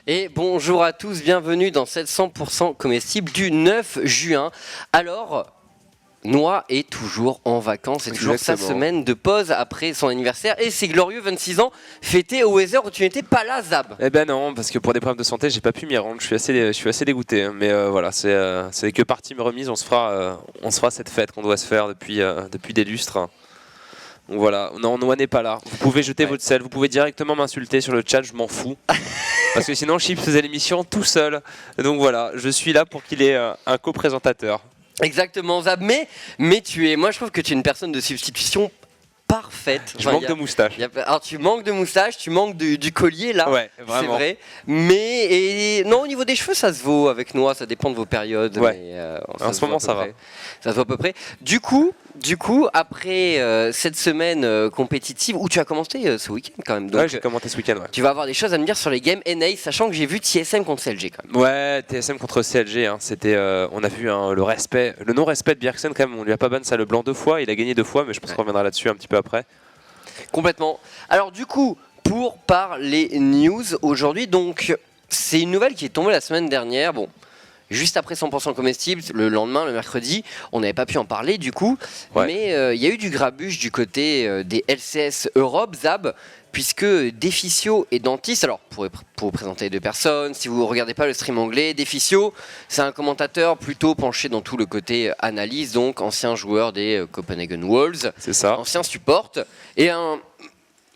Et bonjour à tous, bienvenue dans cette 100% comestible du 9 juin. Alors, Noah est toujours en vacances, c'est toujours sa semaine de pause après son anniversaire et ses glorieux 26 ans fêtés au Weather où tu n'étais pas là, Zab. Eh ben non, parce que pour des problèmes de santé, j'ai pas pu m'y rendre, je suis assez dégoûté. Mais voilà, c'est que partie remise, on se fera cette fête qu'on doit se faire depuis des lustres. Donc voilà, non, Noah n'est pas là. Vous pouvez jeter votre sel, vous pouvez directement m'insulter sur le chat, je m'en fous. Parce que sinon, Chips faisait l'émission tout seul. Donc voilà, je suis là pour qu'il ait un co-présentateur. Exactement, Zab. Mais moi je trouve que tu es une personne de substitution parfaite. Je manque de moustache. Alors tu manques de moustache, tu manques du collier là, ouais, vraiment. C'est vrai. Mais non, au niveau des cheveux, ça se vaut avec Noah, ça dépend de vos périodes. Ouais. Mais, en ce moment, ça va. Ça se voit à peu près. Du coup, après cette semaine compétitive où tu as commencé ce week-end quand même. Donc, ouais, j'ai commenté ce week-end. Ouais. Tu vas avoir des choses à me dire sur les games NA, sachant que j'ai vu TSM contre CLG quand même. Ouais, TSM contre CLG, hein, c'était, on a vu le non-respect de Bjergsen quand même. On lui a pas ban ça le blanc 2 fois, il a gagné 2 fois, mais je pense qu'on reviendra là-dessus un petit peu après. Complètement. Alors du coup, pour parler news aujourd'hui, donc c'est une nouvelle qui est tombée la semaine dernière. Bon. Juste après 100% comestible, le lendemain, le mercredi, on n'avait pas pu en parler du coup, mais il y a eu du grabuge du côté des LCS Europe, Zab, puisque Deficio et Dantis, alors pour vous présenter deux personnes, si vous ne regardez pas le stream anglais, Deficio, c'est un commentateur plutôt penché dans tout le côté analyse, donc ancien joueur des Copenhagen Wolves, c'est ça. Ancien support, et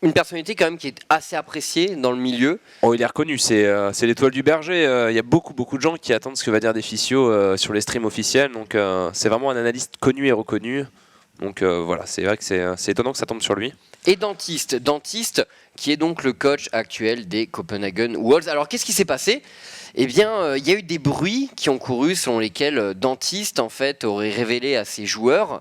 une personnalité quand même qui est assez appréciée dans le milieu. Oh, il est reconnu, c'est l'étoile du berger. Il y a beaucoup de gens qui attendent ce que va dire Deficio sur les streams officiels. Donc c'est vraiment un analyste connu et reconnu. Donc voilà, c'est vrai que c'est étonnant que ça tombe sur lui. Et Dentiste qui est donc le coach actuel des Copenhagen Wolves. Alors qu'est-ce qui s'est passé ? Eh bien, il y a eu des bruits qui ont couru selon lesquels Dentiste en fait aurait révélé à ses joueurs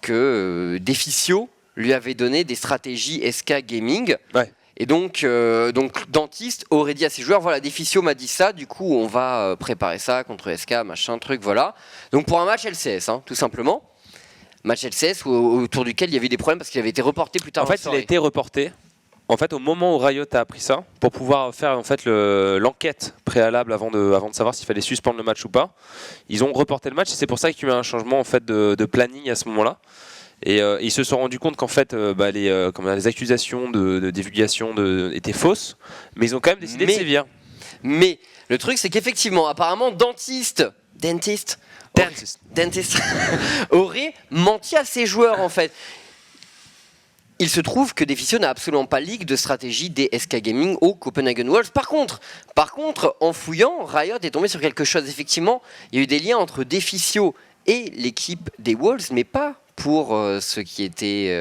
que Deficio lui avait donné des stratégies SK Gaming. Ouais. Et donc Dentiste aurait dit à ses joueurs, voilà, Deficio m'a dit ça, du coup on va préparer ça contre SK, machin, truc, voilà. Donc pour un match LCS, hein, tout simplement. Match LCS autour duquel il y avait des problèmes parce qu'il avait été reporté plus tard. En fait, il a été reporté. En fait, au moment où Riot a appris ça, pour pouvoir faire en fait l'enquête préalable avant de savoir s'il fallait suspendre le match ou pas, ils ont reporté le match et c'est pour ça qu'il y a eu un changement en fait de planning à ce moment-là. Et ils se sont rendus compte qu'en fait les accusations de divulgation étaient fausses, mais ils ont quand même décidé de sévir. Mais le truc c'est qu'effectivement, apparemment, Dentiste aurait menti à ses joueurs en fait. Il se trouve que Deficio n'a absolument pas leak de stratégie des SK Gaming au Copenhagen Wolves. Par contre, en fouillant, Riot est tombé sur quelque chose. Effectivement, il y a eu des liens entre Deficio et l'équipe des Wolves, mais pas pour ce qui était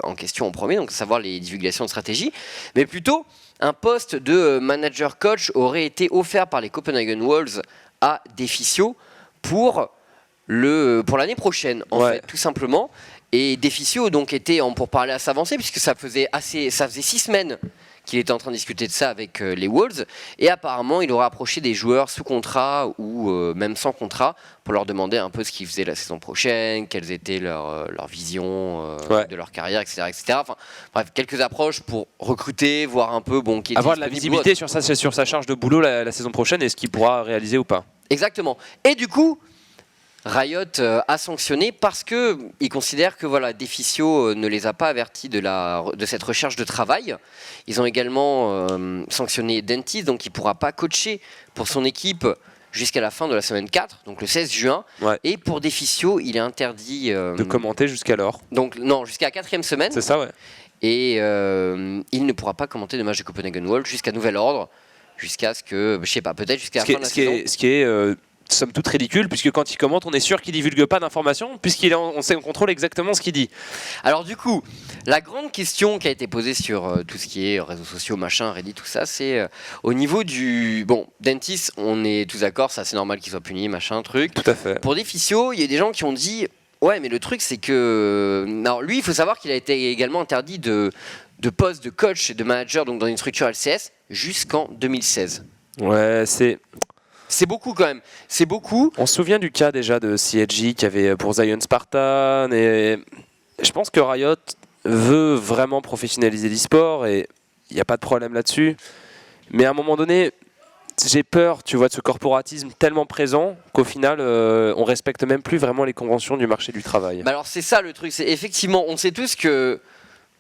en question en premier, donc savoir les divulgations de stratégie, mais plutôt un poste de manager coach aurait été offert par les Copenhagen Wolves à Deficio pour l'année prochaine, en fait, tout simplement. Et Deficio donc était en pourparlers à s'avancer, puisque ça faisait 6 semaines qu'il était en train de discuter de ça avec les Wolves, et apparemment il aurait approché des joueurs sous contrat ou même sans contrat pour leur demander un peu ce qu'ils faisaient la saison prochaine, quelles étaient leurs visions de leur carrière, etc. Enfin, bref, quelques approches pour recruter, voir un peu qui est avoir de la visibilité sur sa charge de boulot la saison prochaine et ce qu'il pourra réaliser ou pas. Exactement. Et du coup, Riot a sanctionné parce qu'ils considèrent que Deficio ne les a pas avertis de cette recherche de travail. Ils ont également sanctionné Dentist, donc il ne pourra pas coacher pour son équipe jusqu'à la fin de la semaine 4, donc le 16 juin. Ouais. Et pour Deficio, il est interdit de commenter jusqu'alors. Donc non, jusqu'à la 4e semaine. C'est ça, ouais. Et il ne pourra pas commenter le match de Copenhagen Wolves jusqu'à nouvel ordre, jusqu'à ce que, je sais pas, peut-être jusqu'à la fin de la saison. Ce qui est somme toute ridicule, puisque quand il commente, on est sûr qu'il divulgue pas d'informations, on contrôle exactement ce qu'il dit. Alors du coup, la grande question qui a été posée sur tout ce qui est réseaux sociaux, machin, Reddit, tout ça, c'est au niveau du... Bon, Dentist, on est tous d'accord, c'est assez normal qu'il soit puni, machin, truc. Tout à fait. Pour Deficio, il y a des gens qui ont dit... Ouais, mais le truc, c'est que. Alors, lui, il faut savoir qu'il a été également interdit de poste de coach et de manager donc dans une structure LCS jusqu'en 2016. Ouais, c'est beaucoup quand même. C'est beaucoup. On se souvient du cas déjà de CSG qui avait pour Zion Spartan. Et je pense que Riot veut vraiment professionnaliser l'e-sport et il n'y a pas de problème là-dessus. Mais à un moment donné, j'ai peur, tu vois, de ce corporatisme tellement présent qu'au final, on respecte même plus vraiment les conventions du marché du travail. Bah alors c'est ça le truc, c'est effectivement, on sait tous que,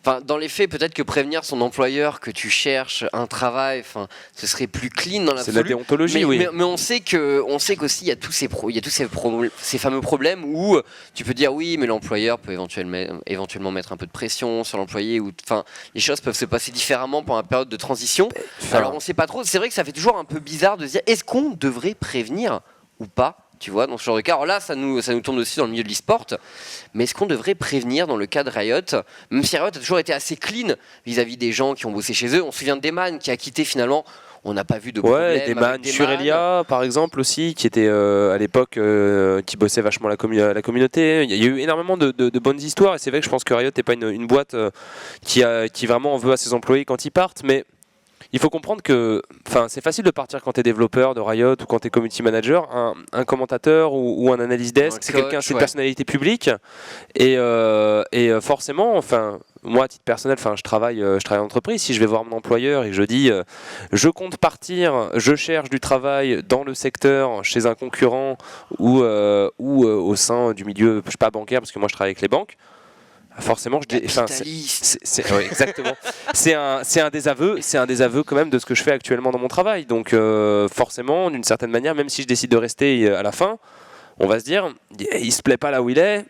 enfin, dans les faits, peut-être que prévenir son employeur que tu cherches un travail, enfin, ce serait plus clean dans l'absolu. C'est de la déontologie, oui. Mais on sait qu'aussi il y a tous ces fameux problèmes où tu peux dire oui, mais l'employeur peut éventuellement mettre un peu de pression sur l'employé, ou enfin, les choses peuvent se passer différemment pendant la période de transition. Alors on sait pas trop. C'est vrai que ça fait toujours un peu bizarre de se dire est-ce qu'on devrait prévenir ou pas. Tu vois, dans ce genre de cas. Alors là, ça nous tourne aussi dans le milieu de l'e-sport. Mais est-ce qu'on devrait prévenir dans le cas de Riot, même si Riot a toujours été assez clean vis-à-vis des gens qui ont bossé chez eux. On se souvient de Deman qui a quitté finalement. On n'a pas vu de problème. Ouais, Deman, Shurelia par exemple aussi, qui était à l'époque qui bossait vachement la communauté. Il y a eu énormément de bonnes histoires et c'est vrai que je pense que Riot n'est pas une boîte qui vraiment en veut à ses employés quand ils partent, mais il faut comprendre que c'est facile de partir quand tu es développeur de Riot ou quand tu es community manager. Un commentateur ou un analyst desk, c'est quelqu'un, c'est une personnalité publique. Et forcément, moi, à titre personnel, je travaille en entreprise. Si je vais voir mon employeur et que je dis je compte partir, je cherche du travail dans le secteur, chez un concurrent ou au sein du milieu, je sais pas, bancaire, parce que moi je travaille avec les banques. Forcément, ouais, exactement. c'est un désaveu quand même de ce que je fais actuellement dans mon travail. Donc forcément, d'une certaine manière, même si je décide de rester à la fin, on va se dire, il se plaît pas là où il est.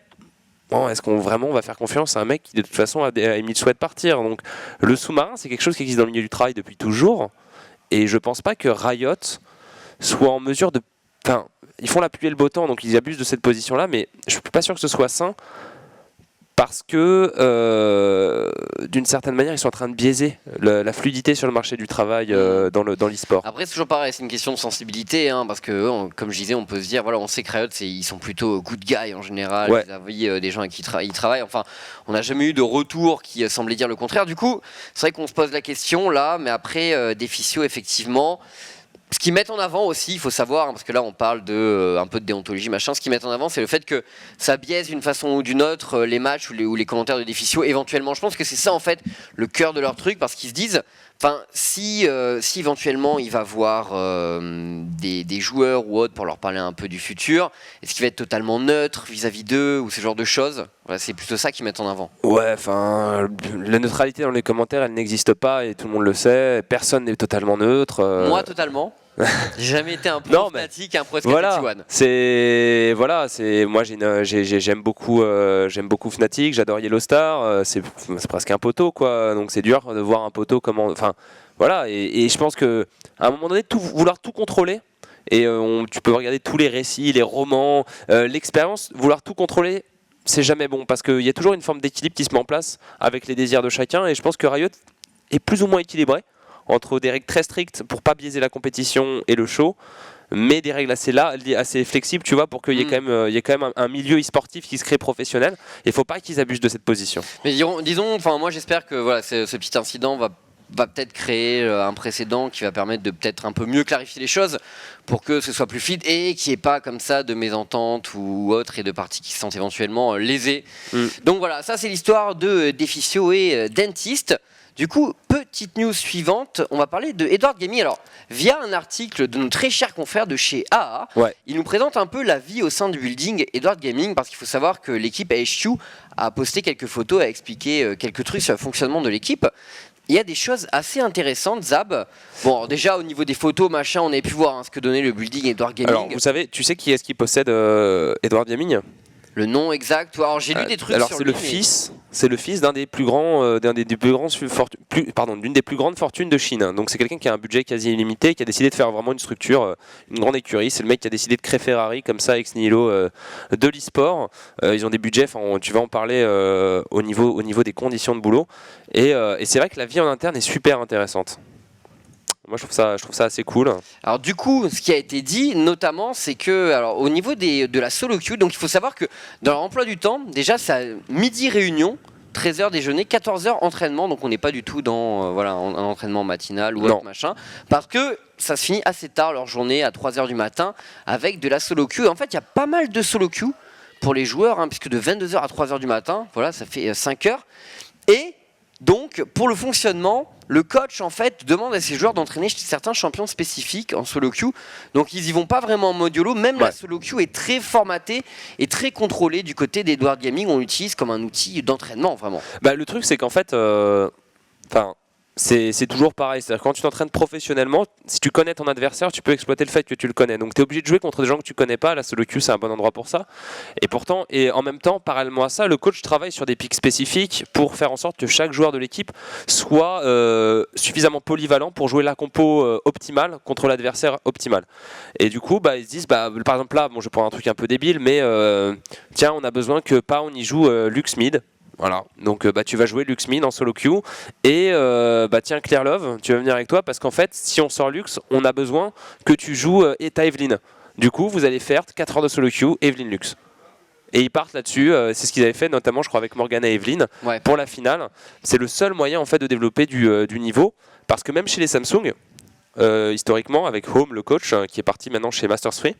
Bon, est-ce qu'on vraiment va faire confiance à un mec qui de toute façon a émis le souhait de partir? Donc le sous-marin, c'est quelque chose qui existe dans le milieu du travail depuis toujours, et je pense pas que Riot soit en mesure de. Ils font la pluie et le beau temps, donc ils abusent de cette position-là, mais je suis pas sûr que ce soit sain. Parce que, d'une certaine manière, ils sont en train de biaiser la fluidité sur le marché du travail dans l'e-sport. Après, c'est toujours pareil, c'est une question de sensibilité, parce que, comme je disais, on peut se dire, voilà, on sait que Riot, ils sont plutôt good guys en général, vis-à-vis des gens avec qui ils travaillent. Enfin, on n'a jamais eu de retour qui semblait dire le contraire. Du coup, c'est vrai qu'on se pose la question là, mais après, Deficio, effectivement. Ce qu'ils mettent en avant aussi, il faut savoir, parce que là on parle un peu de déontologie, machin, ce qu'ils mettent en avant c'est le fait que ça biaise d'une façon ou d'une autre les matchs ou les commentaires de Deficio éventuellement. Je pense que c'est ça en fait le cœur de leur truc, parce qu'ils se disent, si éventuellement il va voir des joueurs ou autres pour leur parler un peu du futur, est-ce qu'il va être totalement neutre vis-à-vis d'eux ou ce genre de choses? Voilà, c'est plutôt ça qu'ils mettent en avant. Ouais, la neutralité dans les commentaires, elle n'existe pas et tout le monde le sait. Personne n'est totalement neutre. Moi, totalement. J'ai jamais été un pro Fnatic, un pro SKT1. Moi j'aime beaucoup Fnatic, j'adore Yellow Star, c'est presque un poteau quoi. Donc c'est dur de voir un poteau et je pense que à un moment donné vouloir tout contrôler. Et tu peux regarder tous les récits, les romans, l'expérience, vouloir tout contrôler, c'est jamais bon parce qu'il y a toujours une forme d'équilibre qui se met en place avec les désirs de chacun. Et je pense que Riot est plus ou moins équilibré entre des règles très strictes pour pas biaiser la compétition et le show, mais des règles assez flexibles, tu vois, pour qu'il y ait quand même un milieu e-sportif qui se crée professionnel. Et il faut pas qu'ils abusent de cette position. Mais disons, moi j'espère que voilà, ce petit incident va peut-être créer un précédent qui va permettre de peut-être un peu mieux clarifier les choses pour que ce soit plus fluide et qu'il n'y ait pas comme ça de mésentente ou autre et de parties qui se sentent éventuellement lésées. Donc voilà, ça c'est l'histoire de Deficio et Dentist. Du coup, petite news suivante, on va parler de Edward Gaming. Alors, via un article de notre très cher confrère de chez AA, il nous présente un peu la vie au sein du building Edward Gaming, parce qu'il faut savoir que l'équipe AHQ a posté quelques photos, a expliqué quelques trucs sur le fonctionnement de l'équipe. Il y a des choses assez intéressantes, Zab. Bon, alors déjà au niveau des photos, machin, on avait pu voir ce que donnait le building Edward Gaming. Alors, tu sais qui est-ce qui possède Edward Gaming ? Le nom exact. Alors j'ai lu des trucs sur lui. C'est le fils d'un des plus grands, d'une des plus grandes fortunes de Chine. Donc c'est quelqu'un qui a un budget quasi illimité, qui a décidé de faire vraiment une structure, une grande écurie. C'est le mec qui a décidé de créer Ferrari comme ça ex nihilo de l'e-sport. Ils ont des budgets. Tu vas en parler au niveau des conditions de boulot. Et c'est vrai que la vie en interne est super intéressante. Moi, je trouve ça assez cool. Alors du coup, ce qui a été dit, notamment, c'est que, alors, au niveau de la solo queue, donc il faut savoir que dans leur emploi du temps, déjà, c'est midi réunion, 13h déjeuner, 14h entraînement, donc on n'est pas du tout dans un entraînement matinal ou autre machin, parce que ça se finit assez tard leur journée, à 3h du matin, avec de la solo queue. En fait, il y a pas mal de solo queue pour les joueurs, puisque de 22h à 3h du matin, voilà, ça fait 5 heures. Et donc, pour le fonctionnement, le coach en fait demande à ses joueurs d'entraîner certains champions spécifiques en solo queue. Donc ils y vont pas vraiment en mode YOLO. Même la solo queue est très formatée et très contrôlée du côté d'Edward Gaming. On l'utilise comme un outil d'entraînement vraiment. Le truc c'est qu'en fait, c'est toujours pareil. C'est-à-dire quand tu t'entraînes professionnellement, si tu connais ton adversaire, tu peux exploiter le fait que tu le connais. Donc tu es obligé de jouer contre des gens que tu connais pas. La solo queue c'est un bon endroit pour ça. Et en même temps, parallèlement à ça, le coach travaille sur des pics spécifiques pour faire en sorte que chaque joueur de l'équipe soit suffisamment polyvalent pour jouer la compo optimale contre l'adversaire optimal. Et du coup, ils se disent, par exemple là, je vais prendre un truc un peu débile, mais tiens, on a besoin que Pound y joue Lux Mid. Voilà, donc tu vas jouer Lux Mid en solo queue et tiens Claire Love, tu vas venir avec toi parce qu'en fait si on sort Lux, on a besoin que tu joues Eta Evelyn. Du coup vous allez faire 4 heures de solo queue Evelyn Lux. Et ils partent là-dessus, c'est ce qu'ils avaient fait notamment je crois avec Morgana et Evelyn pour la finale. C'est le seul moyen en fait de développer du niveau parce que même chez les Samsung, historiquement avec Home le coach qui est parti maintenant chez Masters Free,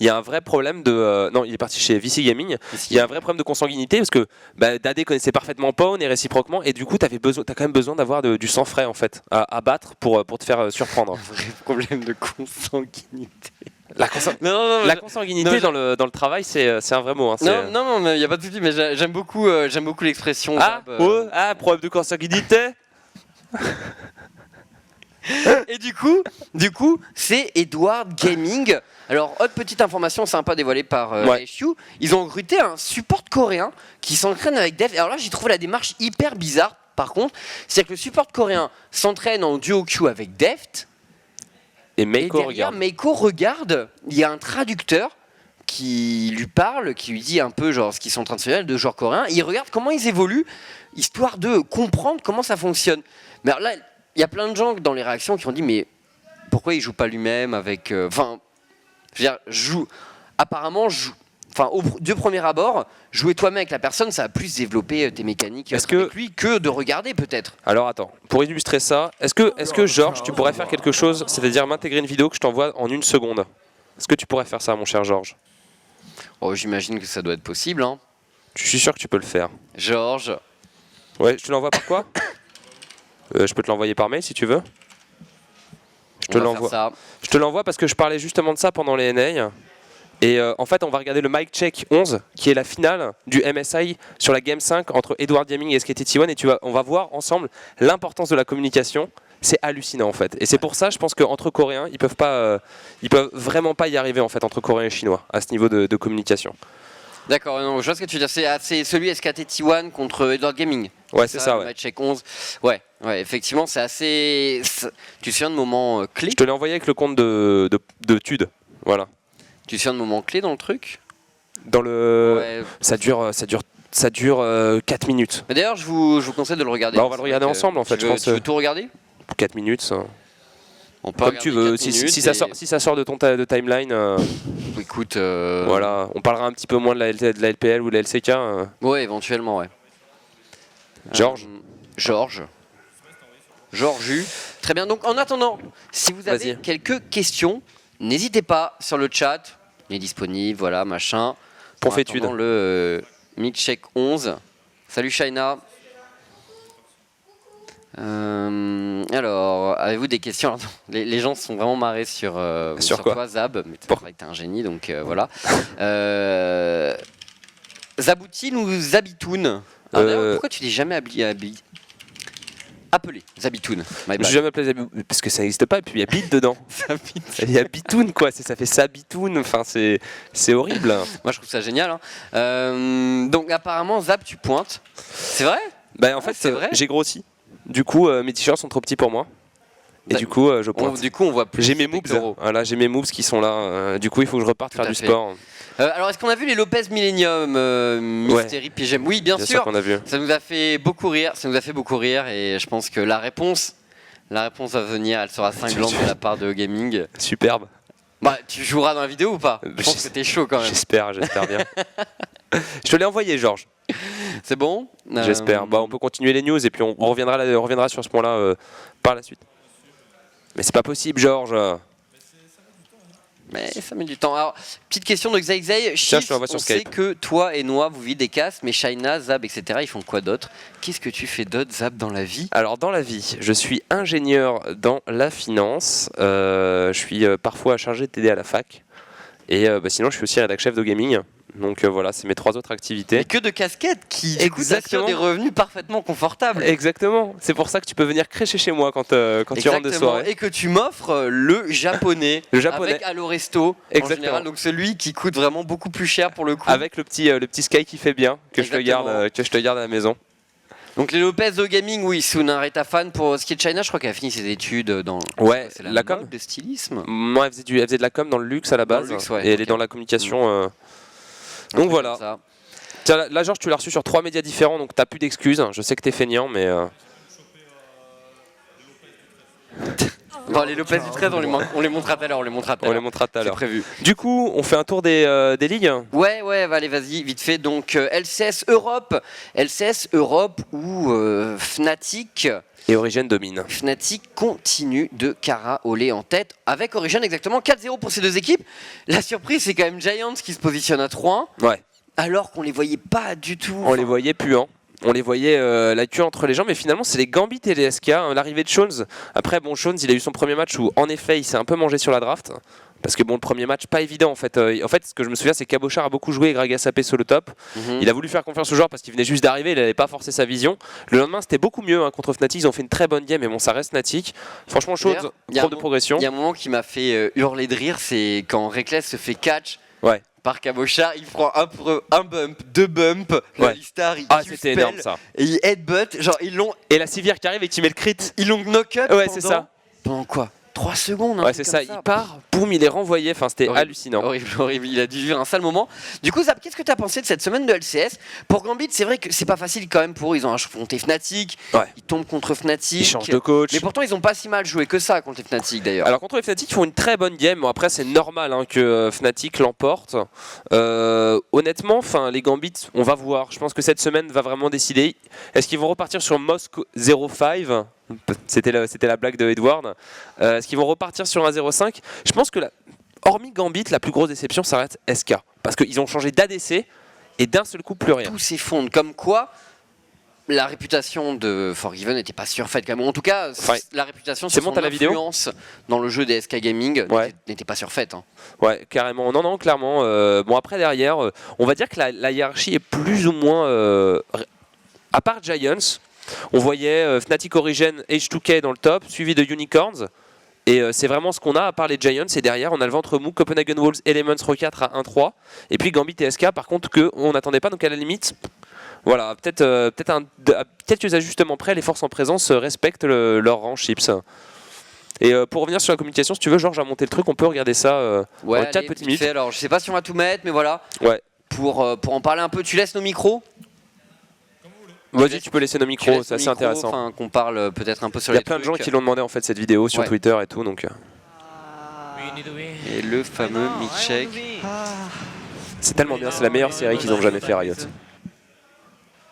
il y a un vrai problème de... non, il est parti chez VC Gaming. Il y a un vrai problème de consanguinité parce que Dade connaissait parfaitement Pawn et réciproquement. Et du coup, tu as quand même besoin d'avoir du sang frais en fait, à battre pour te faire surprendre. Un vrai problème de consanguinité. La consanguinité dans le travail, c'est un vrai mot. Non, il n'y a pas de souci, mais j'aime beaucoup l'expression. Problème de consanguinité. Et du coup, c'est Edward Gaming. Alors, autre petite information sympa dévoilée par HU, ils ont recruté un support coréen qui s'entraîne avec Deft. Alors là, j'ai trouvé la démarche hyper bizarre. Par contre, c'est que le support coréen s'entraîne en duo queue avec Deft. Et Meiko regarde. Il y a un traducteur qui lui parle, qui lui dit un peu genre ce qu'ils sont en train de faire de genre coréen. Il regarde comment ils évoluent, histoire de comprendre comment ça fonctionne. Mais alors là, il y a plein de gens dans les réactions qui ont dit mais pourquoi il joue pas lui-même avec apparemment au premier abord jouer toi-même avec la personne ça va plus développer tes mécaniques avec lui que de regarder peut-être. Alors attends, pour illustrer ça, est-ce que Georges tu pourrais faire quelque chose, c'est-à-dire m'intégrer une vidéo que je t'envoie en 1 seconde. Est-ce que tu pourrais faire ça mon cher Georges? J'imagine que ça doit être possible Je suis sûr que tu peux le faire. Georges. Ouais, je te l'envoie par quoi? Je peux te l'envoyer par mail si tu veux. Je te l'envoie parce que je parlais justement de ça pendant les NA. Et en fait, on va regarder le Mic Check 11, qui est la finale du MSI sur la Game 5 entre Edward Gaming et SKT1. Et on va voir ensemble l'importance de la communication. C'est hallucinant en fait. Et c'est pour ça, je pense qu'entre Coréens, ils peuvent vraiment pas y arriver en fait entre Coréens et Chinois à ce niveau de communication. D'accord, je vois ce que tu veux dire. C'est celui SKT1 contre Edward Gaming. Ouais, c'est ça. Match check 11. Ouais, effectivement, c'est assez. Tu te souviens de moments clés? Je te l'ai envoyé avec le compte de Tude. Voilà. Tu te souviens de moments clés dans le truc? Dans le. Ouais. Ça dure 4 minutes. Mais d'ailleurs, je vous conseille de le regarder. On va le regarder ensemble en fait. Tu veux tout regarder? 4 minutes. Ça. On peut comme tu veux. Si ça sort de timeline. Écoute. Voilà. On parlera un petit peu moins de la LPL ou de la LCK. Ouais, éventuellement, ouais. Georges. Très bien. Donc, en attendant, si vous avez quelques questions, n'hésitez pas sur le chat. Il est disponible, voilà, machin. Pour étude. Le Milkshake 11. Salut Shaina. Alors, avez-vous des questions? Alors, les gens se sont vraiment marrés sur toi, Zab. Mais t'es un génie, donc voilà. Zaboutil ou Zabitoun? Pourquoi tu dis jamais appelé Zabitoun? Je n'ai jamais appelé Zabitoun parce que ça n'existe pas et puis il y a bit dedans. Il y a Bitoun quoi, ça fait Sabitoun, enfin c'est horrible. Moi je trouve ça génial. Donc apparemment Zab tu pointes. C'est vrai? En fait j'ai grossi. Du coup mes t-shirts sont trop petits pour moi. Et du coup je pointe. Du coup on voit plus. J'ai mes moves. Voilà, j'ai mes moves qui sont là. Du coup il faut que je reparte faire du sport. Alors, est-ce qu'on a vu les Lopez Millennium Mystery PGM? Oui, bien sûr. Qu'on a vu. Ça nous a fait beaucoup rire. Et je pense que la réponse La réponse va venir, elle sera cinglante de la part de Gaming. Superbe. Bah, tu joueras dans la vidéo ou pas? Je pense que t'es chaud quand même. J'espère bien. Je te l'ai envoyé, Georges. C'est bon? J'espère. Bah, on peut continuer les news et puis on reviendra sur ce point-là par la suite. Mais c'est pas possible, Georges. Mais ça met du temps. Alors, petite question de Xaixei. Tiens, je te l'envoie on sur sait Skype. que toi et Noah, vous vivez des castes, mais Shaina, Zab, etc., ils font quoi d'autre? Qu'est-ce que tu fais d'autre, Zab, dans la vie? Alors dans la vie, je suis ingénieur dans la finance. Je suis parfois chargé de t'aider à la fac. Et sinon, je suis aussi rédac chef de gaming. Donc voilà, c'est mes 3 autres activités. Et que de casquettes qui, du coup, t'assurent des revenus parfaitement confortables. Exactement. C'est pour ça que tu peux venir crêcher chez moi quand tu rentres de soirée. Et que tu m'offres le japonais. Le japonais. Avec Allo Resto. En général, donc celui qui coûte vraiment beaucoup plus cher pour le coup. Avec le petit Sky qui fait bien, que je te garde à la maison. Donc les Lopez de Gaming, oui, Suna est ta fan pour ce qui est de China, je crois qu'elle a fini ses études dans la com, de stylisme. Moi, elle faisait de la com dans le luxe à la base, luxe, ouais, et elle est dans la communication. Donc voilà. Tiens, là, Georges, tu l'as reçu sur 3 médias différents, donc t'as plus d'excuses. Je sais que t'es feignant, mais. Bon, les Lopez du 13, on les montrera tout à l'heure. C'est prévu. Du coup, on fait un tour des ligues. Ouais, allez, vas-y, vite fait. Donc, LCS Europe où Fnatic et Origen domine. Fnatic continue de caraoler en tête avec Origen exactement 4-0 pour ces deux équipes. La surprise, c'est quand même Giants qui se positionne à 3-1. Ouais. Alors qu'on les voyait pas du tout. On les voyait puants. On les voyait la queue entre les jambes, mais finalement c'est les Gambit et les SK. L'arrivée de Shones, après bon, Shones il a eu son premier match où en effet il s'est un peu mangé sur la draft. Parce que bon, le premier match, pas évident en fait. Ce que je me souviens, c'est qu'Abochar a beaucoup joué et Gragas AP sur le top. Il a voulu faire confiance aux joueurs parce qu'il venait juste d'arriver, il n'avait pas forcé sa vision. Le lendemain, c'était beaucoup mieux contre Fnatic. Ils ont fait une très bonne game, mais bon, ça reste Fnatic. Franchement, Shones, trop de progression. Il y a un moment qui m'a fait hurler de rire, c'est quand Reckless se fait catch. Ouais. Par Cabochard, il prend un bump, 2 bumps, ouais. Alistar, il c'était énorme ça. Et il headbutt, genre ils l'ont. Et la civière qui arrive et qui met le crit. Ils l'ont knock-up. Ouais, c'est ça. Pendant quoi? 3 secondes. Ouais, c'est ça. Il part, boum, il est renvoyé. Enfin, c'était hallucinant. Horrible. Il a dû vivre un sale moment. Du coup, Zap, qu'est-ce que tu as pensé de cette semaine de LCS? Pour Gambit, c'est vrai que c'est pas facile quand même pour eux. Ils ont affronté Fnatic. Ouais. Ils tombent contre Fnatic. Ils changent de coach. Mais pourtant, ils ont pas si mal joué que ça contre les Fnatic d'ailleurs. Alors, contre les Fnatic, ils font une très bonne game. Bon, après, c'est normal que Fnatic l'emporte. Honnêtement, les Gambit, on va voir. Je pense que cette semaine va vraiment décider. Est-ce qu'ils vont repartir sur Mosque 05? C'était la blague de Edward. Est-ce qu'ils vont repartir sur un 0-5? Je pense que, hormis Gambit, la plus grosse déception, ça reste SK. Parce qu'ils ont changé d'ADC et d'un seul coup, plus rien. Tout s'effondre. Comme quoi, la réputation de Forgiven n'était pas surfaite quand même. En tout cas, la réputation sur son influence dans le jeu des SK Gaming n'était pas surfaite. Hein. Ouais, carrément. Non, clairement. Bon, après, derrière, on va dire que la hiérarchie est plus ou moins... à part Giants, on voyait Fnatic Origen H2K dans le top, suivi de Unicorns. Et c'est vraiment ce qu'on a, à part les Giants. Et derrière, on a le ventre mou, Copenhagen Wolves, Elements, Rocket à 1-3. Et puis Gambit et SK, par contre, qu'on n'attendait pas. Donc à la limite, voilà, peut-être quelques ajustements près, les forces en présence respectent leur rang chips. Et pour revenir sur la communication, si tu veux, Georges a monté le truc, on peut regarder ça en 4 petites minutes. Alors, je sais pas si on va tout mettre, mais voilà. Ouais. Pour en parler un peu, tu laisses nos micros? Vas-y, tu peux laisser nos micros, c'est assez intéressant. Qu'on parle peut-être un peu sur les trucs. Il y a plein de gens qui l'ont demandé en fait cette vidéo sur Twitter et tout, donc. Et le fameux milkshake. C'est tellement bien, c'est la meilleure série qu'ils ont jamais fait, Riot.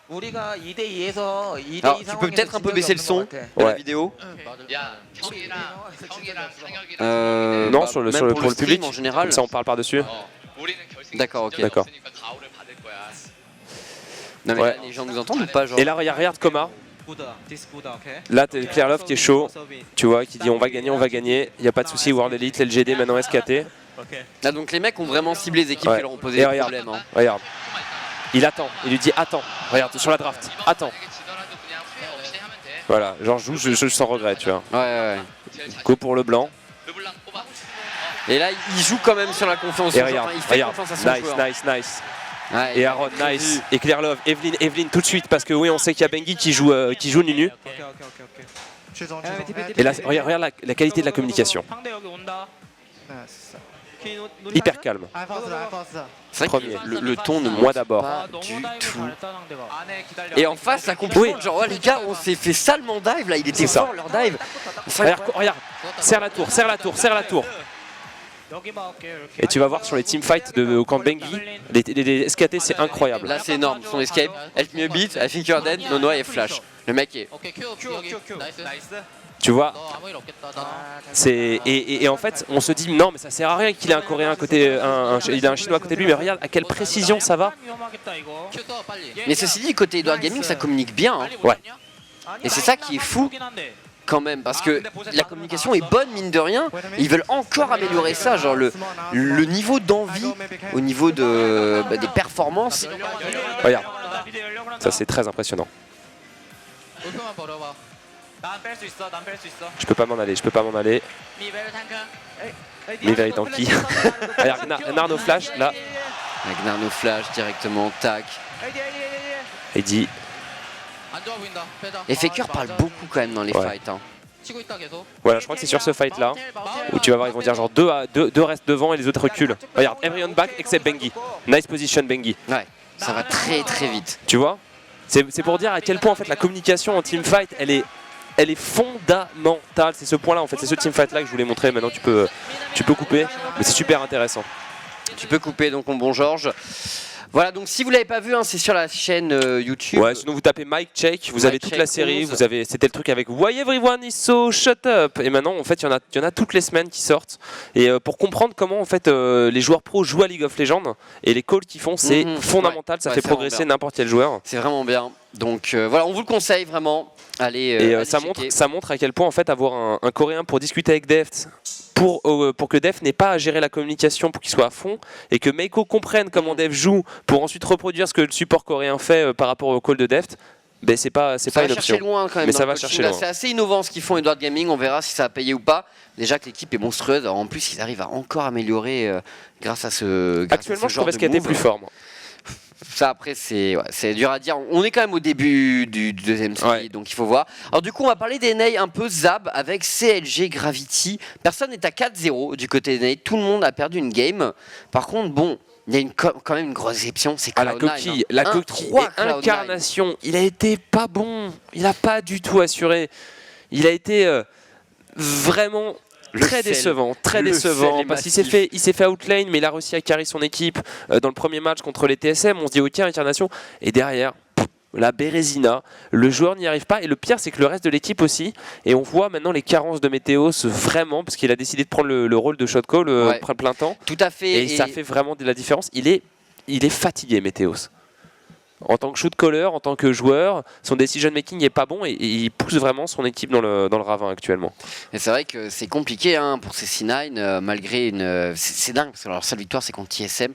Alors, tu peux peut-être un peu baisser le son de la vidéo. Non, pour le public en général. Comme ça, on parle par dessus. D'accord, ok. D'accord. Non mais là, les gens nous entendent ou pas, genre? Et là, regarde Coma. Là, t'as Clearlove qui est chaud, tu vois, qui dit on va gagner, il n'y a pas de souci, World Elite, LGD, maintenant SKT. Ah, donc les mecs ont vraiment ciblé les équipes qui leur ont posé des problèmes. Hein. Regarde, il attend, il lui dit attends, regarde, sur la draft, attends. Voilà, genre je sans regret, tu vois. Ouais. Go pour le blanc. Et là, il joue quand même sur la confiance. Et regarde, il fait confiance à son joueur. Nice. Ouais, et Aaron, nice. Et Clearlove, Evelyn tout de suite, parce que oui, on sait qu'il y a Bengi qui joue Nunu. Et là, regarde la qualité de la communication. hyper calme. C'est vrai Premier. que le ton ne Moi monte d'abord. pas du tout. Et en face, ça comprend. Genre, oh, les gars, on s'est fait salement dive là. Il était C'est ça. fort leur dive. Regarde, serre la tour, serre la tour, serre la tour. Et tu vas voir sur les teamfights au camp de Bengi, les SKT c'est incroyable. Là, c'est énorme. Son escape, help me a beat, I think you're dead, Nonoa et flash. Le mec est. Tu vois, et en fait on se dit non mais ça sert à rien qu'il ait un coréen à côté, il a un chinois à côté de lui, mais regarde à quelle précision ça va. Mais ceci dit, côté Edward Gaming, ça communique bien. Hein. Ouais. Et c'est ça qui est fou quand même, parce que la communication est bonne mine de rien. Ils veulent encore améliorer ça, genre le niveau d'envie au niveau de, des performances. Regarde, ça c'est très impressionnant. Je peux pas m'en aller, je peux pas m'en aller. Mivel est en qui. Regarde, Narno flash là. Avec Narno flash directement, tac. Il dit. Et Faker parle beaucoup quand même dans les fights. Hein. Voilà, je crois que c'est sur ce fight là où tu vas voir, ils vont dire genre deux restent devant et les autres reculent. Regarde, everyone back except Bengi. Nice position Bengi. Ouais, ça va très très vite. Tu vois, c'est pour dire à quel point en fait la communication en teamfight elle est fondamentale. C'est ce point là en fait, c'est ce teamfight là que je voulais montrer. Maintenant tu peux couper, mais c'est super intéressant. Tu peux couper donc mon bon Georges. Voilà, donc si vous l'avez pas vu, hein, c'est sur la chaîne YouTube. Ouais, sinon vous tapez Mike Check, vous avez toute la série, c'était le truc avec Why Everyone is so shut up. Et maintenant en fait il y en a toutes les semaines qui sortent. Et pour comprendre comment en fait les joueurs pros jouent à League of Legends et les calls qu'ils font, c'est fondamental, ça fait progresser n'importe quel joueur. C'est vraiment bien. Donc voilà, on vous le conseille vraiment. Allez, ça montre à quel point en fait avoir un Coréen pour discuter avec Deft, pour que Deft n'ait pas à gérer la communication pour qu'il soit à fond, et que Meiko comprenne comment Deft joue pour ensuite reproduire ce que le support coréen fait par rapport au call de Deft, ben c'est pas une option. Loin quand même, mais ça va chercher loin. C'est assez innovant ce qu'ils font Edward Gaming, on verra si ça a payé ou pas. Déjà que l'équipe est monstrueuse, alors en plus ils arrivent à encore améliorer grâce à ce Actuellement je trouve ce qui était plus fort moi. Ça après c'est dur à dire, on est quand même au début du deuxième split, donc il faut voir. Alors du coup on va parler des NA un peu Zab avec CLG Gravity. Personne n'est à 4-0 du côté des NA, tout le monde a perdu une game. Par contre bon, il y a quand même une grosse exception, c'est Cloud9. La coquille et incarnation, il a été pas bon, il a pas du tout assuré. Il a été vraiment très décevant parce qu'il s'est fait outlane, mais il a réussi à carry son équipe dans le premier match contre les TSM. On se dit ok, incarnation, et derrière la Bérésina, le joueur n'y arrive pas, et le pire c'est que le reste de l'équipe aussi, et on voit maintenant les carences de Météos vraiment, parce qu'il a décidé de prendre le rôle de shot call plein temps. Tout à fait. Et ça fait vraiment de la différence. Il est fatigué Météos. En tant que shoot caller, en tant que joueur, son decision making n'est pas bon, et il pousse vraiment son équipe dans le ravin actuellement. Et c'est vrai que c'est compliqué hein, pour ces C9, malgré une. C'est dingue parce que leur seule victoire c'est contre TSM.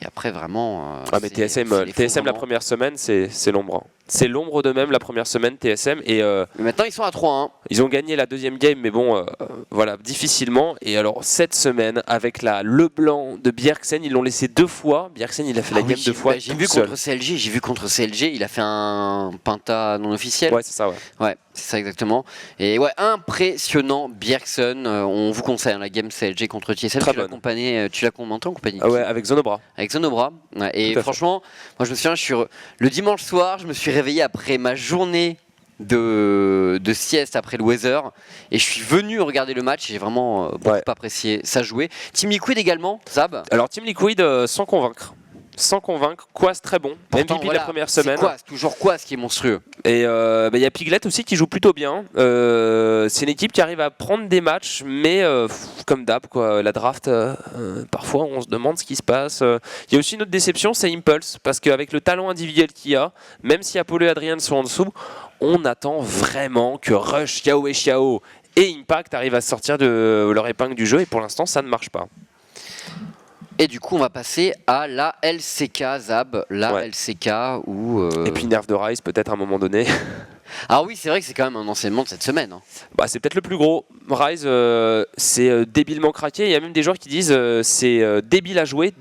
Et après vraiment. Mais TSM la première semaine c'est l'ombre. C'est l'ombre d'eux-mêmes la première semaine TSM, et mais maintenant ils sont à 3-1. Ils ont gagné la deuxième game, mais bon voilà, difficilement. Et alors cette semaine avec la Leblanc de Bjergsen, ils l'ont laissé 2 fois. Bjergsen il a fait la game 2 fois. J'ai vu contre CLG, il a fait un penta non officiel. Ouais c'est ça ouais. C'est ça exactement. Et ouais, impressionnant Bjergsen. On vous conseille hein, la game CLG contre TSM. Tu l'as commenté en compagnie. Ah ouais, avec Zonobra. Avec Zonobra. Ouais, et franchement, moi je me souviens, le dimanche soir, je me suis réveillé après ma journée de sieste après le weather, et je suis venu regarder le match et j'ai vraiment beaucoup apprécié ça jouer. Team Liquid également, Zab. Alors Team Liquid sans convaincre. Quas très bon, pourtant, MVP la première semaine. C'est toujours Quas qui est monstrueux. Et il y a Piglet aussi qui joue plutôt bien. C'est une équipe qui arrive à prendre des matchs, mais comme d'hab, la draft, parfois on se demande ce qui se passe. Il y a aussi une autre déception, c'est Impulse, parce qu'avec le talent individuel qu'il y a, même si Apollo et Adrian sont en dessous, on attend vraiment que Rush, Xiao et Xiao et Impact arrivent à sortir de leur épingle du jeu, et pour l'instant ça ne marche pas. Et du coup, on va passer à la LCK, Zab. LCK où... Et puis Nerf de Rise, peut-être à un moment donné. Alors oui, c'est vrai que c'est quand même un enseignement de cette semaine. Hein. Bah, c'est peut-être le plus gros. Rise, c'est débilement craqué. Il y a même des joueurs qui disent c'est débile à jouer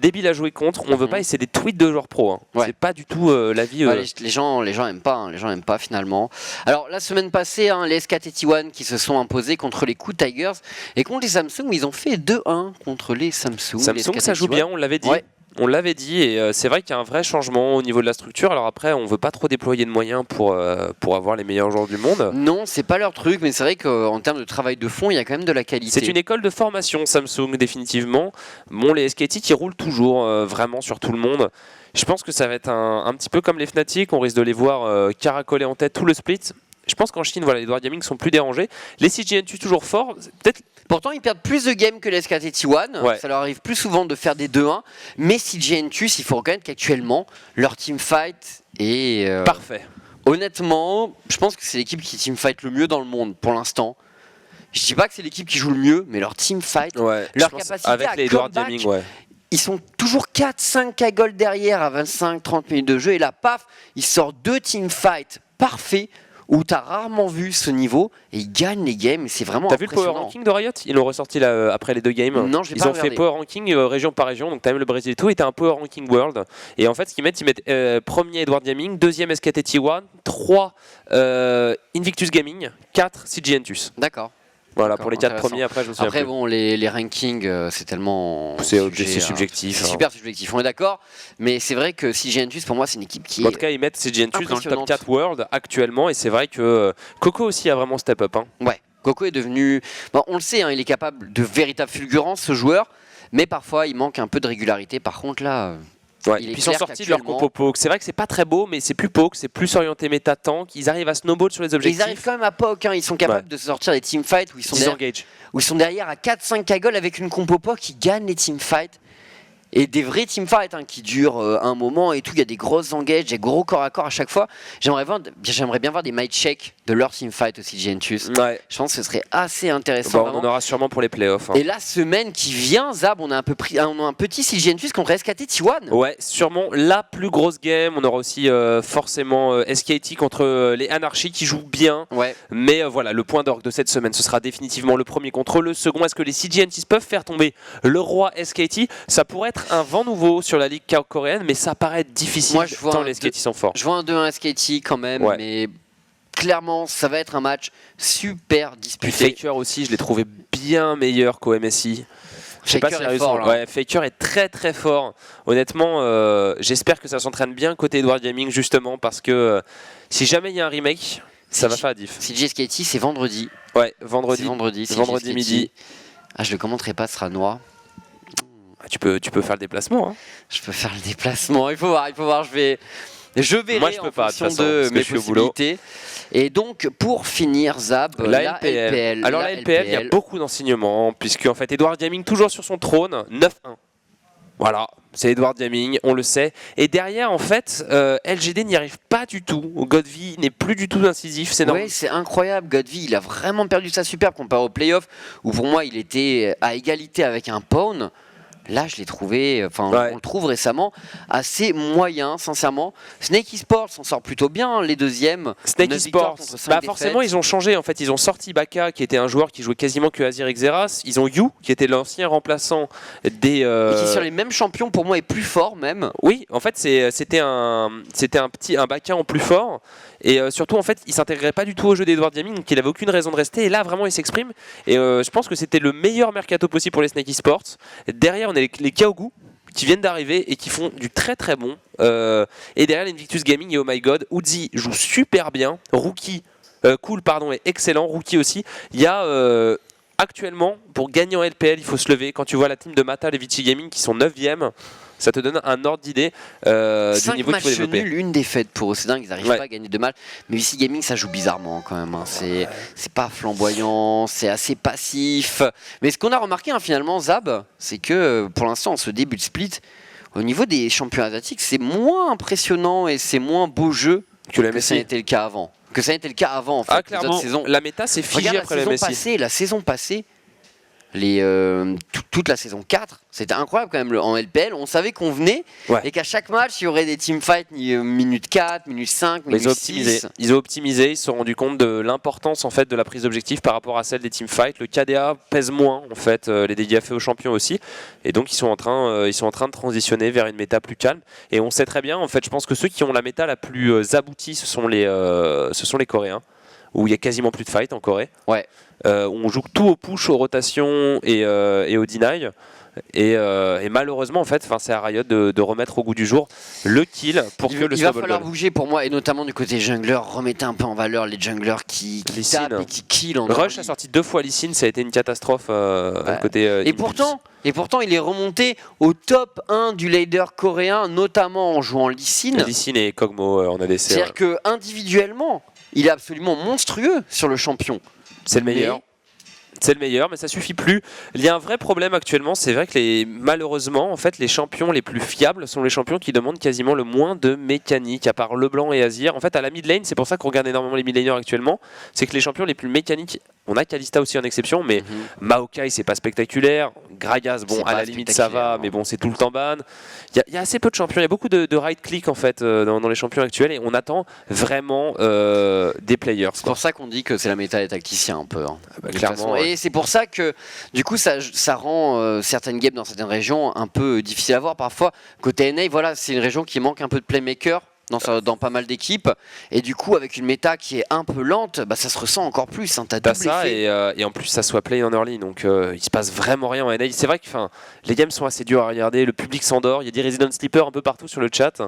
contre. On veut pas, et c'est des tweets de joueurs pro. Hein. Ouais. C'est pas du tout l'avis. Ouais, les gens aiment pas. Hein. Les gens aiment pas finalement. Alors la semaine passée, hein, les SKT1 qui se sont imposés contre les Coup Tigers et contre les Samsung, ils ont fait 2-1 contre les Samsung. Samsung, ça joue bien, on l'avait dit. Ouais. On l'avait dit, et c'est vrai qu'il y a un vrai changement au niveau de la structure. Alors après, on veut pas trop déployer de moyens pour avoir les meilleurs joueurs du monde. Non, c'est pas leur truc, mais c'est vrai qu'en termes de travail de fond, il y a quand même de la qualité. C'est une école de formation, Samsung, définitivement. Bon, les SKT qui roulent toujours vraiment sur tout le monde. Je pense que ça va être un petit peu comme les Fnatic. On risque de les voir caracoler en tête tout le split. Je pense qu'en Chine, voilà, les Edward Gaming sont plus dérangés. Les CGNT toujours forts. Peut-être. Pourtant, ils perdent plus de games que les SKT1. Ouais. Ça leur arrive plus souvent de faire des 2-1. Mais CGNT, il faut reconnaître qu'actuellement, leur teamfight est parfait. Honnêtement, je pense que c'est l'équipe qui teamfight le mieux dans le monde pour l'instant. Je dis pas que c'est l'équipe qui joue le mieux, mais leur teamfight, leur capacité avec à les Edward Gaming, ils sont toujours 4-5 K-Gold derrière à 25-30 minutes de jeu. Et là, paf, ils sortent 2 teamfights parfaits où tu as rarement vu ce niveau et ils gagnent les games. C'est vraiment impressionnant. T'as vu le power ranking de Riot? Ils l'ont ressorti là, après les 2 games. Non, ils ont fait power ranking région par région. Donc t'as même le Brésil et tout. Et t'as un power ranking world. Et en fait, ce qu'ils mettent, premier Edward Gaming, deuxième SKT1, 3 Invictus Gaming, 4 CGNtus. D'accord. Voilà, pour les 4 premiers, après je me souviens Après, plus. bon, les rankings, c'est tellement... C'est subjectif. C'est super subjectif, on est d'accord. Mais c'est vrai que CGNtus, pour moi, c'est une équipe qui est... En tout cas, ils mettent CGNtus dans le top 4 World actuellement. Et c'est vrai que Coco aussi a vraiment step up. Hein. Ouais, Coco est devenu... Bon, on le sait, hein, il est capable de véritable fulgurance, ce joueur. Mais parfois, il manque un peu de régularité. Par contre, là... Ouais, et puis ils sont sortis de leur compo poke. C'est vrai que c'est pas très beau, mais c'est plus poke, c'est plus orienté méta tank. Ils arrivent à snowball sur les objectifs. Ils arrivent quand même à poke, hein. Ils sont capables de sortir des teamfights où ils sont derrière à 4-5 Kagol avec une compo poke qui gagne les teamfights. Et des vrais teamfights qui durent un moment et tout. Il y a des grosses engages, des gros corps à corps à chaque fois. J'aimerais bien voir des mic checks de leur teamfight aussi, Gentus. Ouais. Je pense que ce serait assez intéressant. Bon, on en aura sûrement pour les playoffs. Hein. Et la semaine qui vient, Zab, on a un petit CGNtus contre SKT1. Ouais, sûrement la plus grosse game. On aura aussi forcément SKT contre les Anarchy qui jouent bien. Ouais. Mais voilà, le point d'orgue de cette semaine, ce sera définitivement le premier contre le second. Est-ce que les CGNtus peuvent faire tomber le roi SKT? Ça pourrait être un vent nouveau sur la ligue coréenne, mais ça paraît difficile. Moi, je vois tant les SKT sont forts. Je vois un 2-1 SKT quand même, mais clairement, ça va être un match super disputé. Faker aussi, je l'ai trouvé bien meilleur qu'au MSI. Je sais pas si est fort, Faker est très très fort. Honnêtement, j'espère que ça s'entraîne bien côté Edward Gaming justement parce que si jamais il y a un remake, ça va faire la diff. CJ SKT, c'est vendredi. Ouais, vendredi midi. Ah, je le commenterai pas, ce sera noir. Tu peux faire le déplacement. Hein. Je peux faire le déplacement. Il faut voir. Je verrai. Moi, je peux pas, fonction de mes possibilités. Et donc, pour finir, Zab, la LPL. Alors, la LPL, il y a beaucoup d'enseignements, puisque en fait, Edward Gaming, toujours sur son trône, 9-1. Voilà, c'est Edward Gaming, on le sait. Et derrière, en fait, LGD n'y arrive pas du tout. Godvi n'est plus du tout incisif, c'est normal. Oui, c'est incroyable. Godvi, il a vraiment perdu sa superbe comparé au playoff, où pour moi, il était à égalité avec un Pawn. Là, je l'ai trouvé, on le trouve récemment, assez moyen, sincèrement. Snake Esports s'en sort plutôt bien, les deuxièmes. Snake Esports, forcément, ils ont changé. En fait, ils ont sorti Baka, qui était un joueur qui jouait quasiment que Azir et Xerath. Ils ont You, qui était l'ancien remplaçant des. Et qui, sur les mêmes champions, pour moi, est plus fort même. Oui, en fait, c'était un Baka en plus fort. Et surtout, en fait, il s'intégrait pas du tout au jeu d'Edward Gaming, donc il avait aucune raison de rester. Et là, vraiment, il s'exprime. Et je pense que c'était le meilleur mercato possible pour les Snake Esports. Derrière, on a les Kaogu qui viennent d'arriver et qui font du très très bon. Et derrière, l'Invictus Gaming et Oh My God, Uzi joue super bien. Rookie, Cool, pardon, est excellent. Rookie aussi. Il y a actuellement, pour gagner en LPL, il faut se lever. Quand tu vois la team de Mata et Vici Gaming qui sont 9e, ça te donne un ordre d'idée du niveau qu'il faut développer. 5 matchs nuls, une défaite pour eux, c'est dingue, ils n'arrivent pas à gagner de matchs. Mais Vici Gaming, ça joue bizarrement quand même. Hein. C'est pas flamboyant, c'est assez passif. Mais ce qu'on a remarqué finalement, Zab, c'est que pour l'instant, en ce début de split, au niveau des champions asiatiques, c'est moins impressionnant et c'est moins beau jeu que ça a été le cas avant. En fait, clairement, la méta s'est figée après le MSI. La saison passée, toute la saison 4. C'était incroyable quand même en LPL. On savait qu'on venait et qu'à chaque match, il y aurait des teamfights minute 4, minute 5, minute 6. Ils ont optimisé, ils se sont rendus compte de l'importance en fait, de la prise d'objectif par rapport à celle des teamfights. Le KDA pèse moins, en fait, les dégâts faits aux champions aussi. Et donc, ils sont en train de transitionner vers une méta plus calme. Et on sait très bien, en fait, je pense que ceux qui ont la méta la plus aboutie, ce sont les Coréens, où il y a quasiment plus de fight en Corée. Ouais. On joue tout au push, aux rotations et au deny. Et malheureusement, en fait, c'est à Riot de remettre au goût du jour le kill pour que le Il va falloir bouger pour moi, et notamment du côté jungler, remettez un peu en valeur les junglers qui tapent et qui kill en Rush a sorti 2 fois Lee Sin, ça a été une catastrophe côté et pourtant, il est remonté au top 1 du leader coréen, notamment en jouant Lee Sin. Lee Sin et Kog'Maw en ADC. C'est-à-dire que individuellement, il est absolument monstrueux sur le champion. C'est le meilleur. C'est le meilleur, mais ça suffit plus. Il y a un vrai problème actuellement, c'est vrai que malheureusement, en fait, les champions les plus fiables sont les champions qui demandent quasiment le moins de mécanique, à part LeBlanc et Azir. En fait, à la mid lane, c'est pour ça qu'on regarde énormément les mid laners actuellement, c'est que les champions les plus mécaniques, on a Kalista aussi en exception, mais Maokai, c'est pas spectaculaire. Gragas, bon, à la limite ça va, mais bon, c'est tout le temps ban. Il y a assez peu de champions, il y a beaucoup de right click en fait dans les champions actuels, et on attend vraiment des players. C'est pour ça qu'on dit que c'est la méta des tacticiens un peu. Clairement. Et c'est pour ça que du coup ça rend certaines games dans certaines régions un peu difficiles à voir parfois. Côté NA, voilà, c'est une région qui manque un peu de playmaker dans pas mal d'équipes, et du coup avec une méta qui est un peu lente, ça se ressent encore plus. T'as double ça effet. Et en plus ça soit play en early, donc il se passe vraiment rien en NA. C'est vrai que les games sont assez durs à regarder, le public s'endort, il y a des Resident Sleepers un peu partout sur le chat,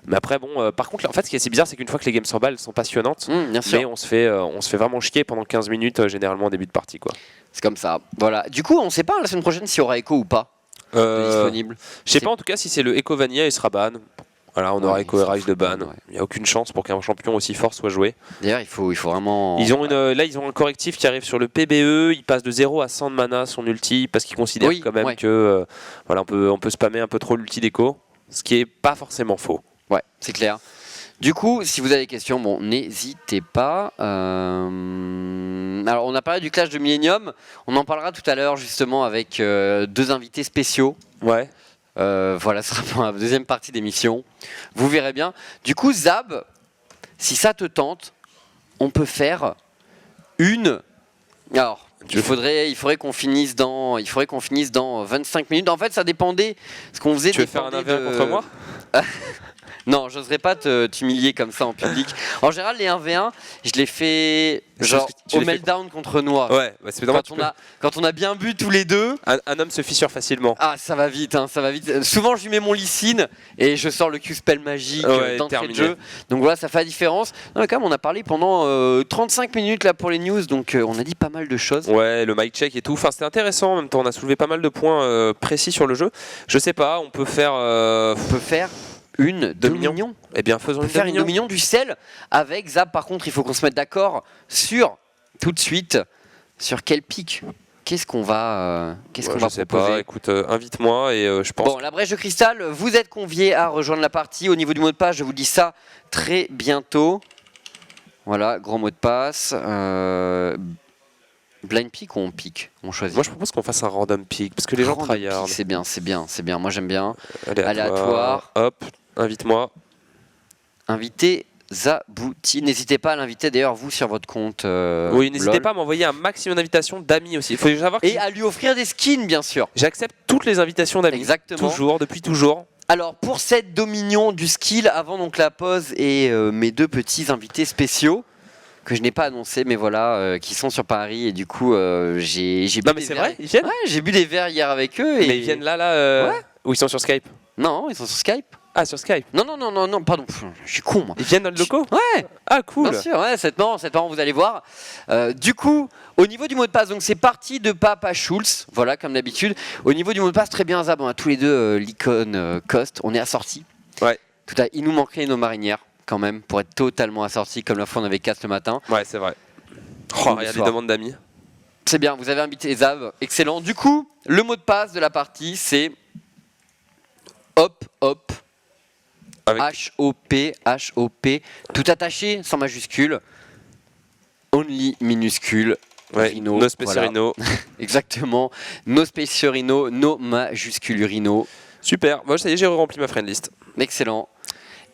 mais après bon, par contre en fait ce qui est assez bizarre, c'est qu'une fois que les games s'emballent, elles sont passionnantes, mais on se fait vraiment chier pendant 15 minutes généralement au début de partie quoi. C'est comme ça, voilà. Du coup on sait pas la semaine prochaine s'il y aura Echo ou pas disponible. Je sais pas, en tout cas si c'est le Echo Vanilla il sera ban. Voilà, on aura Echo et Rise de ban. Il n'y a aucune chance pour qu'un champion aussi fort soit joué. D'ailleurs, il faut vraiment. Ils ont un correctif qui arrive sur le PBE. Il passe de 0 à 100 de mana son ulti parce qu'ils considèrent quand même que on peut spammer un peu trop l'ulti d'Echo, ce qui est pas forcément faux. Ouais, c'est clair. Du coup, si vous avez des questions, bon, n'hésitez pas. Alors, on a parlé du clash de Millennium. On en parlera tout à l'heure justement avec 2 invités spéciaux. Ouais. Voilà, ce sera pour la deuxième partie d'émission. Vous verrez bien. Du coup, Zab, si ça te tente, on peut faire une. Alors, il faudrait qu'on finisse dans 25 minutes. En fait, ça dépendait ce qu'on faisait. Tu veux faire un 1v1 contre moi? Non, j'oserais pas t'humilier comme ça en public. En général, les 1v1, je les fais genre au meltdown contre Noir. Ouais, c'est quand on a bien bu tous les deux. Un homme se fissure facilement. Ah, ça va vite, ça va vite. Souvent, je lui mets mon Lee Sin et je sors le Q-spell magique d'entrée de jeu. Donc voilà, ça fait la différence. Non, mais quand même, on a parlé pendant 35 minutes là pour les news, donc on a dit pas mal de choses. Ouais, le mic check et tout. C'était intéressant en même temps. On a soulevé pas mal de points précis sur le jeu. Je sais pas, on peut faire. Une Dominion. Eh bien, faisons une Dominion du sel avec Zab. Par contre, il faut qu'on se mette d'accord tout de suite sur quel pic. Qu'est-ce qu'on va proposer? Je sais pas. Écoute, invite-moi et je pense. Bon, la brèche de cristal, vous êtes conviés à rejoindre la partie. Au niveau du mot de passe, je vous dis ça très bientôt. Voilà, gros mot de passe. Blind pick ou on pick? On choisit. Moi je propose qu'on fasse un random pick parce que les gens tryhard. C'est bien. Moi j'aime bien. Aléatoire. Hop, invite-moi. Invitez Zabouti. N'hésitez pas à l'inviter d'ailleurs vous sur votre compte. Oui, n'hésitez pas à m'envoyer un maximum d'invitations d'amis aussi. Faut savoir et à lui offrir des skins bien sûr. J'accepte toutes les invitations d'amis. Exactement. Toujours, depuis toujours. Alors pour cette Dominion du skill, avant donc la pause et mes 2 petits invités spéciaux que je n'ai pas annoncé, mais voilà, qui sont sur Paris, et du coup j'ai bu non mais c'est vrai, ils viennent. Ouais, j'ai bu des verres hier avec eux. Mais ils viennent là ouais. Ou ils sont sur Skype? Non, ils sont sur Skype. Ah, sur Skype? Non, pardon, je suis con moi. Ils viennent dans le locaux? Ouais. Ah cool. Bien sûr, ouais, cette marrant, vous allez voir. Du coup, au niveau du mot de passe, donc c'est parti de Papa Schulz, voilà, comme d'habitude. Au niveau du mot de passe, très bien Zab, on a tous les deux l'icône Cost, on est assortis. Ouais. Il nous manquerait nos marinières. Quand même, pour être totalement assorti, comme la fois on avait 4 le matin. Ouais, c'est vrai. Oh, regarde les demandes d'amis. C'est bien, vous avez invité Zav, excellent. Du coup, le mot de passe de la partie, c'est hop, H-O-P, tout attaché, sans majuscule, only minuscule, Ouais, Rhino, no space voilà. Rhino. Exactement. No space Rhino, no majuscule Rhino. Super, moi ça y est, j'ai rempli ma friend list. Excellent.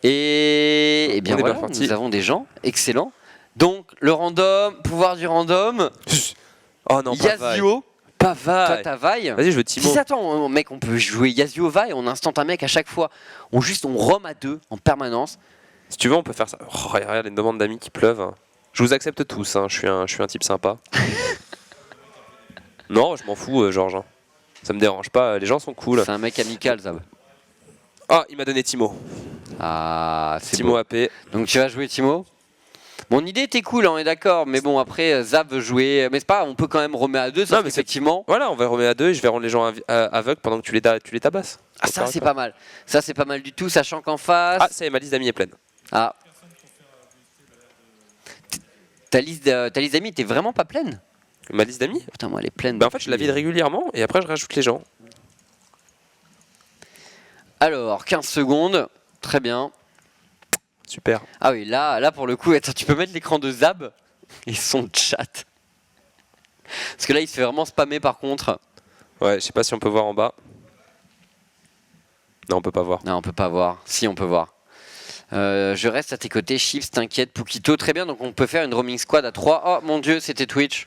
Et bien On est voilà, bien parti. nous avons des gens. Excellent. Donc, le random, pouvoir du random. Oh non, pas Vi. Yasuo. Pas Toi, Vi. t'as Vi. Vas-y, je veux Timo. Si attends, mec, on peut jouer Yasuo Vi, on instant un mec à chaque fois. On roam à 2 en permanence. Si tu veux, on peut faire ça. Oh, regarde, une demande d'amis qui pleuvent. Je vous accepte tous, hein. Je suis un type sympa. Non, je m'en fous, Georges. Ça me dérange pas, les gens sont cool. C'est un mec amical, Zab. Ah, il m'a donné Timo. Ah, c'est Timo beau. AP. Donc tu vas jouer Timo. Mon idée était cool, on est d'accord, mais bon après Zab veut jouer, mais c'est pas, on peut quand même remettre à 2, Non, mais effectivement. Voilà, on va remettre à 2 et je vais rendre les gens aveugles pendant que tu les tabasses. Ah ça c'est pas mal, ça c'est pas mal du tout, sachant qu'en face. Ah, ça y est, ma liste d'amis est pleine. Ah. Ta liste d'amis était vraiment pas pleine. Ma liste d'amis Putain moi elle est pleine. Bah en fait, je la vide régulièrement et après je rajoute les gens. Alors 15 secondes, très bien. Super. Ah oui là pour le coup, attends, tu peux mettre l'écran de Zab et son chat. Parce que là il se fait vraiment spammer par contre. Ouais, je sais pas si on peut voir en bas. Non, on peut pas voir. Non, on peut pas voir. Si, on peut voir. Je reste à tes côtés, Chips, t'inquiète, Pukito. Très bien, donc on peut faire une roaming squad à 3. Oh mon dieu, c'était Twitch.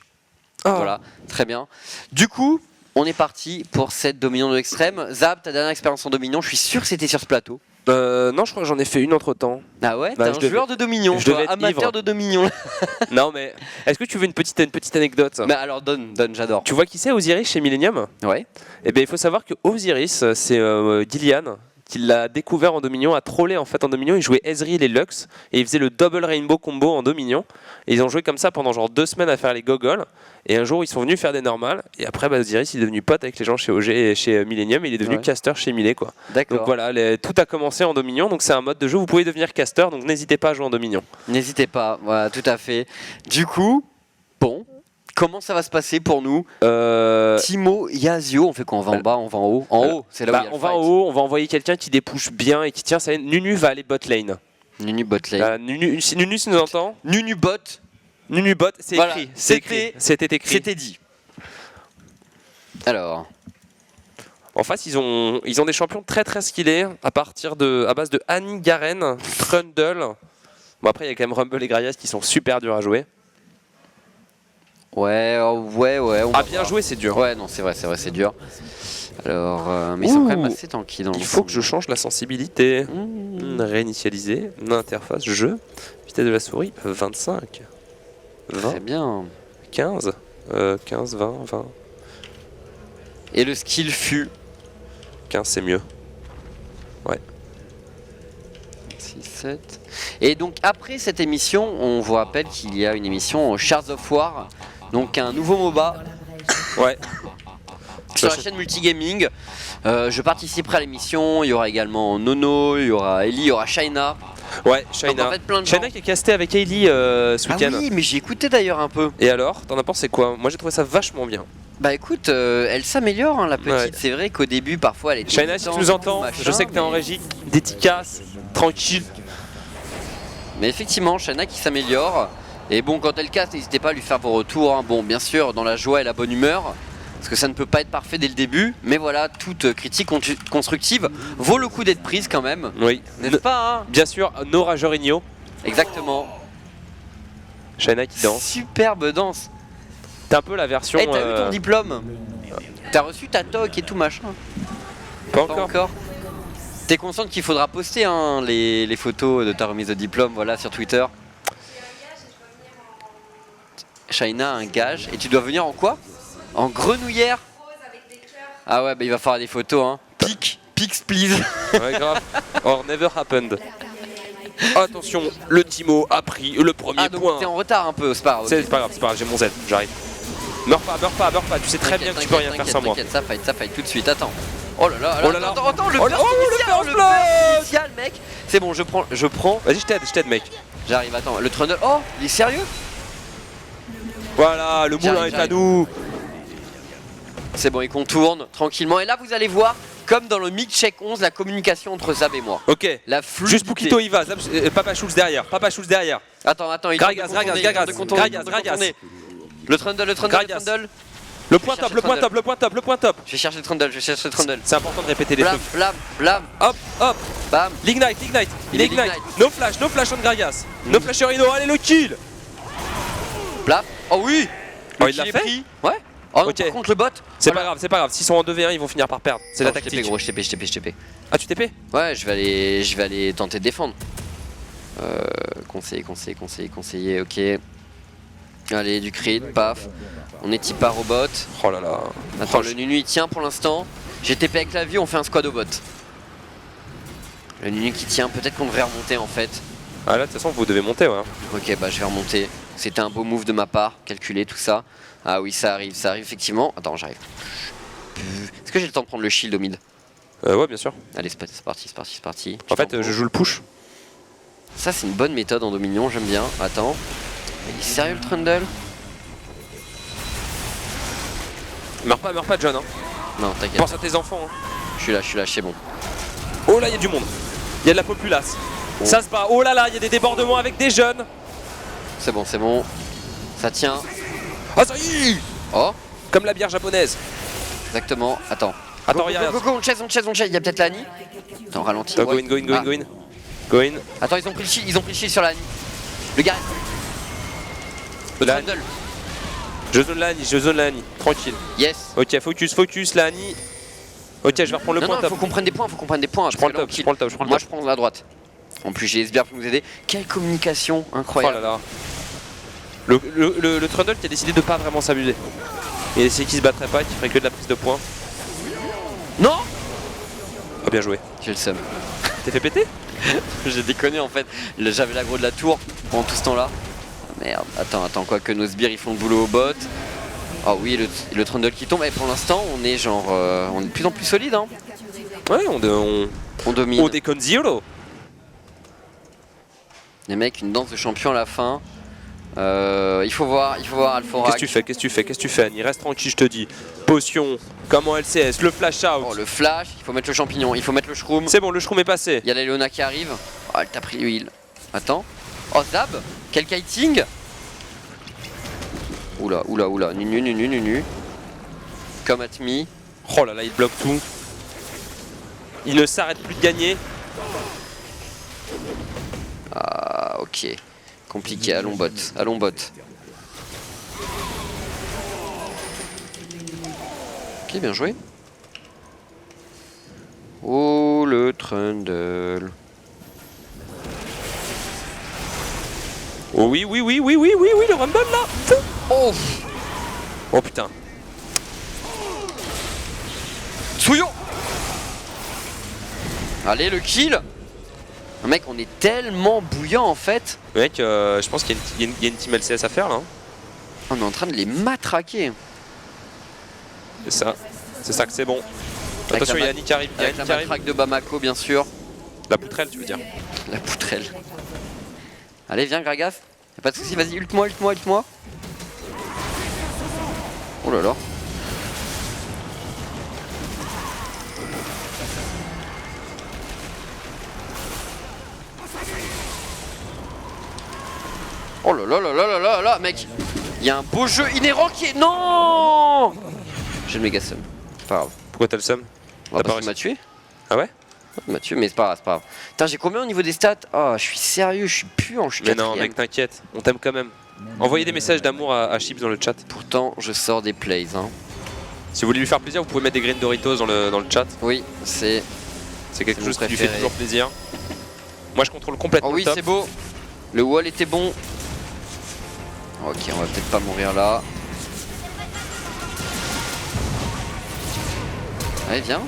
Oh. Voilà, très bien. Du coup, on est parti pour cette Dominion de l'extrême. Zab, ta dernière expérience en Dominion, je suis sûr que c'était sur ce plateau. Non, je crois que j'en ai fait une entre temps. Ah ouais, Bah, t'es un joueur de Dominion, je toi, devais être amateur ivre. de Dominion. Non, mais est-ce que tu veux une petite anecdote? Mais alors donne, j'adore. Tu vois qui c'est Osiris chez Millennium? Ouais. Eh bien, il faut savoir que Osiris, c'est Gillian qui l'a découvert en Dominion, a trollé en fait en Dominion. Il jouait Ezreal et Lux et il faisait le double rainbow combo en Dominion. Et ils ont joué comme ça pendant genre 2 semaines à faire les gogoles. Et un jour, ils sont venus faire des normales. Et après, Osiris, il est devenu pote avec les gens chez OG et chez Millennium. Et il est devenu caster chez Millet, quoi. D'accord. Donc voilà, tout a commencé en Dominion. Donc c'est un mode de jeu où vous pouvez devenir caster. Donc n'hésitez pas à jouer en Dominion. N'hésitez pas, voilà, tout à fait. Du coup, bon, comment ça va se passer pour nous? Timo, Yasuo, on fait quoi? On va en bas, on va en haut? En haut, c'est là où il y a le on va fight. en haut, on va envoyer quelqu'un qui dépouche bien et qui tient sa haine. Nunu va aller bot lane. Nunu bot lane. Nunu, si Nunu nous entend, Nunu bot, Nunu bot, c'est Voilà, écrit. C'était écrit. c'était dit. Alors, En face, ils ont des champions très très skillés à base de Annie, Garen, Trundle. Bon après, il y a quand même Rumble et Gragas qui sont super durs à jouer. ouais. On va Bien voir. joué, c'est dur. Ouais, non, c'est vrai, c'est dur. Alors, mais ils sont quand même assez tranquilles. Il faut que je change la sensibilité. Réinitialiser, interface, jeu, vitesse de la souris, 25, 20, Très bien. 15, 15, 20, 20, Et le skill fut 15, c'est mieux. 6, 7. Et donc après cette émission, on vous rappelle qu'il y a une émission Shards of War, donc un nouveau MOBA Ouais. sur la chaîne Multigaming. Je participerai à l'émission, il y aura également Nono, il y aura Ellie, il y aura Shaina. Ouais, Donc, Shaina. en fait, plein de Shaina gens. qui est casté avec Hailey ce Ah week-end. oui, mais j'ai écouté d'ailleurs un peu. Et alors, t'en as pensé quoi? Moi j'ai trouvé ça vachement bien. Bah écoute, elle s'améliore hein, la petite. Ouais. C'est vrai qu'au début parfois elle était Shaina, si tu nous entends, je sais que t'es en régie, dédicace, tranquille. Mais effectivement, Shaina qui s'améliore. Et bon, quand elle casse, n'hésitez pas à lui faire vos retours. Hein. Bon, bien sûr, dans la joie et la bonne humeur. Parce que ça ne peut pas être parfait dès le début. Mais voilà, toute critique constructive vaut le coup d'être prise quand même. Oui. N'est-ce pas hein? Bien sûr, Nora Jorigno, Exactement. Shaina qui danse. Superbe danse. T'es un peu la version. Eh, t'as eu ton diplôme? T'as reçu ta toque et tout machin? Pas Pas encore. encore. T'es consciente qu'il faudra poster hein, les photos de ta remise de diplôme voilà, sur Twitter? Shaina a un gage. Et tu dois venir en quoi? En grenouillère? Ah ouais, bah il va falloir des photos. Hein. Pics, please. Ouais, grave. Or never happened. Attention, le Timo a pris le premier Ah donc point. t'es en retard un peu, c'est pas grave. C'est pas grave, j'ai mon Z, j'arrive. Meurs pas, tu sais très bien que tu peux rien faire sans moi. T'inquiète, ça fight tout de suite, attends. Oh là là, Oh là là. attends, le Oh là- burst oh, le initial, burst le blast burst initial, mec. C'est bon, je prends. Vas-y, je t'aide, mec. J'arrive, attends, le Trundle. Oh, il est sérieux? Voilà, le moulin est à J'arrive. nous. C'est bon, il contourne tranquillement. Et là, vous allez voir, comme dans le Mic Check 11, la communication entre Zab et moi. Ok. La fluidité. Juste Pukito, il va. Papa Schultz derrière. Attends, il Gragas, tente de contourner, Gragas, il tente de contourner, Gragas, il tente de contourner. Le Trundle, le Trundle, Gragas. le Trundle. Le point top, le point top, le point top, le point top. Je vais chercher le Trundle, je cherche le Trundle. C'est important de répéter les Blam, trucs. blam, blam, Hop, hop. bam. L'ignite, l'ignite. Il est est ignite. l'ignite. No flash on Gragas. No flash sur Rhino. Allez, le kill. Blam. Oh oui. Oh, Le il l'a kill est fait. pris. Ouais. Oh non, Ok. par contre le bot. C'est Voilà. pas grave, c'est pas grave. S'ils sont en 2v1, ils vont finir par perdre. C'est la Non, je tactique. TP, gros, je TP, je TP, je TP. Ah, tu TP? Ouais, je vais aller tenter de défendre. Conseiller, ok. Allez, du crit, paf. On est type par au bot. Oh là là. Attends, le Nunu il tient pour l'instant. J'ai TP avec la vie, on fait un squad au bot. Le Nunu qui tient, peut-être qu'on devrait remonter en fait. Ah là, de toute façon, vous devez monter, ouais. Ok, bah je vais remonter. C'était un beau move de ma part, calculer tout ça. Ah oui, ça arrive effectivement. Attends, j'arrive. Est-ce que j'ai le temps de prendre le shield au mid? Ouais, bien sûr. Allez, c'est parti. En fait, je joue le push. Ça, c'est une bonne méthode en Dominion, j'aime bien. Attends. Il est sérieux le Trundle? Meurs pas, John. Hein. Non, t'inquiète. Pense à tes enfants. Hein. Je suis là, c'est bon. Oh là, il y a du monde. Il y a de la populace. Oh. Ça se bat. Oh là là, il y a des débordements avec des jeunes. C'est bon. Ça tient. Ah, ça y est. Oh, Comme la bière japonaise. exactement. Attends. Attends, regarde. Go, on chase. Il y a peut-être l'Annie. Attends, ralentis. Go ouais. in. Ah. Go in. Attends, ils ont pris le shield sur l'Annie. Le gars. Le L'Annie. Trundle. Je zone la Annie. Tranquille. Yes. Ok, focus, la Annie. Ok, je vais reprendre le Non, point non, top. faut qu'on prenne des points, Je prends le top, je prends le top. Moi, je prends la droite. En plus, j'ai SBR pour nous aider. Quelle communication Oh incroyable. là là. Le Trundle qui a décidé de pas vraiment s'amuser. Il a décidé qu'il se battrait pas, qu'il ferait que de la prise de points. Non. Ah, bien joué. J'ai le seum. T'es fait péter? J'ai déconné en fait. J'avais l'aggro de la tour pendant tout ce temps là. Merde. Attends, quoi que nos sbires ils font le boulot au bot. Oh oui, le Trundle qui tombe. Et pour l'instant, on est genre. On est de plus en plus solide. Hein. Ouais, on domine. on déconne zero. Les mecs, une danse de champion à la fin. Il faut voir Alphorak. Qu'est-ce que tu fais, Annie? Reste tranquille, je te dis. Potion, comment LCS, le flash out. Oh, le flash, il faut mettre le champignon, il faut mettre le shroom. C'est bon, le shroom est passé. Il y a la Leona qui arrive. Oh, elle t'a pris l'huile. Attends. Oh, Zab. Quel kiting. Oula. Nunu. Come at me. Oh là là, il bloque tout. Il ne s'arrête plus de gagner. Ah, ok. Compliqué, allons bot. Ok, bien joué. Oh, le Trundle. Oh oui, le Rumble là. Oh, Oh putain. Souillon. Allez, le kill. Mec, on est tellement bouillant en fait. Mec, je pense qu'il y a une team LCS à faire là. Hein. On est en train de les matraquer. C'est ça que c'est bon. Avec Attention, la il y a Annie qui arrive. Avec la matraque de Bamako, bien sûr. La poutrelle, tu veux dire. La poutrelle. Allez, viens, Gragas. Y'a pas de soucis, vas-y, ult-moi. Oh là là. Oh là là, mec. Il y a un beau jeu inhérent qui est. Non. J'ai le méga sum. C'est pas grave. Pourquoi t'as le seum? Bah, T'as pas parce qu'il réussi. m'a tué. Ah ouais? Il m'a tué, mais c'est pas grave. Putain, j'ai combien au niveau des stats? Oh, je suis sérieux, je suis puant, je suis Mais non, quatrième. mec, t'inquiète. On t'aime quand même. Envoyez des messages d'amour à Chips dans le chat. Pourtant, je sors des plays. Hein. Si vous voulez lui faire plaisir, vous pouvez mettre des green Doritos dans le chat. Oui, c'est. C'est quelque mon chose qui lui fait préféré. toujours plaisir. Moi, je contrôle complètement Oh oui, le top. c'est beau. Le wall était bon. Ok, on va peut-être pas mourir là. Allez, viens.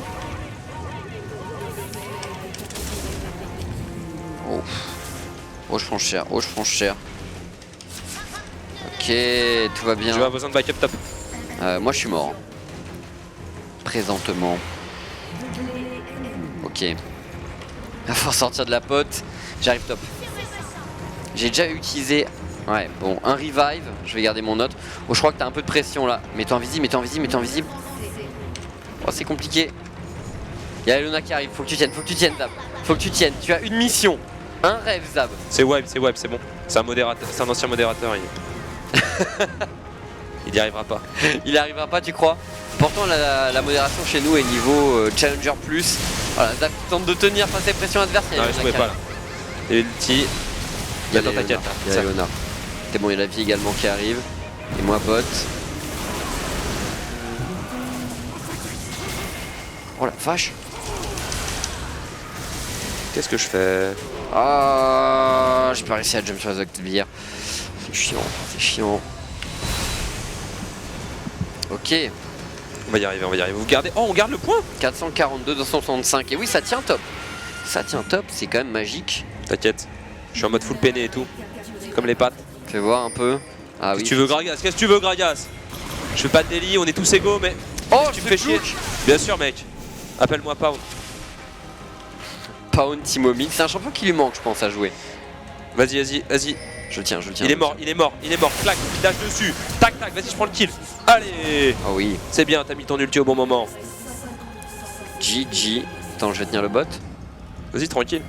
Oh. Oh, je prends cher. Ok, tout va bien. Je vais avoir besoin de backup top. Moi, je suis mort. Présentement. Ok. Il va falloir sortir de la pote. J'arrive top. J'ai déjà utilisé. Ouais, bon, un revive. Je vais garder mon note. Oh, je crois que t'as un peu de pression là. Mets-toi invisible. Oh, c'est compliqué. Il y a Elona qui arrive. Faut que tu tiennes, Zab. Faut que tu tiennes. Tu as une mission. Un rêve, Zab. C'est web, c'est bon. C'est un modérateur, c'est un ancien modérateur. Il n'y arrivera pas. Il n'y arrivera pas, tu crois? Pourtant, la modération chez nous est niveau Challenger Plus. Voilà, Zap tente de tenir face à la pression adverse. Non, je pouvais pas là. Et ulti. Attends, t'inquiète. Il y a Léona. C'est bon, il y a la vie également qui arrive. Et moi, bot. Oh la vache. Qu'est-ce que je fais? Ah, j'ai pas réussi à jump sur les Octavières. C'est chiant, c'est chiant. Ok. On va y arriver, on va y arriver. Vous gardez. Oh, on garde le point. 442, 265. Et oui, ça tient top. Ça tient top, c'est quand même magique. T'inquiète. Je suis en mode full peiné et tout. Comme les pattes. Fais voir un peu. Ah oui. Qu'est-ce que tu veux, Gragas? Qu'est-ce que tu veux, Gragas? Je fais pas de délit, on est tous égaux, mais. Oh, tu me fais chier. Bien sûr, mec. Appelle-moi Pound. Pound Timomic, c'est un champion qui lui manque, je pense, à jouer. Vas-y, vas-y, vas-y. Je le tiens, je le tiens. Il est mort, il est mort, il est mort. Clac, il dash dessus. Tac, tac, vas-y, je prends le kill. Allez. Ah oui. C'est bien, t'as mis ton ulti au bon moment. GG. Attends, je vais tenir le bot. Vas-y, tranquille.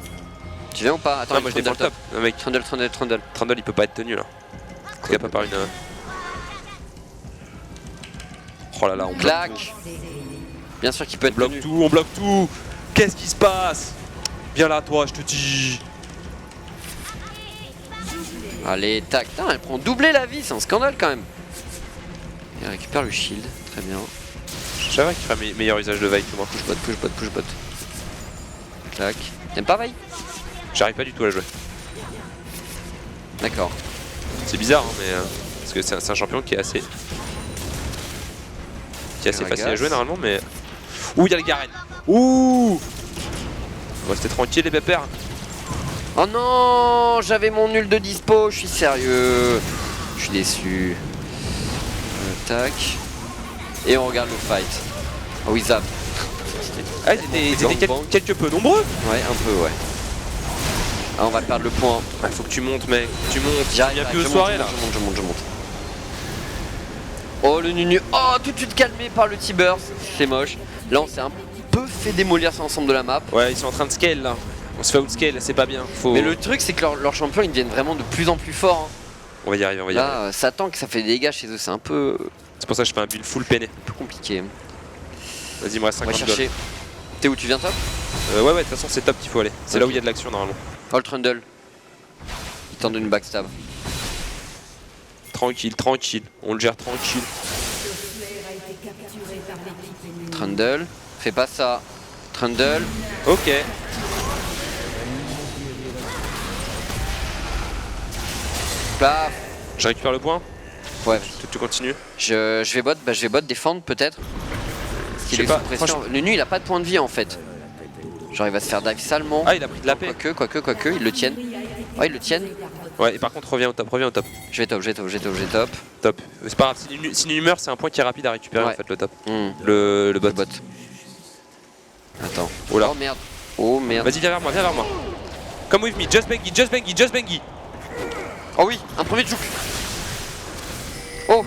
Tu viens ou pas? Attends, Non, moi je défends le top. Non, mec, Trundle, Trundle, Trundle. Trundle il peut pas être tenu là. En tout cas, pas par une. Oh là là, on bloque Clac. tout. Bien sûr qu'il peut être On bloque tenu. tout, on bloque tout. Qu'est-ce qui se passe? Viens là, toi, je te dis. Allez, tac. Putain, elle prend doublé la vie, c'est un scandale quand même. Et elle récupère le shield, très bien. Je savais qu'il ferait meilleur usage de veille que moi. Push bot, push bot, push bot. Clac. T'aimes pas veille? J'arrive pas du tout à la jouer. D'accord. C'est bizarre, hein, mais. Parce que c'est un champion qui est assez. Qui est assez facile à jouer normalement, mais. Ouh, il y a le Garen. Ouh. On va rester tranquille, les pépères. Oh non, j'avais mon nul de dispo, je suis sérieux. Je suis déçu. Tac. Et on regarde le fight. Oh oui, Zap. Ah, ils étaient quelque peu nombreux. Ouais, un peu, ouais. Ah, on va perdre le point. Il faut que tu montes, mec. Tu montes. Il J'arrive, n'y a plus de je soirée monte, là. je monte. Oh le Nunu. Oh, tout de suite calmé par le T-Burst. C'est moche. Là, on s'est un peu fait démolir sur l'ensemble de la map. Ouais, ils sont en train de scale là. On se fait outscale, c'est pas bien. Faut... Mais le truc, c'est que leurs champions, ils deviennent vraiment de plus en plus forts. Hein. On va y arriver, on va y arriver. Là, ça tank, ça fait des dégâts chez eux. C'est un peu C'est pour ça que je fais un build full peiné. compliqué. Vas-y, il me reste On va 50 chercher. T'es où? Tu viens top? Ouais, ouais, de toute façon, c'est top qu'il faut aller. C'est là où il y a de l'action normalement. Oh le Trundle. Il tente de nous backstab. Tranquille, tranquille. On le gère tranquille. Trundle. Fais pas ça. Trundle. Ok. Paf. Je récupère le point. Ouais. Tu continues. Je vais bot défendre peut-être. Parce qu'il Je est sais sous pas, pression. Le nu il a pas de point de vie en fait. Genre il va se faire dive salement. Ah, il a pris de la paix. Quoique, ils le tiennent. Ouais, ils le tiennent. Ouais, et par contre, reviens au top, reviens au top. Je vais top. Top. C'est pas grave, si l'une meurt, c'est un point qui est rapide à récupérer Ouais. en fait, le top. Le Le bot. bot. Attends. Oh là. Oh merde. Vas-y, viens vers moi, viens vers moi. Come with me, just Bengi, just Bengi, just Bengi. Oh oui, un premier juke. Oh.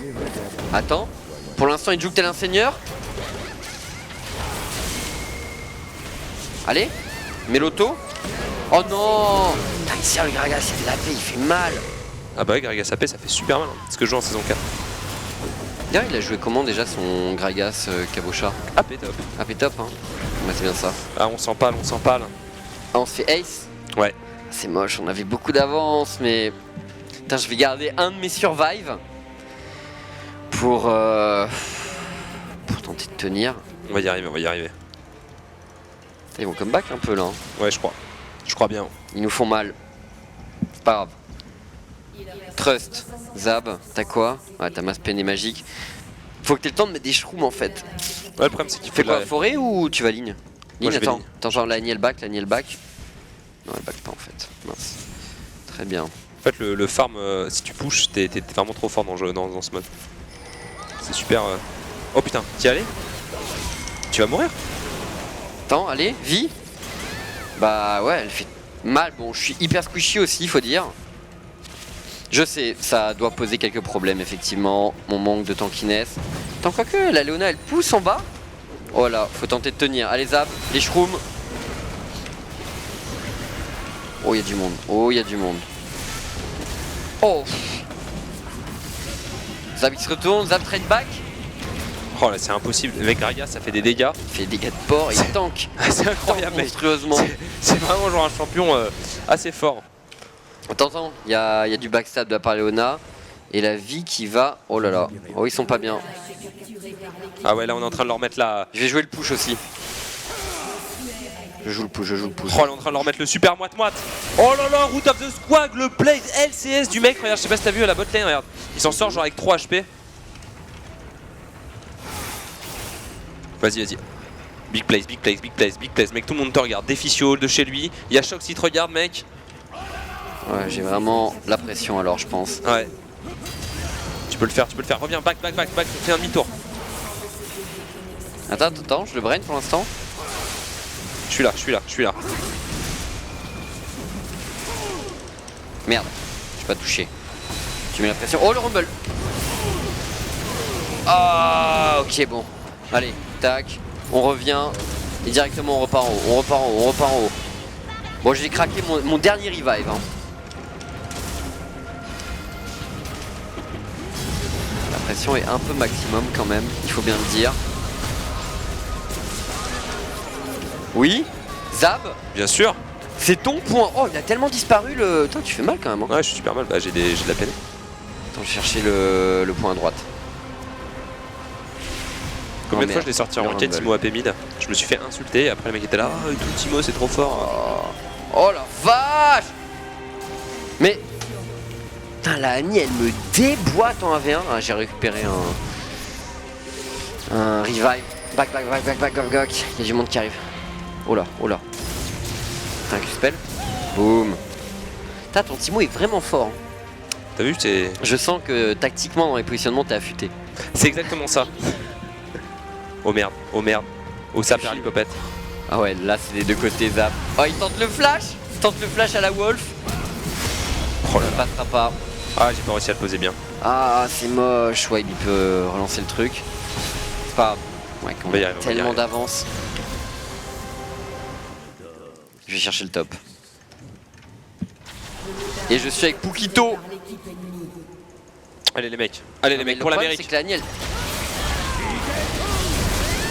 Attends. Pour l'instant, il juke tel un seigneur. Allez. Méloto. Oh non. Putain, il sert le Gragas, il fait la paix, il fait mal. Ah bah ouais, Gragas AP, ça fait super mal. Hein. C'est ce que je joue en saison 4. D'ailleurs, il a joué comment déjà son Gragas Cabocha? AP top. AP top, hein. Bah, c'est bien ça. Ah, on s'empale, on s'empale. Ah, on se fait ace. Ouais. C'est moche, on avait beaucoup d'avance, mais... Putain, je vais garder un de mes survives pour tenter de tenir. On va y arriver, on va y arriver. Ils vont comeback un peu là. Hein. Ouais, je crois. Je crois bien. Ils nous font mal. C'est pas grave. Trust, Zab, t'as quoi? Ouais, t'as masse peine et magique. Faut que t'aies le temps de mettre des shrooms en fait. Ouais, le problème c'est qu'il Fais faut quoi, la... forêt ou tu vas ligne? Ligne, je vais attends. ligne. Attends, genre la ligne elle back. Non, elle back pas en fait. Mince. Très bien. En fait, le farm, si tu pushes, t'es vraiment trop fort dans ce mode. C'est super... Oh putain, t'y allais? Tu vas mourir? Attends, allez, vie. Bah ouais, elle fait mal. Bon, je suis hyper squishy aussi, faut dire. Je sais, ça doit poser quelques problèmes, effectivement. Mon manque de tankiness. Tant quoi que la Léona, elle pousse en bas. Oh là, faut tenter de tenir. Allez, Zap, les shrooms. Oh, il y a du monde. Oh, il y a du monde. Oh. Zap qui se retourne, Zap trade back. Oh là, c'est impossible. Le mec Gragas, ça fait des dégâts. Il fait des dégâts de porc et il tank. C'est incroyable, mec. Monstrueusement. C'est vraiment genre un champion assez fort. Attends, il y a du backstab de la part de Léona. Et la vie qui va. Oh là là. Oh, ils sont pas bien. Ah ouais, là on est en train de leur mettre la. Je vais jouer le push aussi. Je joue le push. Oh, là on est en train de leur mettre le super moite-moite. Oh là là, Root of the Squag, le play LCS du mec. Regarde, je sais pas si t'as vu à la botlane, regarde. Il s'en sort genre avec 3 HP. Vas-y, vas-y. Big place. Mec, tout le monde te regarde. Déficio de chez lui. Il y a Shox qui te regarde, mec. Ouais, j'ai vraiment la pression alors, je pense. Ouais. Tu peux le faire. Reviens, back. Fais un demi-tour. Attends, je le brain pour l'instant. Je suis là. Merde, je suis pas touché. Tu mets la pression. Oh le rumble. Ah ok bon. Allez, tac, on revient. Et directement on repart en haut. Bon j'ai craqué mon dernier revive hein. La pression est un peu maximum quand même, il faut bien le dire. Oui, Zab. Bien sûr. C'est ton point. Oh il a tellement disparu le... Putain tu fais mal quand même hein. Ouais, je suis super mal. Bah j'ai de la peine. Attends, je cherchais le point à droite. Combien de fois je l'ai sorti en ranked Timo AP mid? Je me suis fait insulter, après le mec était là, oh, tout Timo c'est trop fort. Oh la vache. Mais putain la Annie elle me déboîte en 1v1. Ah, j'ai récupéré un revive. Back. Il y a du monde qui arrive. Oh là. T'as un Q-spell. Boum. Putain ton Timo est vraiment fort hein. T'as vu, c'est... Je sens que tactiquement dans les positionnements t'es affûté. C'est exactement ça. Oh merde. Oh ça perd l'hypopète. Ah ouais là c'est des deux côtés Zap. Oh il tente le flash à la Wolf. Oh là Ça passera pas. Ah j'ai pas réussi à le poser bien. Ah c'est moche. Ouais il peut relancer le truc. C'est pas... Ouais quand même tellement d'avance. Je vais chercher le top. Et je suis avec Pukito. Allez les mecs, pour l'Amérique. C'est que la Niel.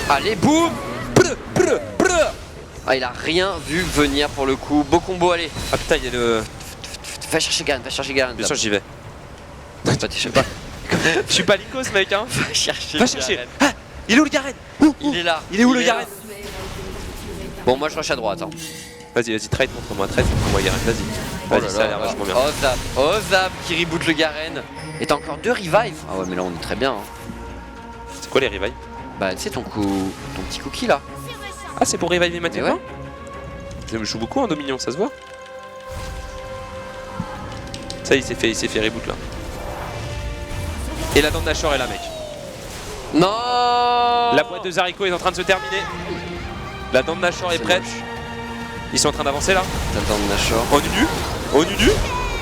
Allez, boum. Ah, il a rien vu venir pour le coup. Beau combo, allez. Ah putain, il y a le... Va chercher Garen. Bien sûr, j'y vais. Pas t'échapper. Je suis pas Lycos, mec, hein. Va chercher. Garen. Ah, il est où le Garen? Il est là. Il est où le Garen? Bon, moi je rush à droite. Hein. Vas-y, trade contre moi, Garen, vas-y. Vas-y, ça a l'air vachement bien. Oh Zap qui reboot le Garen. Et t'as encore 2 revives. Ah ouais, mais là on est très bien. Hein. C'est quoi les revives? Bah, tu sais, ton petit cookie là. Ah, c'est pour reviver Mathieu? Ouais. Je joue beaucoup en Dominion, ça se voit. Ça, il s'est fait reboot là. Et la dent de Nashor est là, mec. Non. La boîte de Zariko est en train de se terminer. La dent de Nashor est prête. Moche. Ils sont en train d'avancer là. La dent de Nashor. Oh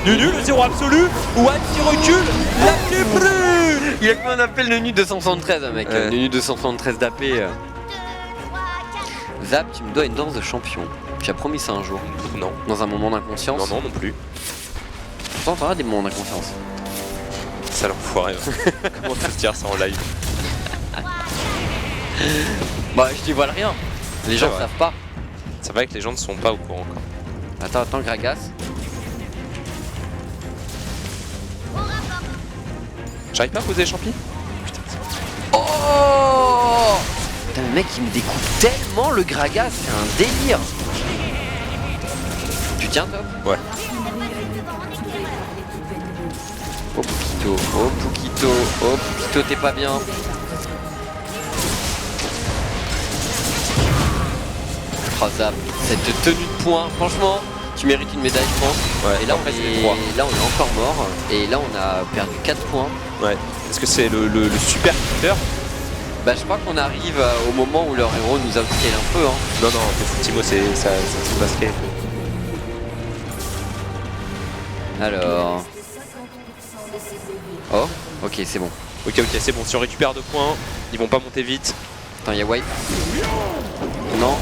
Nunu, le 0 absolu. One qui recule. La plus plus. Il a comment on appelle le Nunu 273 hein, mec. Nunu 273 d'AP. Zap, tu me dois une danse de champion. Tu as promis ça un jour. Non. Dans un moment d'inconscience. Non plus. Pourtant t'auras des moments d'inconscience. Sale enfoiré. Comment tu se dire ça en live? Bah je dévoile rien. Les gens savent pas. Ça va que les gens ne sont pas au courant encore. Attends, Gragas. J'arrive pas à poser les champis? Oh putain, le mec il me découpe tellement le Gragas, c'est un délire. Tu tiens top? Ouais. Oh Pukito, t'es pas bien. Oh Zap, cette tenue de poing, franchement, tu mérites une médaille je pense. Ouais, et là, après, c'est 3. là on est encore mort. Et là on a perdu 4 points. Ouais. Est-ce que c'est le super hitter? Bah je crois qu'on arrive au moment où leur héros nous outscale un peu hein. Non, Timo ça se basket. Alors... Oh, ok c'est bon. Ok, c'est bon, si on récupère 2 points, ils vont pas monter vite. Attends, y'a wipe. Non.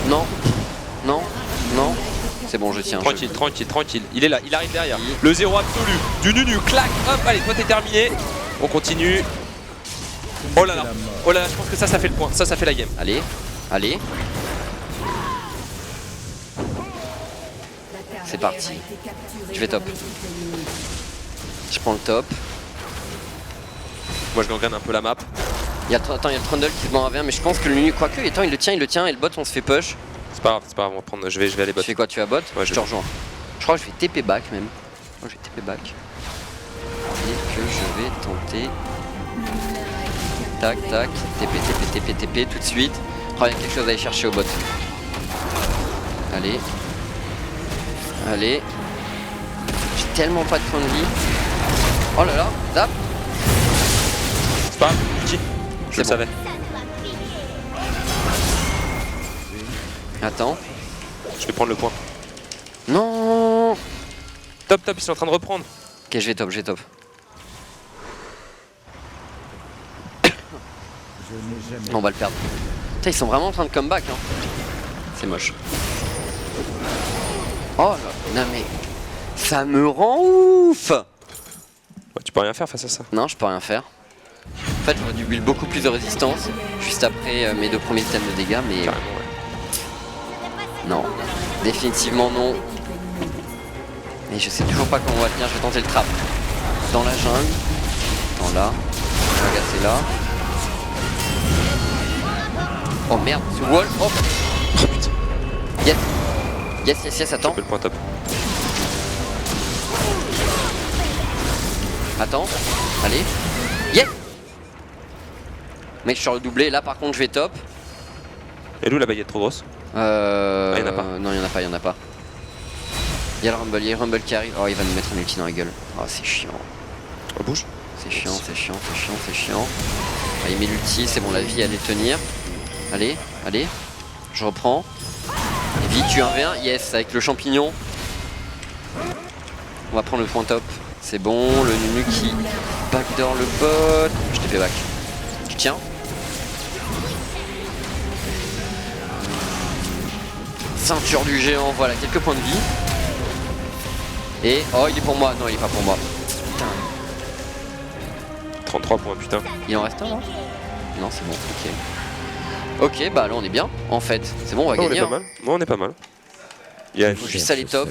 C'est bon, je tiens. Tranquille. Il est là, il arrive derrière. Le 0 absolu du Nunu, clac, hop, allez, toi t'es terminé. On continue. Oh là là, je pense que ça fait le point, ça fait la game. Allez, allez. C'est parti. Je vais top. Je prends le top. Moi je gangrène un peu la map. Attends, il y a le Trundle qui se bat en 1v1, mais je pense que le Nunu, quoique, attends, il le tient, et le bot, on se fait push. C'est pas grave, on va prendre, je vais aller bot. Tu fais quoi, tu vas bot? Ouais, je te rejoins. Je crois que je vais TP back même. Moi je vais TP back. Et que je vais tenter. Tac, tac, TP tout de suite. Oh, il y a quelque chose à aller chercher au bot. Allez. Allez. J'ai tellement pas de points de vie. Oh là là, zap. C'est pas grave, ulti. Je le savais. Attends. Je vais prendre le point. Non. Top, ils sont en train de reprendre. Ok, je vais top. On va le perdre. Putain, ils sont vraiment en train de comeback. Hein. C'est moche. Oh là, non mais... Ça me rend ouf. Ouais, tu peux rien faire face à ça. Non, je peux rien faire. En fait, j'aurais dû build beaucoup plus de résistance juste après mes 2 premiers systèmes de dégâts, mais... Carrément, ouais. Non. Définitivement non. Mais je sais toujours pas comment on va tenir, je vais tenter le trap. Dans la jungle. Attends là. Regarde, c'est là. Oh merde, ce wall. Oh putain. Yes, attends. Le point top. Attends. Allez. Yes. Mec, je suis redoublé. Là, par contre, je vais top. Et d'où la baguette trop grosse? Il y en a pas. Non, il y en a pas. Il y a le Rumble qui arrive. Oh, il va nous mettre un ulti dans la gueule. Oh, c'est chiant. On bouge. C'est chiant. Ah, il met l'ulti, c'est bon, la vie allait tenir. Allez, je reprends. Et vite, tu 1v1, yes, avec le champignon. On va prendre le point top. C'est bon, le Nunu qui backdoor le bot. Je t'ai fait back. Tu tiens. Ceinture du géant, voilà, quelques points de vie. Et, oh, il est pour moi. Non, il est pas pour moi. Putain. 33 points, putain. Il en reste un, là? Non, c'est bon, ok. Ok, bah là on est bien, en fait. C'est bon, on va gagner. On est pas mal. Moi, on est pas mal. Il y a Faut juste aller top.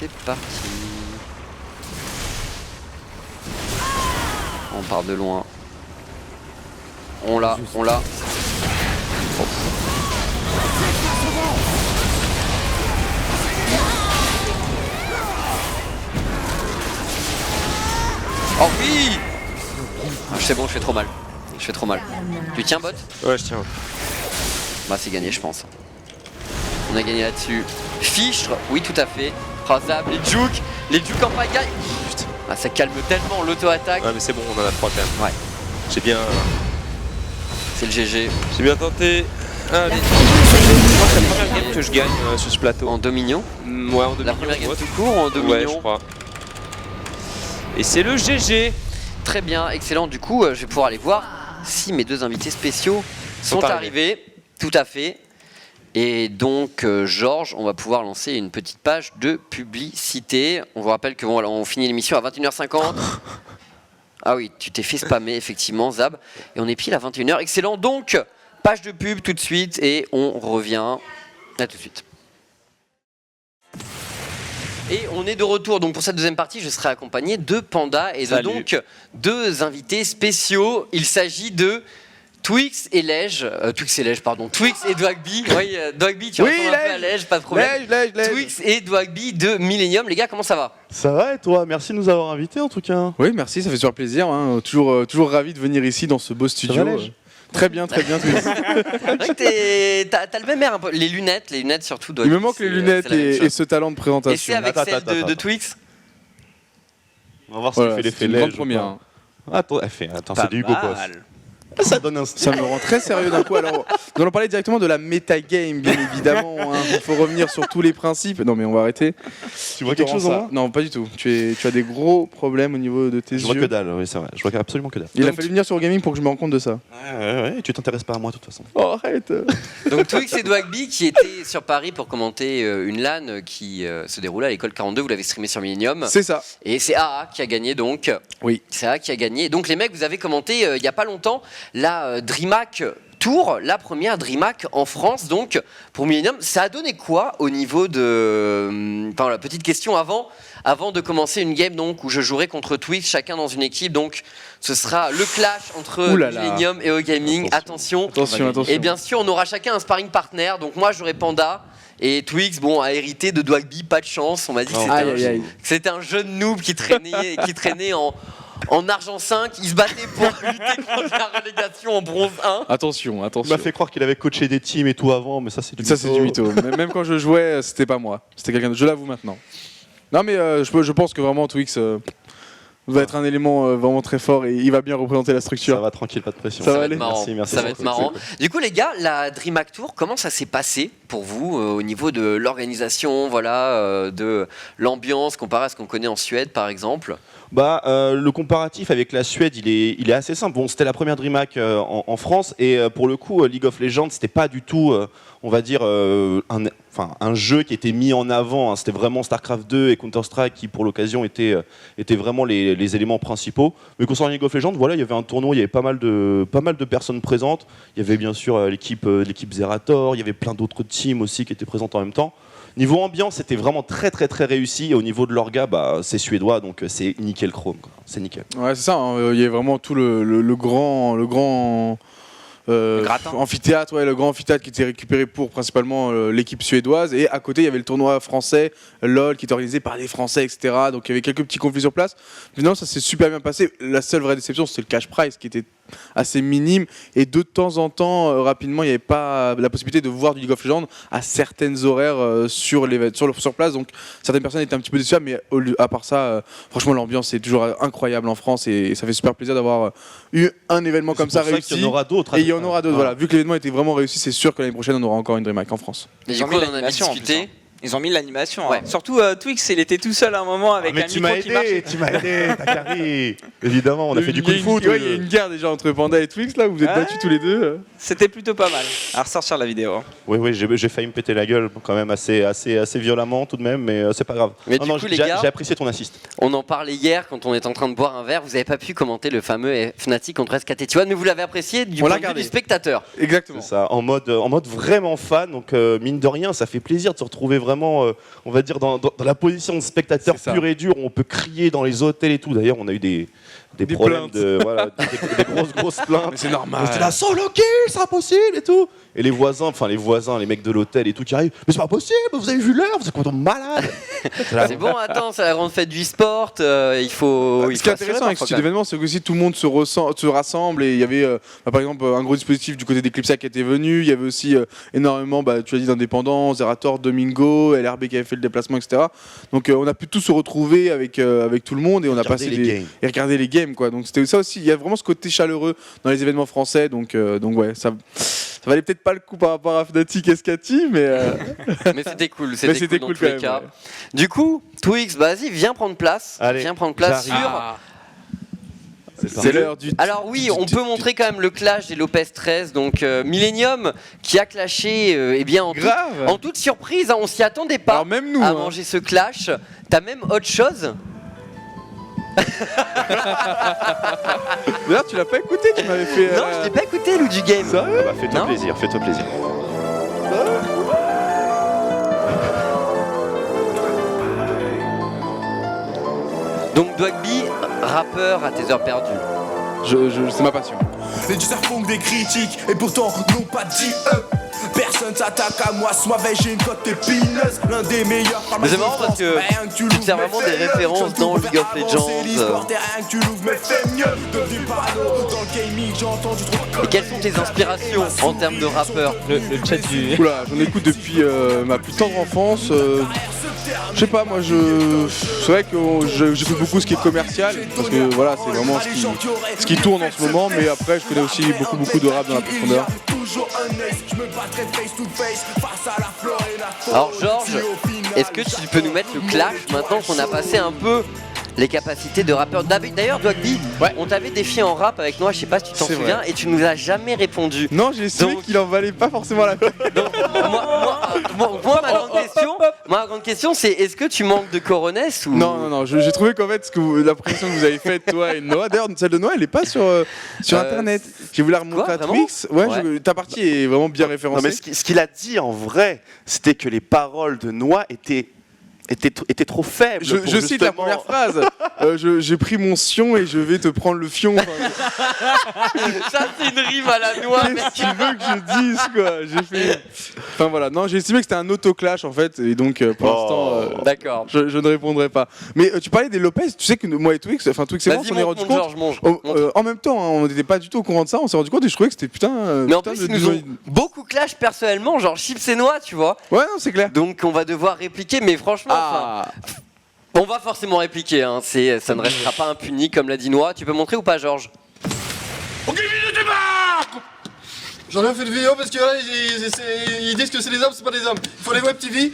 C'est parti. On part de loin. On l'a. Oh. Oh oui. C'est bon, je fais trop mal. Tu tiens, bot? Ouais, je tiens. Bah, c'est gagné, je pense. On a gagné là-dessus. Fichtre, oui, tout à fait. Razab, les jukes en pagaille. Putain. Ah, ça calme tellement l'auto-attaque. Ouais, mais c'est bon, on en a 3 quand même. Ouais. J'ai bien. C'est le GG. J'ai bien tenté. Allez. Je crois que c'est la première game que je gagne sur ce plateau. En Dominion? Ouais, en Dominion. La première game tout court en Dominion? Ouais, je crois. Et c'est le GG. Très bien, excellent. Du coup, je vais pouvoir aller voir si mes 2 invités spéciaux sont arrivés. Tout à fait. Et donc, Georges, on va pouvoir lancer une petite page de publicité. On vous rappelle que bon, voilà, on finit l'émission à 21h50. Ah oui, tu t'es fait spammer, effectivement, Zab. Et on est pile à 21h. Excellent. Donc, page de pub tout de suite et on revient. À tout de suite. Et on est de retour, donc pour cette deuxième partie, je serai accompagné de Panda et de donc 2 invités spéciaux. Il s'agit de Twix et Lej, Twix et Dwagby. Oui, Dwagby, tu ressembles un peu à Lej, pas de problème. Lej. Twix et Dwagby de Millennium. Les gars, comment ça va? Ça va et toi? Merci de nous avoir invités en tout cas. Oui, merci, ça fait super plaisir. Hein. Toujours ravi de venir ici dans ce beau studio. Très bien, Twix. T'as le même air un peu. Les lunettes surtout. Il me manque les lunettes et ce talent de présentation. Et c'est avec celle de Twix? On va voir si tu fais l'effet Lej. Lej. Grande première. Attends, c'est du Hugo Boss. Ça donne un Ça me rend très sérieux d'un coup. Alors, nous allons parler directement de la metagame, bien évidemment. Il faut revenir sur tous les principes. Non, mais on va arrêter. Tu vois quelque chose en moi? Non, pas du tout. Tu as des gros problèmes au niveau de tes yeux. Je vois que dalle, oui, c'est vrai. Je vois absolument que dalle. Il a fallu venir sur Gaming pour que je me rende compte de ça. Ouais, tu t'intéresses pas à moi de toute façon. Oh, arrête. Donc Twix et Dwagby qui étaient sur Paris pour commenter une LAN qui se déroulait à l'école 42, vous l'avez streamé sur Millennium. C'est ça. Et c'est AA qui a gagné donc. Oui. C'est AA qui a gagné. Donc les mecs, vous avez commenté il n'y a pas longtemps la DreamHack Tour, la première DreamHack en France. Donc pour Millennium, ça a donné quoi au niveau de... Enfin la petite question avant de commencer une game donc, où je jouerai contre Twix, chacun dans une équipe. Donc ce sera le clash entre Millennium et O-Gaming. Attention. Et bien sûr, on aura chacun un sparring partner. Donc moi j'aurai Panda. Et Twix, bon, a hérité de Dwagby, pas de chance. On m'a dit que c'était un jeune noob qui traînait en argent 5. Il se battait pour lutter contre la relégation en bronze 1. Attention. Il m'a fait croire qu'il avait coaché des teams et tout avant, mais ça c'est du mytho. Ça c'est du mytho. Même quand je jouais, c'était pas moi. C'était quelqu'un d'autre. Je l'avoue maintenant. Non mais je pense que vraiment Twix va être un élément vraiment très fort et il va bien représenter la structure. Ça va tranquille, pas de pression. Ça va aller. Merci, ça va être marrant. Du coup les gars, la DreamHack Tour, comment ça s'est passé pour vous au niveau de l'organisation, voilà, de l'ambiance comparé à ce qu'on connaît en Suède par exemple? Le comparatif avec la Suède, il est assez simple. Bon, c'était la première DreamHack en France et pour le coup, League of Legends, c'était pas du tout, on va dire, un jeu qui était mis en avant. Hein. C'était vraiment StarCraft 2 et Counter-Strike qui, pour l'occasion, étaient vraiment les éléments principaux. Mais concernant League of Legends, voilà, il y avait un tournoi, il y avait pas mal de personnes présentes. Il y avait bien sûr l'équipe Zerator, il y avait plein d'autres teams aussi qui étaient présentes en même temps. Niveau ambiance, c'était vraiment très très très réussi. Et au niveau de l'orga, c'est suédois, donc c'est nickel chrome. Quoi. C'est nickel. Ouais, c'est ça. Hein. Il y a vraiment tout le grand amphithéâtre, le grand amphithéâtre qui était récupéré pour principalement l'équipe suédoise. Et à côté, il y avait le tournoi français, LOL, qui était organisé par des Français, etc. Donc il y avait quelques petits conflits sur place. Mais non, ça s'est super bien passé. La seule vraie déception, c'était le cash prize qui était assez minime et de temps en temps rapidement il n'y avait pas la possibilité de voir du League of Legends à certaines horaires sur place, donc certaines personnes étaient un petit peu déçues, mais à part ça franchement l'ambiance est toujours incroyable en France et ça fait super plaisir d'avoir eu un événement comme ça réussi. Il y en aura d'autres. Et il y en aura d'autres, voilà. Vu que l'événement était vraiment réussi, c'est sûr que l'année prochaine on aura encore une DreamHack en France. Mais du coup on en a discuté. Ils ont mis l'animation. Ouais. Surtout Twix, il était tout seul à un moment avec un micro qui marchait. Tu m'as aidé, t'as carré. Évidemment, on a fait du kung fu. Il y a une guerre déjà entre Panda et Twix là, vous vous êtes battus tous les deux. C'était plutôt pas mal. À ressortir la vidéo. Oui, j'ai failli me péter la gueule quand même assez violemment tout de même, mais c'est pas grave. Mais du coup, les gars, j'ai apprécié ton assist. On en parlait hier quand on était en train de boire un verre. Vous n'avez pas pu commenter le fameux Fnatic contre SKT1, mais vous l'avez apprécié du point de vue du spectateur. Exactement. C'est ça, en mode vraiment fan. Donc mine de rien, ça fait plaisir de se retrouver vraiment, on va dire dans la position de spectateur pur et dur. On peut crier dans les hôtels et tout. D'ailleurs, on a eu des problèmes des grosses plaintes. Mais c'est normal. C'était la solo kill, c'est impossible et tout. Et les voisins, les mecs de l'hôtel et tout qui arrivent. Mais c'est pas possible, vous avez vu l'heure, vous êtes complètement malade. C'est bon, attends, c'est la grande fête du sport. Il faut. Ce qui est intéressant avec cet événement, c'est que aussi tout le monde se rassemble et il y avait par exemple un gros dispositif du côté d'Eclipsa qui était venu. Il y avait aussi énormément, tu as dit, d'indépendants, Zerator, Domingo, LRB qui avait fait le déplacement, etc. Donc on a pu tous se retrouver avec tout le monde et on a passé et regarder les games, quoi. Donc c'était ça aussi. Il y a vraiment ce côté chaleureux dans les événements français. Donc ouais, ça valait peut-être pas le coup par rapport à Fnatic et Skati, mais c'était cool. C'était cool dans tous les cas. Ouais. Du coup, Twix, vas-y, viens prendre place. Allez, viens prendre place sur. C'est l'heure du. Alors oui, on peut montrer quand même le clash des Lopez 13, donc Millennium qui a clashé en toute surprise, hein, on s'y attendait pas. Alors, même nous, à manger ce clash. T'as même autre chose. D'ailleurs, tu l'as pas écouté, tu m'avais fait. Non, je l'ai pas écouté, Lou du Game. Fais-toi plaisir. Donc Dwagby, rappeur à tes heures perdues. C'est ma passion. Les users font des critiques et pourtant n'ont pas dit personne s'attaque à moi, soit j'ai une cote épineuse, l'un des meilleurs. Mais c'est marrant parce que tu as vraiment des références dans League of Legends. Et quelles sont tes inspirations en termes de rappeur? Le chat du. Oula, j'en écoute depuis ma plus tendre enfance. Je sais pas, moi c'est vrai que j'écoute beaucoup ce qui est commercial parce que voilà, c'est vraiment ce qui tourne en ce moment, mais après je connais aussi beaucoup de rap dans la profondeur. Alors Georges, est-ce que tu peux nous mettre le clash maintenant qu'on a passé un peu les capacités de rappeur? D'ailleurs, Dwagby, on t'avait défié en rap avec Noah, je sais pas si tu t'en souviens, et tu nous as jamais répondu. Non, j'ai estimé qu'il en valait pas forcément la peine. Moi, ma grande question, c'est est-ce que tu manques de coronesse ou... Non, j'ai trouvé qu'en fait, la pression que vous avez faite, toi et Noah, d'ailleurs, celle de Noah, elle est pas sur internet. J'ai voulu la remonter à Twix. Ta partie est vraiment bien référencée. Non, mais ce qu'il a dit en vrai, c'était que les paroles de Noah étaient trop faibles. Je cite la première phrase. J'ai pris mon sion et je vais te prendre le fion. Ça, c'est une rime à la noix. Qu'est-ce qu'il veut que je dise, quoi? J'ai fait. Enfin voilà, non, j'ai estimé que c'était un auto-clash en fait, et donc pour l'instant, d'accord. Je ne répondrai pas. Mais tu parlais des Lopez, tu sais que moi et Twix, Twix et moi, on s'en est rendu compte. En même temps, hein, on n'était pas du tout au courant de ça, on s'est rendu compte et je trouvais que c'était putain. Mais en plus, ils nous ont beaucoup clash personnellement, genre chips et noix, tu vois. Ouais, non, c'est clair. Donc on va devoir répliquer, mais franchement. On va forcément répliquer, hein. Ça ne restera pas impuni comme l'a dit Noah. Tu peux montrer ou pas, Georges? J'en ai fait une vidéo parce que là, ils disent que c'est des hommes, c'est pas des hommes. Il faut les web TV,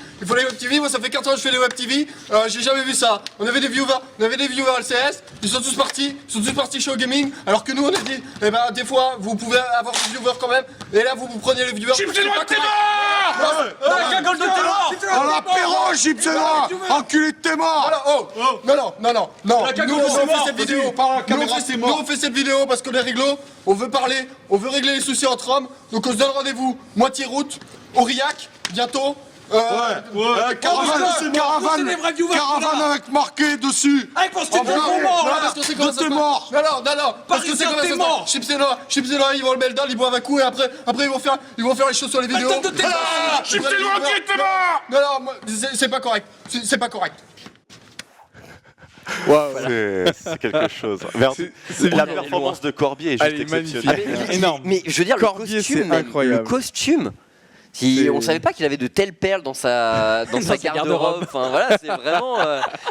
moi ça fait 4 ans que je fais les web TV, j'ai jamais vu ça. On avait des viewers LCS, ils sont tous partis chez O Gaming, alors que nous on a dit, eh ben des fois vous pouvez avoir des viewers quand même, et là vous prenez les viewers. Chips et noix, t'es mort! Cagole de t'es mort! À l'apéro, Chips et noix! Enculé de t'es mort! Non, nous on fait cette vidéo parce qu'on est réglo, on veut parler, on veut régler les soucis entre hommes, donc on se donne rendez-vous, moitié route, Aurillac, bientôt. Caravane avec marqué dessus. Parce que c'est comme ça. Non, parce que c'est comme ça. Chips et noix, ils vont le meltdown, ils boivent un coup et après ils vont faire les choses sur les vidéos. Chips et noix, t'es mort! Non, c'est pas correct. C'est pas correct. C'est quelque chose. La performance de Corbier est juste exceptionnelle. Énorme. Mais je veux dire, Corbier, c'est incroyable. le costume. On savait pas qu'il avait de telles perles dans sa garde-robe. Enfin voilà, c'est vraiment,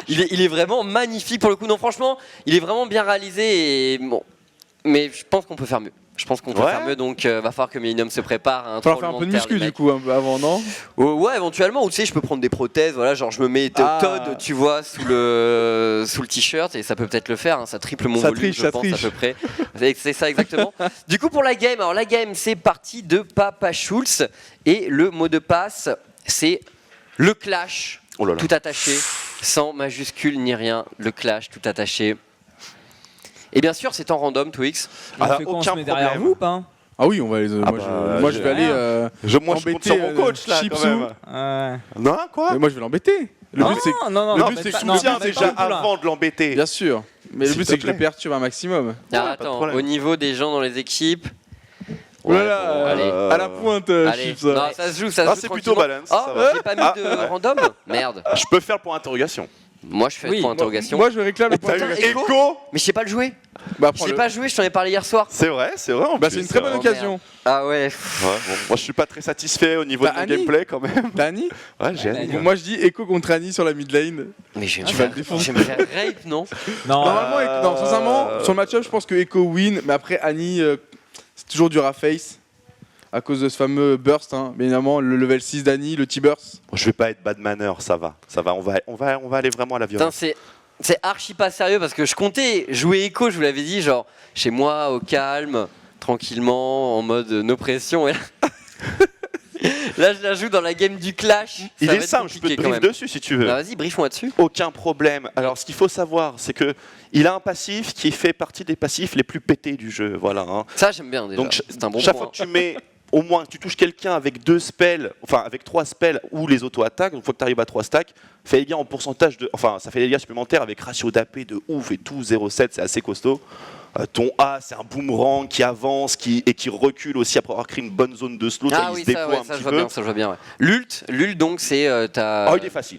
il est vraiment magnifique pour le coup. Non, franchement, il est vraiment bien réalisé. Et bon, mais je pense qu'on peut faire mieux. Faire mieux, donc va falloir que Millennium se prépare. Il va faire un peu de muscu du coup avant, non? Ouais, éventuellement. Ou tu sais, je peux prendre des prothèses. Voilà, genre je me mets Todd, tu vois, sous le t-shirt et ça peut peut-être le faire. Hein, ça triple mon volume, je pense à peu près. C'est ça exactement. Du coup pour la game, c'est parti de Papa Schulz et le mot de passe c'est le clash, tout attaché, sans majuscule ni rien. Le clash tout attaché. Et bien sûr, c'est en random, Twix. Aucun problème. Derrière vous, pas hein? Ah oui, on va aller. Moi, je vais aller. Je compte sur mon coach là, quand même. Non, quoi? Mais moi, je vais l'embêter. Le but, c'est que je soutiens déjà avant de l'embêter. Bien sûr. Mais le but, c'est que je le perturbe un maximum. Attends, au niveau des gens dans les équipes. Voilà, à la pointe, Chips. Non, ça se joue. C'est plutôt balance. J'ai pas mis de random. Merde. Je peux faire pour interrogation. Moi je fais le point d'interrogation. Moi je réclame le point d'interrogation. Mais je sais pas le jouer. Je sais pas jouer, je t'en ai parlé hier soir. C'est vrai. C'est une très bonne occasion. Ah ouais. Moi je suis pas très satisfait au niveau de mon gameplay quand même. T'as Annie? Ouais, j'ai Annie. Moi je dis Echo contre Annie sur la mid lane. Mais tu vas le défoncer. J'aimerais rape, non? Normalement, sincèrement, sur le match-up, je pense que Echo win, mais après Annie, c'est toujours dur à face. À cause de ce fameux burst, hein. Bien évidemment, le level 6 d'Annie, le T-burst. Je vais pas être bad manner, ça va. On va aller vraiment à la violence. C'est archi pas sérieux parce que je comptais jouer Echo, je vous l'avais dit, genre chez moi, au calme, tranquillement, en mode no pression. Et là, je la joue dans la game du clash. Il est simple, je peux te brief dessus si tu veux. Vas-y, brief-moi dessus. Aucun problème. Alors, ce qu'il faut savoir, c'est que il a un passif qui fait partie des passifs les plus pétés du jeu. Voilà. Hein. Ça, j'aime bien déjà. Donc, c'est un bon chaque point. fois que tu mets au moins tu touches quelqu'un avec 2 spells, enfin avec 3 spells ou les auto-attaques, une fois que tu arrives à 3 stacks, fait des dégâts en pourcentage de. Enfin, ça fait des dégâts supplémentaires avec ratio d'AP de ouf et tout, 0,7, c'est assez costaud. Ton A, c'est un boomerang qui avance qui recule aussi après avoir créé une bonne zone de slow. Ah oui, ça je vois bien, ça je vois bien. Ouais. L'ult donc c'est il est facile.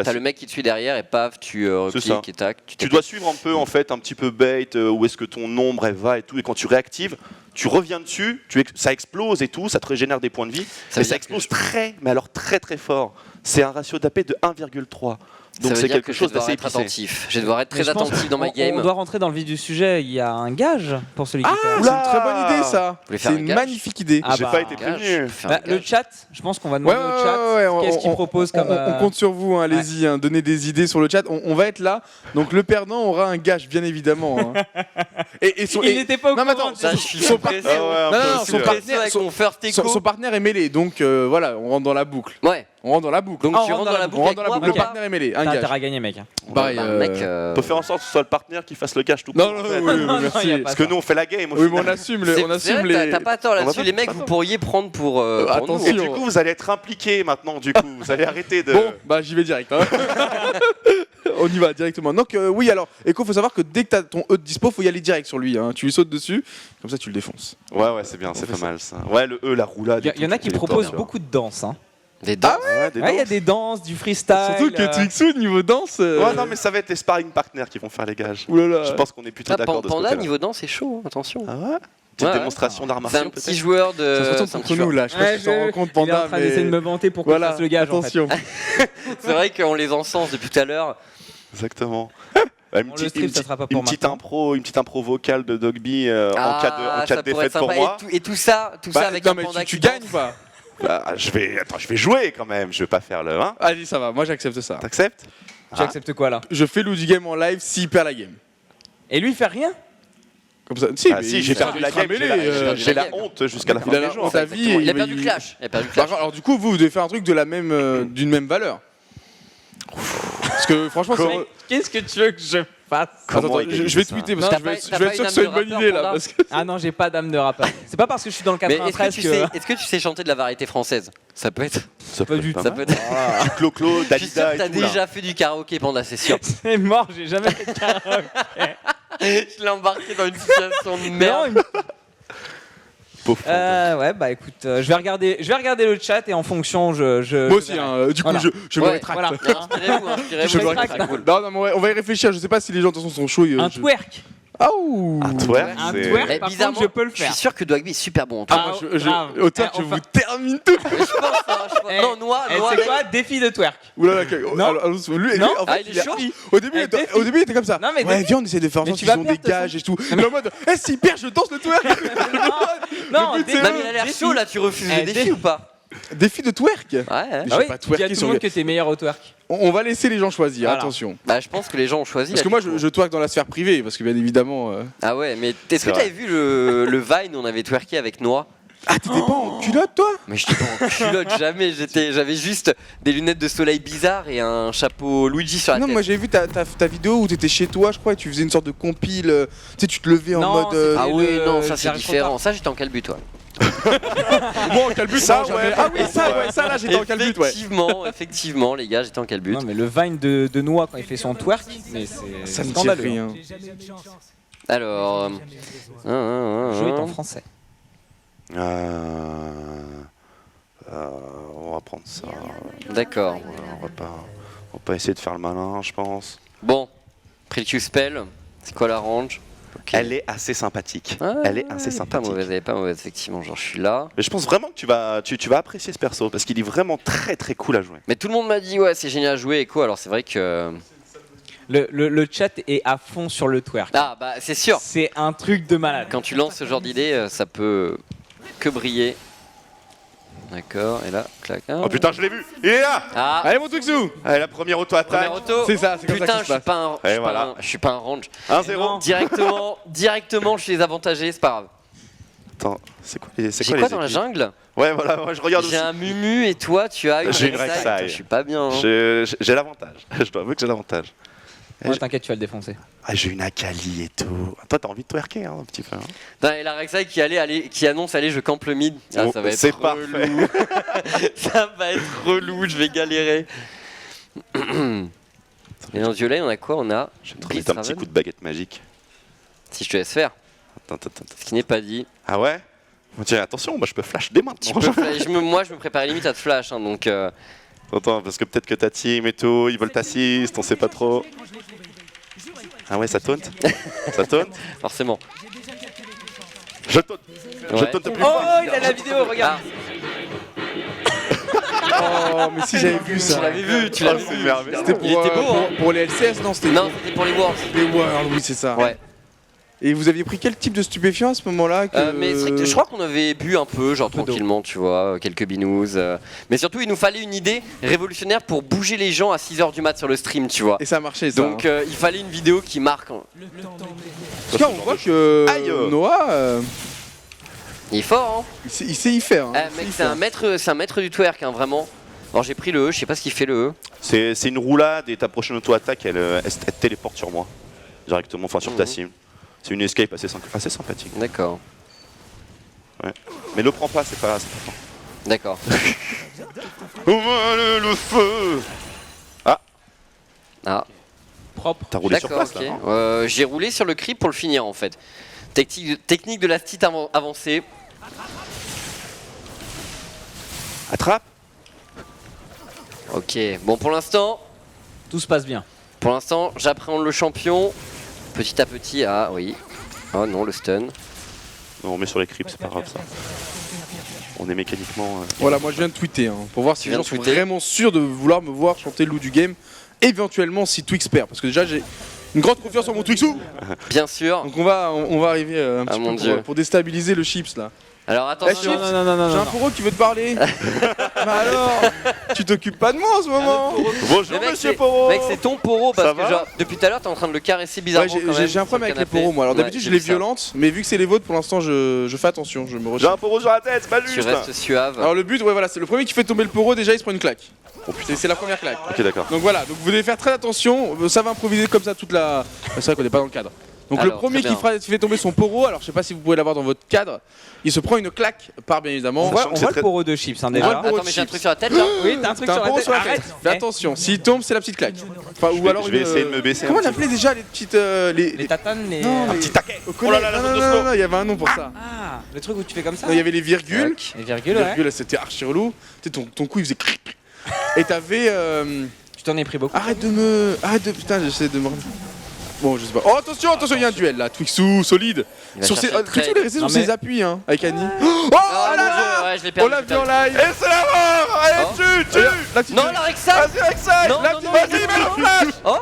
T'as le mec qui te suit derrière et paf, tu cliques et tac. Tu dois suivre un peu en fait, un petit peu bait, où est-ce que ton ombre elle va et tout, et quand tu réactives, tu reviens dessus, ça explose et tout, ça te régénère des points de vie, Ça mais veut ça dire que explose mais alors très très fort. C'est un ratio d'AP de 1,3. Ça Donc veut c'est dire quelque que je chose vais devoir d'assez être épicé. attentif. Je vais devoir être Mais très je pense attentif dans ma on game. doit rentrer dans le vif du sujet. Il y a un gage pour celui qui perd. C'est une très bonne idée ça. Vous voulez faire C'est un une gage magnifique idée. Ah J'ai bah, pas été Gage, prévenu. je vais faire un Le gage. chat, je pense qu'on va demander au chat qu'est-ce qu'il propose comme. on compte sur vous, hein, allez-y, hein, donnez des idées sur le chat. On va être là. Donc le perdant aura un gage, bien évidemment. Hein. Et Il n'était pas au Non, mais courant. attends, Ça, je suis son pressé. Ah ouais, un Non, peu non, aussi, son ouais. partenaire- avec mon first echo. son partenaire est mêlé, donc voilà, on rentre dans la boucle. Ouais. On rentre dans la boucle. Donc Ah, tu rentres dans la boucle On avec rentre dans la moi boucle. Le ou pas partenaire est mêlé, un T'as gage. intérêt à gagner, mec. Pareil, Bah, mec, On peut faire en sorte que ce soit le partenaire qui fasse le cash tout Non, court, non, en fait. oui, Non, merci. y a pas Parce que ça. nous on fait la game au Oui, mais final. on assume, c'est on vrai, les. t'as pas tort On va là-dessus. pas Les faire mecs, ça. vous pourriez prendre pour nous. attention. Et du coup vous allez être impliqués maintenant du coup. Vous allez arrêter de... Bon, bah j'y vais direct. Hein. On y va directement. Donc oui, alors, Echo, faut savoir que dès que t'as ton E de dispo, faut y aller direct sur lui. Hein. Tu lui sautes dessus, comme ça tu le défonces. Ouais c'est bien, c'est pas mal ça. Ouais le E, la roulade. Il y en a qui proposent beaucoup de danses. Hein. Des dents. Ouais, des Ouais, il y a danses. des danses, du freestyle. Surtout que Twixou, niveau danse. Ouais non mais ça va être les sparring partners qui vont faire les gages. Oulala. Je pense qu'on est plutôt Ah, d'accord de ce Panda, côté-là. niveau danse, c'est chaud, attention. Ah ouais. Petite Ouais, démonstration d'arts C'est un martiaux petit peut-être. joueur Ça de. se retourne c'est un contre petit joueur. nous là. Je sais pas si tu t'en rends compte, Il est en Panda. train d'essayer de me vanter pour qu'on Voilà, fasse le gage. En fait. attention. C'est vrai qu'on les encense depuis tout à l'heure. Exactement. Bon, le strip, ça sera pas pour une petite maintenant. une petite impro vocale de Dogby en cas ça de pourrait défaite être pour sympa. moi. Et tout ça Bah, avec non, un mais panda tu qui gagnes danse. ou pas? Bah, je vais jouer quand même. Je vais pas faire le 1. Allez, ça va, moi j'accepte ça. T'acceptes? J'accepte quoi là? Je fais Lou du game en live s'il perd la game. Et lui, il fait rien? Comme ça. Si, Ah mais si, il j'ai sera perdu la mêlé, game. J'ai la game. honte jusqu'à la fin Il a des la jours. honte à vie. et Il a va perdu y- le clash. Il a perdu le Par clash. contre, alors du coup, vous devez faire un truc de la même, d'une même valeur. Parce que franchement, c'est. Qu'est-ce que tu veux que je fasse? Comment Attends, je vais ça tweeter parce Non, que t'as je pas- vais t'as être pas sûr une que c'est une âme de bonne idée là. rappeur, Parce que... Ah non, j'ai pas d'âme de rappeur. C'est pas parce que je suis dans le Mais 93 que. est-ce que tu sais chanter de la variété française? Ça peut être. Ça Pas du tout. Ça peut être. Du Clo-Clo, Je suis sûr Dalida que t'as et tout là. déjà fait du karaoké, Panda, c'est sûr. C'est mort, j'ai jamais fait de karaoké. Je l'ai embarqué dans une situation de merde. Non, Pauvre Fanta. ouais, bah écoute, je vais regarder le chat et en fonction, je Moi aussi, verrai. hein, du coup, Voilà. je me Ouais, rétracte. voilà. Inspirez-vous, inspirez-vous. Je me c'est rétracte. très cool. Non, mais on va y réfléchir. Je sais pas si les gens de toute façon sont chauds. Un twerk. Ah ouh. Un twerk, Un c'est- twerk. Mais Par bizarrement, contre, je peux le Je faire. suis sûr que Dwagby est super bon en tout. Ah, grave. Autant Eh, je on vous va- termine tout. Je pense, hein, je pense. Eh, Non, Noah, Eh, Noah, c'est mec. quoi? Défi de twerk. Oulala, Non. lui, Non. en fait, Ah, il est chaud. Au début, Eh, défi. au début, il était comme ça. Non, mais ouais, défi. viens, on essaie de faire en Mais sorte tu qu'ils vas ont perdre, des gages et tout. Il est en mode, s'il perd, je danse le twerk. Non, but, c'est Non, mais il a l'air défi. chaud là, tu refuses Eh, le défi défi. ou pas? Défi de twerk. Ouais. Mais Ah je vais oui, pas tu dis à twerker tout sur le monde que t'es meilleur au twerk. On va laisser les gens choisir, Voilà. attention. Bah, je pense que les gens ont choisi. Parce là, que moi, du coup. je twerk dans la sphère privée, parce que bien évidemment. Ah ouais, mais est-ce C'est que vrai. t'avais vu le Vine où on avait twerké avec Noah? Ah, t'étais pas en culotte, toi? Mais je t'ai pas en culotte, jamais. J'avais juste des lunettes de soleil bizarres et un chapeau Luigi sur la Non, tête. moi j'ai vu ta vidéo où t'étais chez toi, je crois, et tu faisais une sorte de compile. Tu sais, tu te levais en Non, mode. c'était- Ah oui, le- non, ça c'est j'arrive trop différent. tard. Ça, j'étais en calbut, toi. Moi en calbut, Ça, non, jamais. ouais. Ah oui, ça là, j'étais en calbut, ouais. Effectivement, les gars, j'étais en calbut. Non, mais le Vine de Noah quand il fait son twerk, mais Ça c'est me dit scandaleux. rien. Alors. Le jeu est en français. On va prendre ça. D'accord. On va pas essayer de faire le malin, je pense. Bon, Pretty Spell, c'est quoi la range? Ok. Elle est assez sympathique. Ah, Elle est assez Pas sympathique. mauvaise, elle est pas mauvaise, effectivement. Genre, je suis là. Mais je pense vraiment que tu vas apprécier ce perso parce qu'il est vraiment très très cool à jouer. Mais tout le monde m'a dit, ouais, c'est génial à jouer et quoi. Alors, c'est vrai que. Le chat est à fond sur le twerk. Ah, bah, c'est sûr. C'est un truc de malade. Quand tu lances ce genre d'idée, ça peut que briller. D'accord, et là, clac. Ah. Oh putain, je l'ai vu. Il est là. Ah, Allez, mon Twixou. Allez, la première auto-attaque. première auto. C'est ça, c'est comme ça Putain, que ça je se suis passe. pas un, je Et suis pas voilà. un- je suis pas un range. 1-0. Directement, je suis les avantagés, c'est pas grave. Attends, c'est quoi J'ai quoi les dans la équipes jungle? Ouais, voilà, moi je regarde J'ai aussi. un Mumu et toi, tu as une J'ai une Rek'Sai. Rek'Sai. Je suis pas bien. Hein. J'ai l'avantage. Je dois avouer que j'ai l'avantage. Moi, t'inquiète, tu vas le défoncer. Ah, j'ai une Akali et tout. Toi, t'as envie de twerker un petit peu. Hein. Putain, et la Rek'Sai qui annonce, allez, je campe le mid. Ah, Bon, ça va être c'est relou. Ça va être relou, je vais galérer. Et dans ce jeu-là, on a quoi? On a Je vais te Breeze remettre un petit Raven. coup de baguette magique. Si je te laisse faire, Attends. ce qui n'est pas dit. Ah ouais? Bon, tiens, attention, moi je peux flash dès maintenant. Moi, je me préparais limite à te flash, hein, donc. Attends, parce que peut-être que ta team et tout, ils veulent t'assist, on sait pas trop. Ah ouais, ça taunt. Ça taunt. Forcément. Je taute. Je Ouais. taute plus Oh, fort. il a la vidéo, regarde. Oh, mais si j'avais vu Tu ça. l'avais vu, tu l'avais vu. C'était Il était beau, hein. pour les LCS, non? C'était Non, c'était pour les Worlds. les Worlds, oui, c'est ça. Ouais. Et vous aviez pris quel type de stupéfiant à ce moment-là que... Mais je crois qu'on avait bu un peu, genre tranquillement, tu vois, quelques binous. Mais surtout, il nous fallait une idée révolutionnaire pour bouger les gens à 6h du mat sur le stream, tu vois. Et ça a marché, ça. Donc il fallait une vidéo qui marque. En tout cas, on voit que Aïe. Noah, Il est fort, hein. il sait y faire. Hein. Mec, c'est un maître du twerk, hein, vraiment. Alors j'ai pris le E, je sais pas ce qu'il fait le E. C'est une roulade et ta prochaine auto-attaque, elle te téléporte sur moi. Directement, enfin sur ta cible. C'est une escape assez sympathique. D'accord. Ouais. Mais le prends pas, c'est pas fort. D'accord. Le feu. Ah, Propre. T'as roulé sur d'accord, place ok. là, non J'ai roulé sur le creep pour le finir en fait. Technique de la petite avancée. Attrape. Ok, bon pour l'instant, Tout se passe bien. j'appréhende le champion. Petit à petit, ah oui. Oh non, le stun. Non, on met sur les creeps, c'est pas grave ça. On est mécaniquement. Voilà, moi je viens de tweeter hein, pour voir si Tu les viens gens de sont tweeter vraiment sûrs de vouloir me voir chanter loup du game. Éventuellement si Twix perd, parce que déjà j'ai une grande confiance en mon Twixou. Bien sûr. Donc on va arriver un petit mon peu Dieu. pour déstabiliser le chips là. Alors attention. Chips, Non, j'ai un poro qui veut te parler. Bah alors, tu t'occupes pas de moi en ce moment. Bonjour Mais monsieur Poro. Mec, c'est ton poro Ça parce que va genre, depuis tout à l'heure, t'es en train de le caresser Ouais, bizarrement. quand même, j'ai un sur problème le avec les canapé. poros moi. Alors Ouais, d'habitude j'ai je les vu ça. violente, mais vu que c'est les vôtres pour l'instant je fais attention, je me J'ai retiens. un Poro sur la tête, c'est pas Tu juste. restes suave. Alors le but, ouais voilà, c'est le premier qui fait tomber le poro déjà il se prend une claque. Oh putain. C'est la première claque. Ok, d'accord. Donc voilà, donc vous devez faire très attention, ça va improviser comme ça toute la... C'est vrai qu'on n'est pas dans le cadre. Donc Alors, le premier très qui fait tomber son poro, alors je sais pas si vous pouvez l'avoir dans votre cadre, il se prend une claque par bien évidemment. On voit, Sachant que on voit c'est le poro de chips hein, Ouais, déjà. le poro Attends, mais j'ai un truc sur la tête là. Oui, t'as un truc T'as sur un poro la tête. sur la tête. Arrête. Fais attention, s'il tombe c'est la petite claque. Enfin, ou alors Je vais une, essayer de me baisser. Comment un on petit appelait déjà les petites... Les tatanes, les. Non, peu. Un les- petit taquet. au collège. Oh là là, non, la non, photo non, slow. non, il y avait un nom pour ça. Ah, le truc où tu fais comme ça. Non, il y avait les virgules. Les virgules, Les ouais. virgules, c'était archi relou. Tu sais, ton cou il faisait... Et t'avais... Tu t'en es pris beaucoup. Arrête de... Putain, j'essaie de me... Bon, je sais pas. Oh, attention, il y a un duel là. Twixou, solide. Il va Sur ses... chercher le Twixou, il est trade. resté Non, sur ses mais- appuis, hein, avec Annie. Oh, Ah, là mon là Dieu, ouais, je l'ai On perdu. l'a je l'ai vu en perdu. live. Et c'est la mort. Allez, Oh. tue. Là, tu Non, la Rexal. Vas-y, Rexal. Non, Là, non, tu non, vas-y, non, mets non, le flash. Oh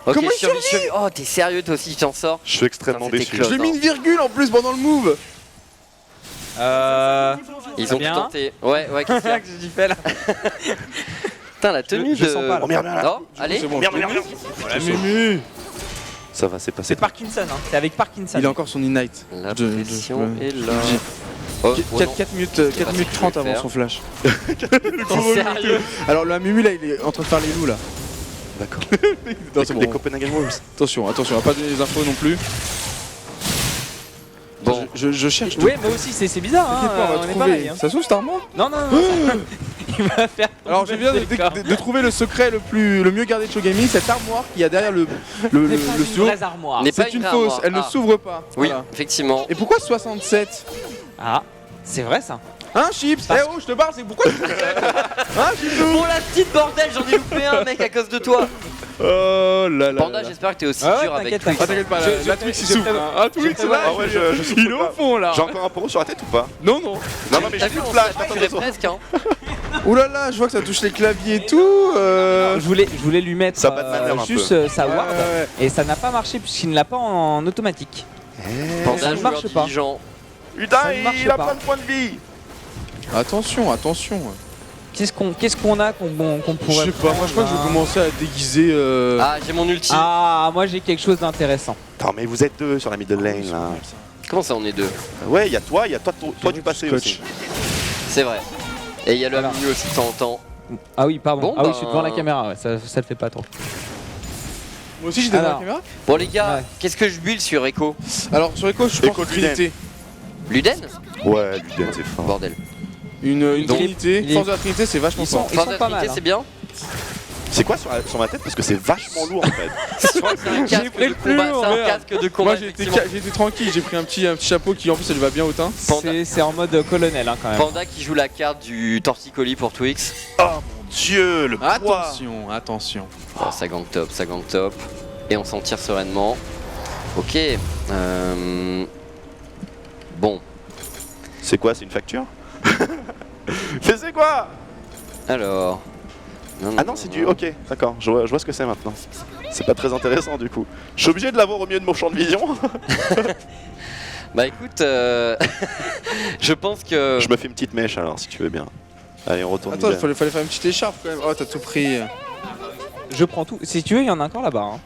Ok, Comment il survie. survit Oh, t'es sérieux toi aussi, tu t'en sors. Je suis extrêmement Putain, déçu. c'était Je lui ai mis une virgule en plus pendant le move. Ils Très ont tout bien. tenté. Ouais, qu'est-ce qu'il y a que j'ai fait là. Putain, la tenue je de. sens pas, là. Oh merde, merde. Oh, allez. C'est bon, Merde, je l'ai merde, mis. merde. Mimi. Ça va, c'est passé. C'est Parkinson, hein. C'est avec Parkinson. Il a encore son Ignite. La De- pression ouais. est là. Oh, oh non. 4 minutes pas ce que 30 je voulais avant faire. son flash. T'es sérieux. Alors le Mumu là, il est en train de faire les loups là. D'accord. Non, c'est Les bon. Copenhagen Wolves. Attention, on va pas donner les infos non plus. Bon, Je cherche. Oui, moi aussi, c'est bizarre. Hein. T'inquiète pas, on va est trouver. pareil, hein. Ça se trouve, c'est armoire. Non, il va faire. Alors je viens de trouver le secret le mieux gardé de Show Gaming, cette armoire qu'il y a derrière le C'est pas une studio. vraie armoire. N'est pas C'est une une vraie fausse, armoire. elle ne Ah. s'ouvre pas. oui, Voilà. effectivement. Et pourquoi 67? Ah, c'est vrai ça. Hein, Chips? Eh oh, je te parle, c'est pourquoi tu Hein, Chipsou? Pour la petite bordel, j'en ai loupé un mec à cause de toi. Oh là là. Panda, là. j'espère que t'es aussi Ah ouais, dur avec t'inquiète, Twix. Ah, t'inquiète pas, la Twix il souffle. hein. Ah, Twix là, Ah ouais, je souffle il est au pas. fond là. J'ai encore un Poro sur la tête ou pas? Non. Non, mais T'as j'ai vu, plus de on flash. s'attaquerait presque, hein. Ouh là là, je vois que ça touche les claviers et tout. Je voulais lui mettre Ça bat de manière un juste peu. sa ward Ouais. et ça n'a pas marché puisqu'il ne l'a pas en automatique. Panda, ça ne joueur marche pas. diligent. Putain, Ça ne marche il a pas. plein de points de vie. Attention. Qu'est-ce qu'on a qu'on Je pourrait sais pas, moi je crois que je vais commencer à déguiser. Ah, j'ai mon ulti. Ah, moi j'ai quelque chose d'intéressant. Attends, mais vous êtes deux sur la middle lane là. Comment ça, on est deux? Ouais, il y a toi du passé Scotch. aussi. C'est vrai. Et il y a le Voilà. milieu aussi de temps en temps. Ah oui, pardon. Bon, ah oui, bah, je suis devant la caméra, ouais, ça le fait pas trop. Moi aussi j'étais dans la Alors. caméra. Bon, les gars, Ouais. qu'est-ce que je build sur Echo? Alors sur Echo, je Echo pense de Trinité. Luden? Ouais, Luden, c'est fort. Bordel. Une Donc, Trinité. il est- Force de la Trinité, c'est vachement Ils sont- fort. ils Force de la pas Trinité, mal, c'est bien. C'est quoi sur ma tête? Parce que c'est vachement lourd en fait. Je crois que c'est un casque pris de le plus combat. lourd, C'est un merde. casque de combat. Moi j'ai été effectivement. tranquille, j'ai pris un petit chapeau qui en plus elle va bien au teint. Panda. C'est en mode colonel hein, quand même. Panda qui joue la carte du torticolis pour Twix. Oh mon dieu, le poids. Attention. Oh, ça gang top, ça gang top. Et on s'en tire sereinement. Ok. Bon. C'est quoi, c'est une facture? Mais c'est quoi? Alors. Ah non, c'est du... Ok, d'accord, je vois ce que c'est maintenant. C'est pas très intéressant du coup. Je suis obligé de l'avoir au milieu de mon champ de vision. Bah écoute, je pense que... Je me fais une petite mèche alors, si tu veux bien. Allez, on retourne. Attends, il fallait faire une petite écharpe quand même. Oh, t'as tout pris. Je prends tout. Si tu veux, il y en a encore là-bas. Hein.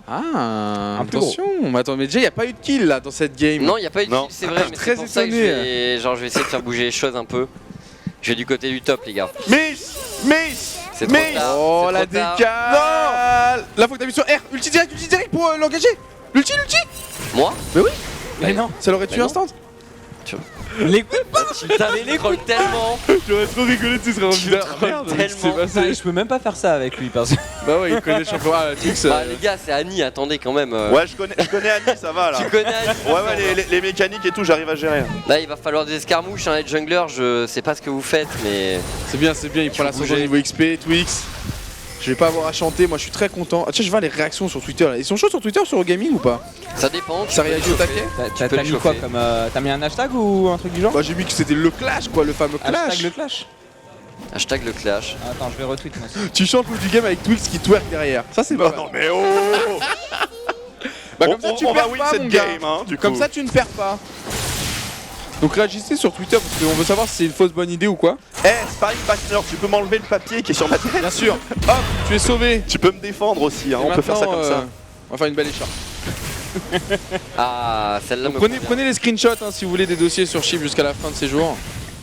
Ah, Un plus attention. Mais attends, mais déjà, il n'y a pas eu de kill là dans cette game. Non, il n'y a pas eu de Non. kill, c'est vrai, Je suis mais très c'est pour ça que étonné. je vais essayer de faire bouger les choses un peu. Je vais du côté du top, les gars. Miss! C'est trop tard. Oh, c'est la trop tard. décale. Là, faut que t'appuies sur R. Ulti direct pour l'engager. L'ulti. Moi Mais non. Ça l'aurait tué non. instant. L'écoute pas. Tu les trolls tellement. J'aurais trop rigolé, tu serais Tu trolls tellement. Je peux même pas faire ça avec lui parce que. Bah ouais, il connaît le champion. Ah, Twix. Bah les gars, c'est Annie, attendez quand même. Ouais, je connais Annie, ça va là. Tu connais Annie. Ouais, les mécaniques et tout, j'arrive à gérer. Là, il va falloir des escarmouches, hein, les junglers, je sais pas ce que vous faites, mais... C'est bien, il prend la bouger. seconde niveau XP, Twix. Je vais pas avoir à chanter, moi je suis très content. Ah, tiens, je vois les réactions sur Twitter là. Ils sont chauds sur Twitter sur Gaming ou pas? Ça dépend. Ça réagit au taquet? T'as mis quoi comme. T'as mis un hashtag ou un truc du genre? Bah j'ai mis que c'était le clash quoi, le fameux clash. Hashtag le clash. Hashtag le clash. Attends, je vais retweet moi aussi. Tu chantes le du game avec Twix qui twerk derrière. Ça c'est pas mal. Non mais oh! Bah comme ça tu on va perds win pas cette mon gars. game, hein, du coup. Comme ça tu ne perds pas. Donc réagissez sur Twitter parce qu'on veut savoir si c'est une fausse bonne idée ou quoi. Eh, Sparring Partner, tu peux m'enlever le papier qui est sur ma tête? Bien sûr. Hop, tu es sauvé. Tu peux me défendre aussi, hein, Et on peut faire ça maintenant, comme ça. On va faire une belle écharpe. Ah, celle-là me convient. Prenez les screenshots hein, si vous voulez des dossiers sur Chip jusqu'à la fin de ces jours.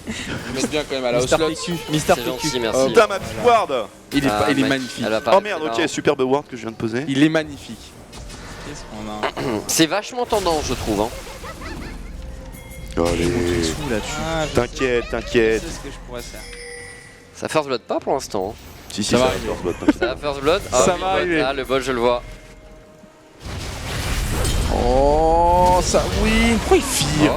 Vous mettez bien quand même à la Mister slot. PQ. Mister C'est gentil, PQ. merci. Putain, ma petite ward! Il est, Ah, il est ma- magnifique. elle va Oh apparaître, merde, celle-là. ok, superbe ward que je viens de poser. Il est magnifique. Qu'est-ce qu'on a? C'est vachement tendance, je trouve. Hein. Allez, Sous là-dessus. Ah, je t'inquiète, sais t'inquiète. ce que je pourrais faire. Ça first blood pas pour l'instant. hein. Si, Ça va va arriver. arriver. First blood, Ça va first blood. Ah, Ça oui, va le bot. arriver. Ah, le bot, je le vois. Oh, ça oui. Pourquoi il fire?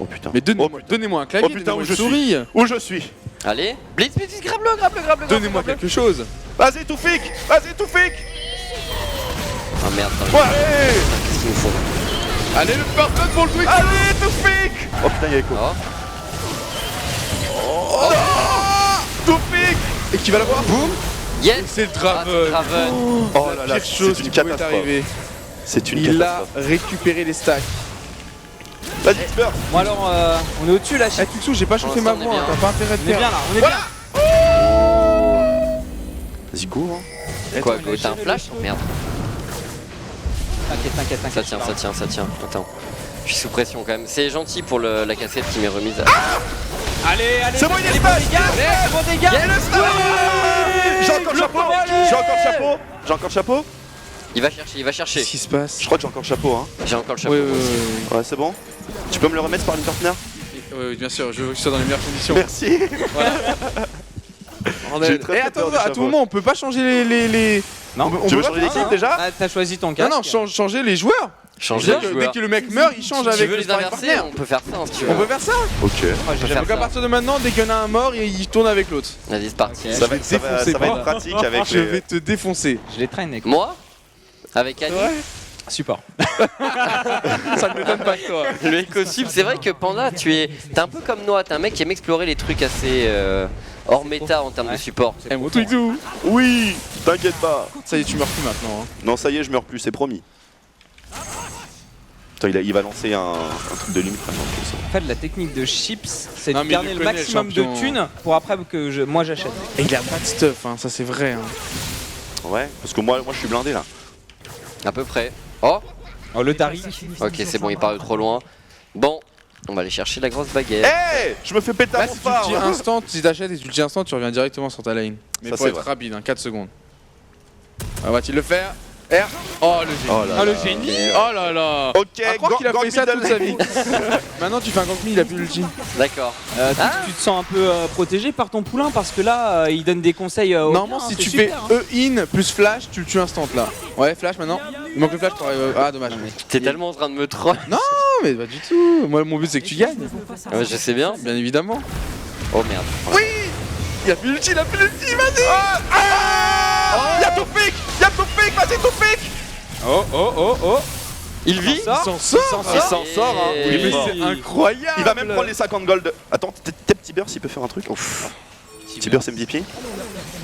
Oh putain. Mais Oh, donnez-moi un clavier, Oh, putain, donnez-moi où une je souris. Où je suis? Allez. Blitz, Blitz, grab-le. Donnez-moi grab-le. quelque chose. Vas-y, Toufik! Vas-y, Toufik! Ah merde, Ouais! qu'est-ce qu'ils nous font? Allez, le personne pour le Twix. Allez, Toufik! Oh putain, il y a Echo. Oh. Toufik! Et qui va l'avoir? Boum. Yes. C'est le Ah, Draven. Draven. Oh là là, Pire chose c'est qui une pouvait catastrophe. arriver. C'est une Il a catastrophe. récupéré les stacks. Vas-y, Spurs! Bon alors, on est au-dessus là. Eh, Tuxo, j'ai pas chauffé Pour ma l'instant, voix, on est hein, bien. t'as pas intérêt de On est bien faire. là, on est bien. Vas-y, go, hein. Quoi, go, t'as un flash? Merde. T'inquiète. Ça tient. Attends. Je suis sous pression quand même. C'est gentil pour la cassette qui m'est remise. Allez. C'est bon, il est pas! C'est bon dégâts. J'ai encore le chapeau! J'ai encore le chapeau! Il va chercher. Qu'est-ce qui se passe? Je crois que j'ai encore le chapeau, hein. J'ai encore le chapeau. Oui, Ouais, c'est bon? Tu peux me le remettre par une partenaire? oui, bien sûr, je veux que tu sois dans les meilleures conditions. Merci! J'ai très, Et très peur attends, du à tout chapeau. moment, on peut pas changer les... Non. On Tu peut veux pas changer faire ça, d'équipe hein. déjà? Ah, t'as choisi ton Non, casque. non, changer les joueurs. Changer Dès de que, joueur. dès que le mec meurt, il change Tu avec veux le les sparring inverser? partner. On peut faire ça si tu veux. On peut faire ça? Ok. Donc à partir de maintenant, dès qu'il y en a un mort, il tourne avec l'autre. Vas-y, c'est parti. Ça va, vais te ça va défoncer, être moi. pratique avec Je les... vais te défoncer. Je les traîne. Écoute. Moi Avec Annie. Support. Ça ne m'étonne pas que toi. Le éco-sub, c'est vrai que Panda, t'es un peu comme Noah, t'es un mec qui aime explorer les trucs assez hors méta en termes de support. Eh mon Twixou. Oui! T'inquiète pas! Ça y est, tu meurs plus maintenant. hein. Non, ça y est, je meurs plus, c'est promis. Putain, il va lancer un truc de limite maintenant. je sais. En fait, la technique de Chips, c'est Non, de mais garder il le connaît, maximum le de champion. thunes pour après que moi j'achète. Et il a pas de stuff, hein, ça c'est vrai. Hein. Ouais, parce que moi je suis blindé là. À peu près. Oh Oh, le Tari. Ok, c'est bon, il part de trop loin. Bon, on va aller chercher la grosse baguette. Hey! Je me fais péter Là, mon si tu le phare! dis instant, si t'achètes et tu le dis instant, tu reviens directement sur ta lane. Mais Ça, faut c'est être vrai. rapide, hein, 4 secondes. Ah, va-t-il le faire? R. Oh le génie. Oh là Ah, le là. génie. Oh là là. Ok, À croire qu'il a gang fait ça middle toute sa lane. vie. Maintenant tu fais un gank me, il a plus l'ultime. D'accord. Tu te sens un peu protégé par ton poulain parce que là, il donne des conseils. Normalement, si tu fais E-in plus flash, tu le tues instant là. Ouais, flash maintenant. Il manque le flash pour. Ah, dommage. T'es tellement en train de me troll. Non, mais pas du tout. Moi, mon but c'est que tu gagnes. Ouais, je sais bien. Bien évidemment. Oh merde. Oui. Il a plus l'ultime, vas-y. Y'a Toufik! Y'a Toufik! Vas-y Toufik! Oh. Il vit. Il s'en sort. Il s'en sort, hein. Oui, mais c'est incroyable. Il va même prendre les 50 gold. Attends, peut-être Tiber s'il peut faire un truc. Tiber c'est MVP.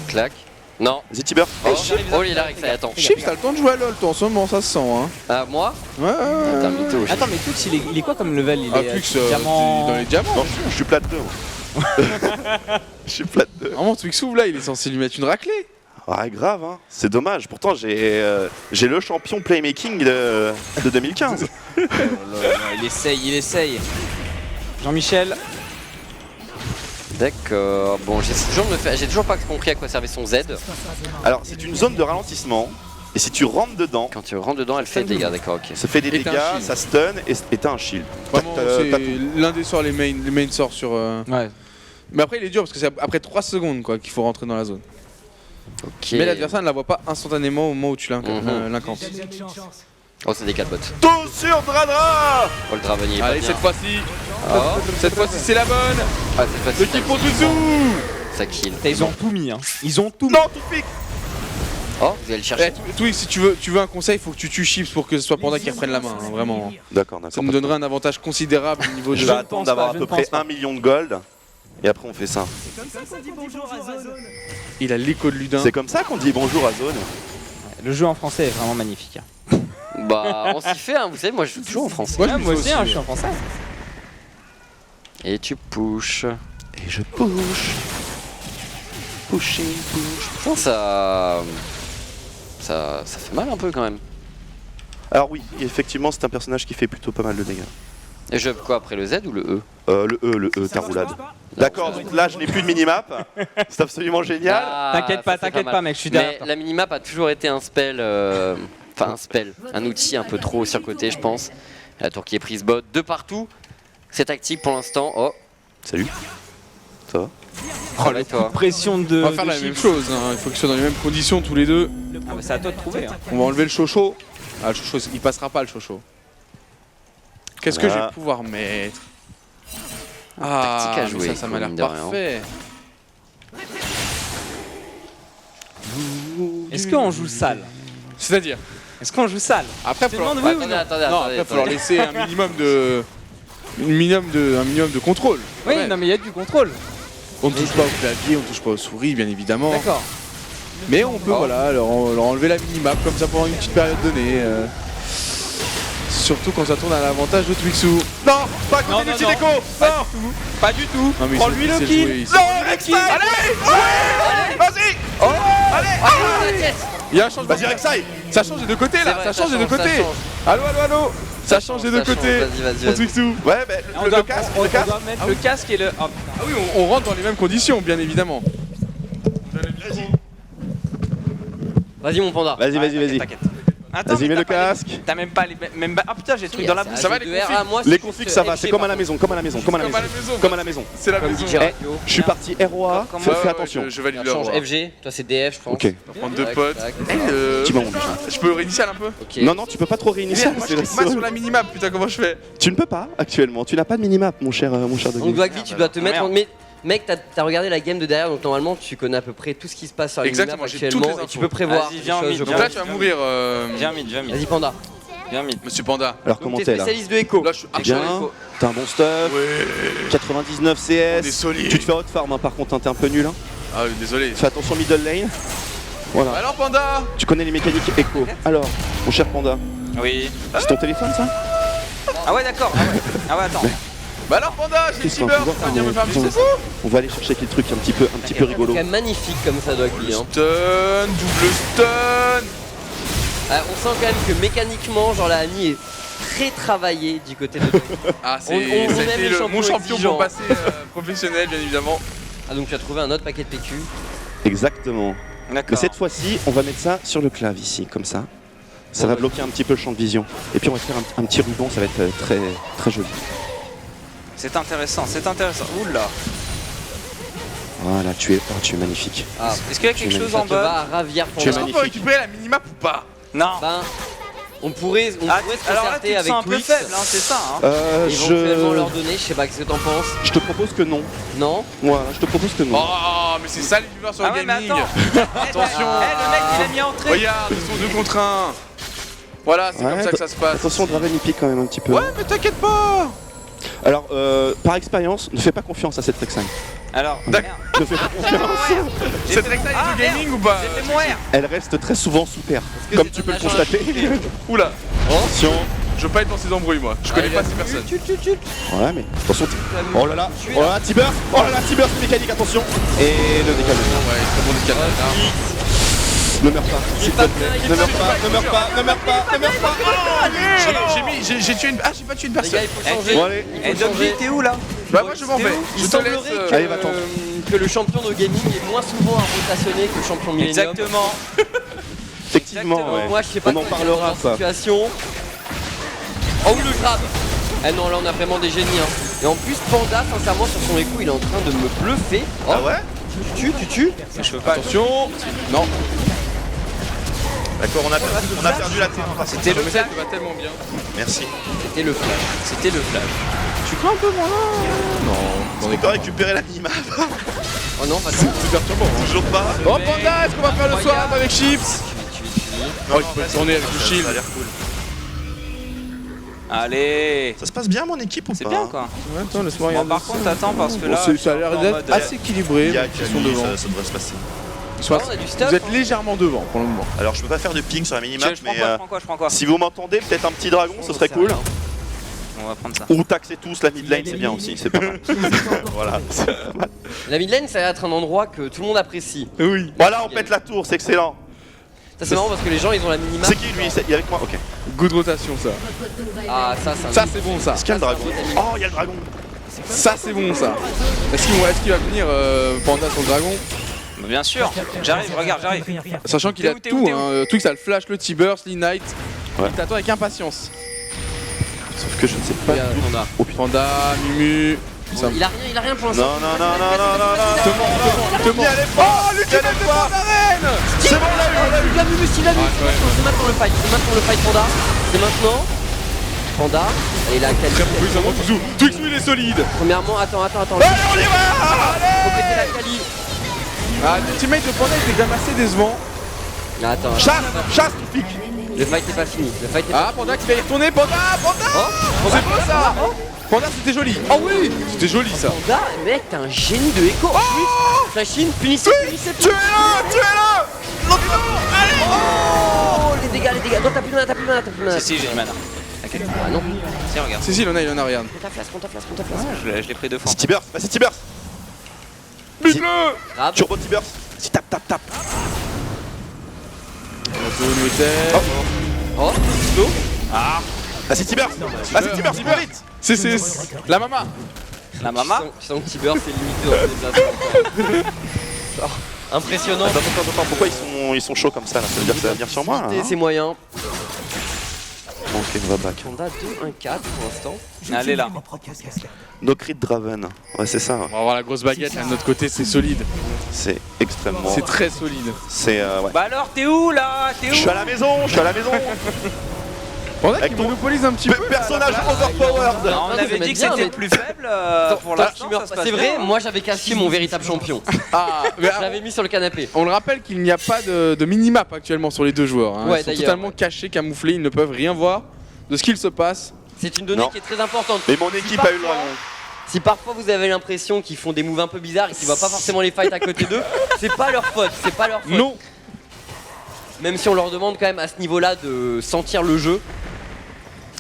Clac. Non. Vas-y Tiber. Oh, il a Rek'Sai, attends. Chips, t'as le temps de jouer à LoL, toi, en ce moment, ça se sent. Hein. Ah, moi Ouais. Attends, mytho. Attends, mais Twix, il est quoi comme level? Il Ah, est Twix, diamant. dans les diamants. Non, je suis plat de 2. Je suis plat de 2. Vraiment, Twix ouvre là, il est censé lui mettre une raclée. Ah, grave, hein. C'est dommage. Pourtant, j'ai le champion playmaking de 2015. Il essaye. Jean-Michel. D'accord. Bon, j'ai toujours pas compris à quoi servait son Z. Alors, c'est une zone de ralentissement. Et si tu rentres dedans, Quand tu rentres dedans, elle fait des dégâts, d'accord, ok. ça fait des Et t'as un dégâts, shield. ça stun et t'as un shield. Vraiment, T'as c'est tout. l'un des sorts, les main sorts sur. Ouais. Mais après, il est dur parce que c'est après 3 secondes quoi qu'il faut rentrer dans la zone. Ok. Mais l'adversaire ne la voit pas instantanément au moment où tu l'incantes. Oh, c'est des 4 bots. Tout sur Dradra. Oh, le Draven, il est pas Allez, bien. cette fois-ci, Oh, cette fois-ci, c'est la bonne. ah, cette fois-ci, L'équipe pour Tuzu. ça kill. Putain, ils ont tout mis, hein. Ils ont tout mis. Non, tout pique. Oh, vous allez le chercher. Twix, si tu veux un conseil, il faut que tu tues Chips pour que ce soit Panda qui reprenne la main, hein, vraiment. D'accord, Ça nous donnerait un avantage considérable au niveau Je de. vais attendre d'avoir à peu près 1 million de gold. Et après, on fait ça. Il a l'écho de Ludin. C'est comme ça qu'on dit bonjour à Zone. Le jeu en français est vraiment magnifique. Bah, on s'y fait, hein, vous savez, moi je joue toujours en français. Moi, je Ah, me moi fais aussi, hein, je suis en français. Et tu pushes. Et je push. Pushing, push. Franchement, ça fait mal un peu quand même. Alors oui, effectivement, c'est un personnage qui fait plutôt pas mal de dégâts. Et je quoi après le Z ou le E? Le E, ta roulade. D'accord, donc là je n'ai plus de minimap. C'est absolument génial. Ah, T'inquiète ça, pas, c'est mal. mec, je suis derrière Mais toi. la minimap a toujours été un spell. Enfin, un spell. Un outil un peu trop surcoté, je pense. La tour qui est prise bot de partout. C'est tactique pour l'instant. Oh, Salut. Ça va? oh là, toi. Pression de. On va faire de la même Chips. chose, hein. Il faut qu'ils soient dans les mêmes conditions tous les deux. Ah, bah, c'est à toi de trouver. Hein. On va enlever le chocho. Ah, le chocho, il passera pas le chocho. Qu'est-ce que je Voilà. vais pouvoir mettre? Tactique à mais jouer, ça m'a l'air mine de rien. parfait. Est-ce qu'on joue sale? C'est-à-dire, Est-ce qu'on joue sale? après, Tu faut demandes leur... oui ou Attendez, non? attendez, Non, attendez. après, faut leur laisser un minimum de contrôle. Oui, Ouais. non, mais il y a du contrôle. On ne touche pas au clavier, on ne touche pas aux souris, bien évidemment. D'accord. Mais on peut voilà, leur enlever la minimap comme ça pendant une petite période donnée. Surtout quand ça tourne à l'avantage de Twixou. Non, pas à Non, côté non, du non. Déco. Non. Pas du tout. Non, mais Prends-lui le il sait kill. jouer, il sait- Non, Rek'Sai. Allez, vas-y. Il y a un changement. Vas-y Rek'Sai. Ça change des deux côtés là, ça change des deux côtés. Allô, ça change des deux côtés. Vas-y, Pour vas-y. Twixou. Ouais, mais On le doit casque, on le casque. doit mettre le casque et le. Hop. Ah oui, on rentre dans les mêmes conditions, bien évidemment. Vas-y, mon panda. Vas-y, vas-y. T'inquiète. Attends, Vas-y, mais mets t'as le pas casque. T'as même pas les mêmes. Ah putain, j'ai le truc dans la bouche. Ça va, les configs moi, Les c'est configs, juste ça va, FG, c'est comme à la par maison, comme à la maison, comme à la Comme à maison. la maison. Comme à la maison. C'est la Comme maison. DJ Radio. Je suis parti ROA, Comment- fais attention. Je valide contre. le Change roi. FG, toi c'est DF, je pense. Ok. On va prendre deux Tac, potes. tac. Tu m'as honte. Je peux réinitial un peu? Ok. Non, non, tu peux pas trop réinitier. Moi je clique mal sur la minimap, putain, comment je fais? Tu ne peux pas actuellement. Tu n'as pas de minimap, mon cher Donc Doggy. Dwagby, tu dois te mettre. merde. Mais mec, t'as regardé la game de derrière, donc normalement tu connais à peu près tout ce qui se passe sur la Exactement, minimap j'ai toutes actuellement les et tu infos. peux prévoir. Vas-y, des viens en choses, mid, je Donc pense. là, tu vas mourir, Viens mid, viens mid. Vas-y, Panda. Viens mid. monsieur Panda. Alors Donc comment t'es t'es là? spécialiste de Echo. Là, je suis Bien. T'as un bon stuff. Ouais. 99 On est CS. solide. Tu te fais hot farm hein, par contre, hein, t'es un peu nul. Hein. Ah, désolé. Fais attention middle lane. Voilà. Alors, Panda? Tu connais les mécaniques Echo. Alors, mon cher Panda, Oui. c'est ton téléphone ça? Ah ouais, d'accord. Ah ouais, attends. Bah alors, Panda, j'ai le Qu'est-ce qu'on cyber, peut tu vas venir me faire voir? visiter. On va aller chercher quelques trucs un petit peu C'est quand rigolo. même magnifique comme ça, Dwagby. Hein. Stun, double stun. On sent quand même que mécaniquement, genre la Annie est très travaillée du côté de. Ah, On aime c'était les champions mon champion exigeants. pour passer professionnel, bien évidemment. Ah, donc tu as trouvé un autre paquet de PQ. Exactement. Mais D'accord. cette fois-ci, on va mettre ça sur le clave ici, comme ça. Ça va bloquer un petit peu le champ de vision. Et puis on va faire un petit ruban, ça va être très, très joli. C'est intéressant, c'est intéressant. Oula. Voilà, tu es magnifique. Ah, Est-ce qu'il y a quelque Tu chose ça en te va bas à ravir Tu es Est-ce Panda. qu'on peut magnifique. récupérer la minimap ou pas? Non. Ben, on pourrait se Alors là, tu concerter te avec sens un peu Twix. faible, hein, c'est ça. Hein. Éventuellement leur donner, je sais pas, qu'est-ce que t'en penses? Je te propose que non. Non? Voilà, je te propose que non. Oh, mais c'est ça les viewers sur Ah le ouais, mais gaming. attends. Attention. Eh, le mec, il a mis entrée. Regarde, ils sont 2 contre 1. Voilà, c'est comme ça que ça se passe. Attention, Draven il pique quand même un petit peu. Ouais, mais t'inquiète pas. Alors, par expérience, ne fais pas confiance à cette Rek'Sai. Alors, Ne fais pas confiance. Cette Rek'Sai est du gaming ou pas? j'ai fait mon R. Elle reste très souvent sous terre, comme tu peux le constater. Oula, Attention. je veux pas être dans ces embrouilles moi. Je connais pas ces personnes. Ouais, mais attention. Oh là là, T-Burst. Oh là là, T-Burst mécanique, attention. Et le décalage. Ouais, très bon décalage. Ne meurs pas, s'il te plaît. Ne meurs pas, ne meurs pas, ne meurs pas, ne meurs pas. J'ai tué une. Ah, j'ai pas tué une Les personne. gars, il faut changer. Bon, allez. Et Dogby, t'es où là? Bah, moi je m'en vais. Il Je te semblerait laisse. Allez, va-t'en. que le champion de gaming est moins souvent à rotationner que le champion Millennium. Exactement. Effectivement, Exactement. ouais. Moi, je sais pas On en comment parlera, dans cette ça. situation. Oh, oui, le grab. Ah non, là, on a vraiment des génies. Hein. Et en plus, Panda, sincèrement, sur son écho, il est en train de me bluffer. Oh, Ah ouais? tu tues. Je peux pas. Attention. Non. D'accord, on a perdu la tête. C'était le flash. Va tellement bien. Merci. C'était le flash. C'était le flash. Tu crois un peu moi là? On est quand récupérer la minimap. Oh non, pas C'est perturbant. Toujours pas. Oh Panda, est-ce qu'on va faire le swap avec Chips? Non, Oh, il peut tourner avec le shield. Ça a l'air cool. Allez. Ça se passe bien mon équipe ou pas? C'est bien quoi. Ouais, attends, laisse-moi Bon, regarder. par contre, attends parce que Bon, là. ça a l'air en d'être mode, assez équilibré. Il y a Ils sont Kali, devant. ça devrait se passer. Soit- on a du stuff. Vous êtes légèrement devant pour le moment. Alors je peux pas faire de ping sur la minimap, Je prends mais quoi, je prends quoi, je prends quoi? si vous m'entendez, peut-être un petit dragon, ce serait cool. On va prendre ça. Ou taxer tous la mid lane, c'est bien aussi, c'est pas mal. Voilà. La mid lane, ça va être un endroit que tout le monde apprécie. Oui. Voilà, on pète la tour, c'est excellent. Ça, c'est marrant parce que les gens, ils ont la minimap. C'est qui lui? Il est avec moi? Ok. Good rotation ça. Ah, ça, c'est un Ça c'est bon ça. Est-ce qu'il y a le dragon? Oh, il y a le dragon. Ça c'est bon ça. Est-ce qu'il va venir Panda sur le dragon? Bah, bien sûr. J'arrive, regarde, j'arrive. Sachant qu'il a T'es où, tout, t'es où hein. Twix a le flash, le T-Burst, l'Ignite. Ouais. Il t'attend avec impatience. Sauf que je ne sais pas. Regarde, Panda. Panda, Mumu. Ça... Il a rien pour l'instant. Non, non, non, non, non, non, non. Te montre. Oh, l'ultimate de Pandaren. C'est bon, on l'a eu, on l'a eu. Il l'a vu, il l'a vu. C'est maintenant le fight. C'est maintenant le fight, Panda. C'est maintenant. Panda. Et la qualité. Très puissamment, Touzou. Twix, lui, il est solide. Premièrement, attends. Allez, on y va. Faut péter la quali. Ah, l'ultimate de Panda était quand même assez décevant. Attends. Chasse, tu piques. Le fight n'est pas fini. Le fight n'est pas Ah, Panda qui va y retourner. Panda. C'est beau ça. Panda, c'était joli. Oh oui, c'était joli ça. Panda, mec, t'es un génie de écho. Flashing, punissez. Tuez-le. Oh, les dégâts. Non, t'as plus de mana. Si, j'ai du mana. T'inquiète. Ah non. Tiens, regarde. Si, il en a, regarde. Compte ta flasque. Je l'ai pris deux fois. C'est T-Burst, vas-y T-Burst. Bute-le. Grave. Turbo T-Burst. Si tape. Oh, slow. Vas-y T-Burst. Vas-y T-Burst, il va vite. C'est la maman. La maman. Tu sens que Tiber, c'est limité dans le déplacement. Impressionnant. Attends, pourquoi ils sont chauds comme ça là? Ça veut dire que ça va venir sur moi là, hein? C'est moyen. Ok, on va back. Panda 2-1-4 pour l'instant. Allez là. No Crit Draven. Ouais, c'est ça. On va avoir la grosse baguette là de notre côté, c'est solide. C'est extrêmement. C'est très solide. C'est ouais. Bah alors, t'es où là? T'es où? Je suis à la maison. Panda qui Avec ton- monopolise un petit peu. Personnage overpowered. Non, on ça avait m'aide dit que bien, c'était mais- le plus faible pour Attends, l'instant. ça se passe c'est vrai, bien. moi j'avais cassé mon véritable champion. Ah, mais Je l'avais mis sur le canapé. on le rappelle qu'il n'y a pas de minimap actuellement sur les deux joueurs. Hein. Ouais, Ils sont d'ailleurs, totalement ouais. cachés, camouflés, ils ne peuvent rien voir de ce qu'il se passe. C'est une donnée Non. qui est très importante. Mais mon équipe a eu le dragon. Si parfois vous avez l'impression qu'ils font des moves un peu bizarres et qu'ils voient pas forcément les fights à côté d'eux, c'est pas leur faute, Non. Même si on leur demande quand même à ce niveau-là de sentir le jeu.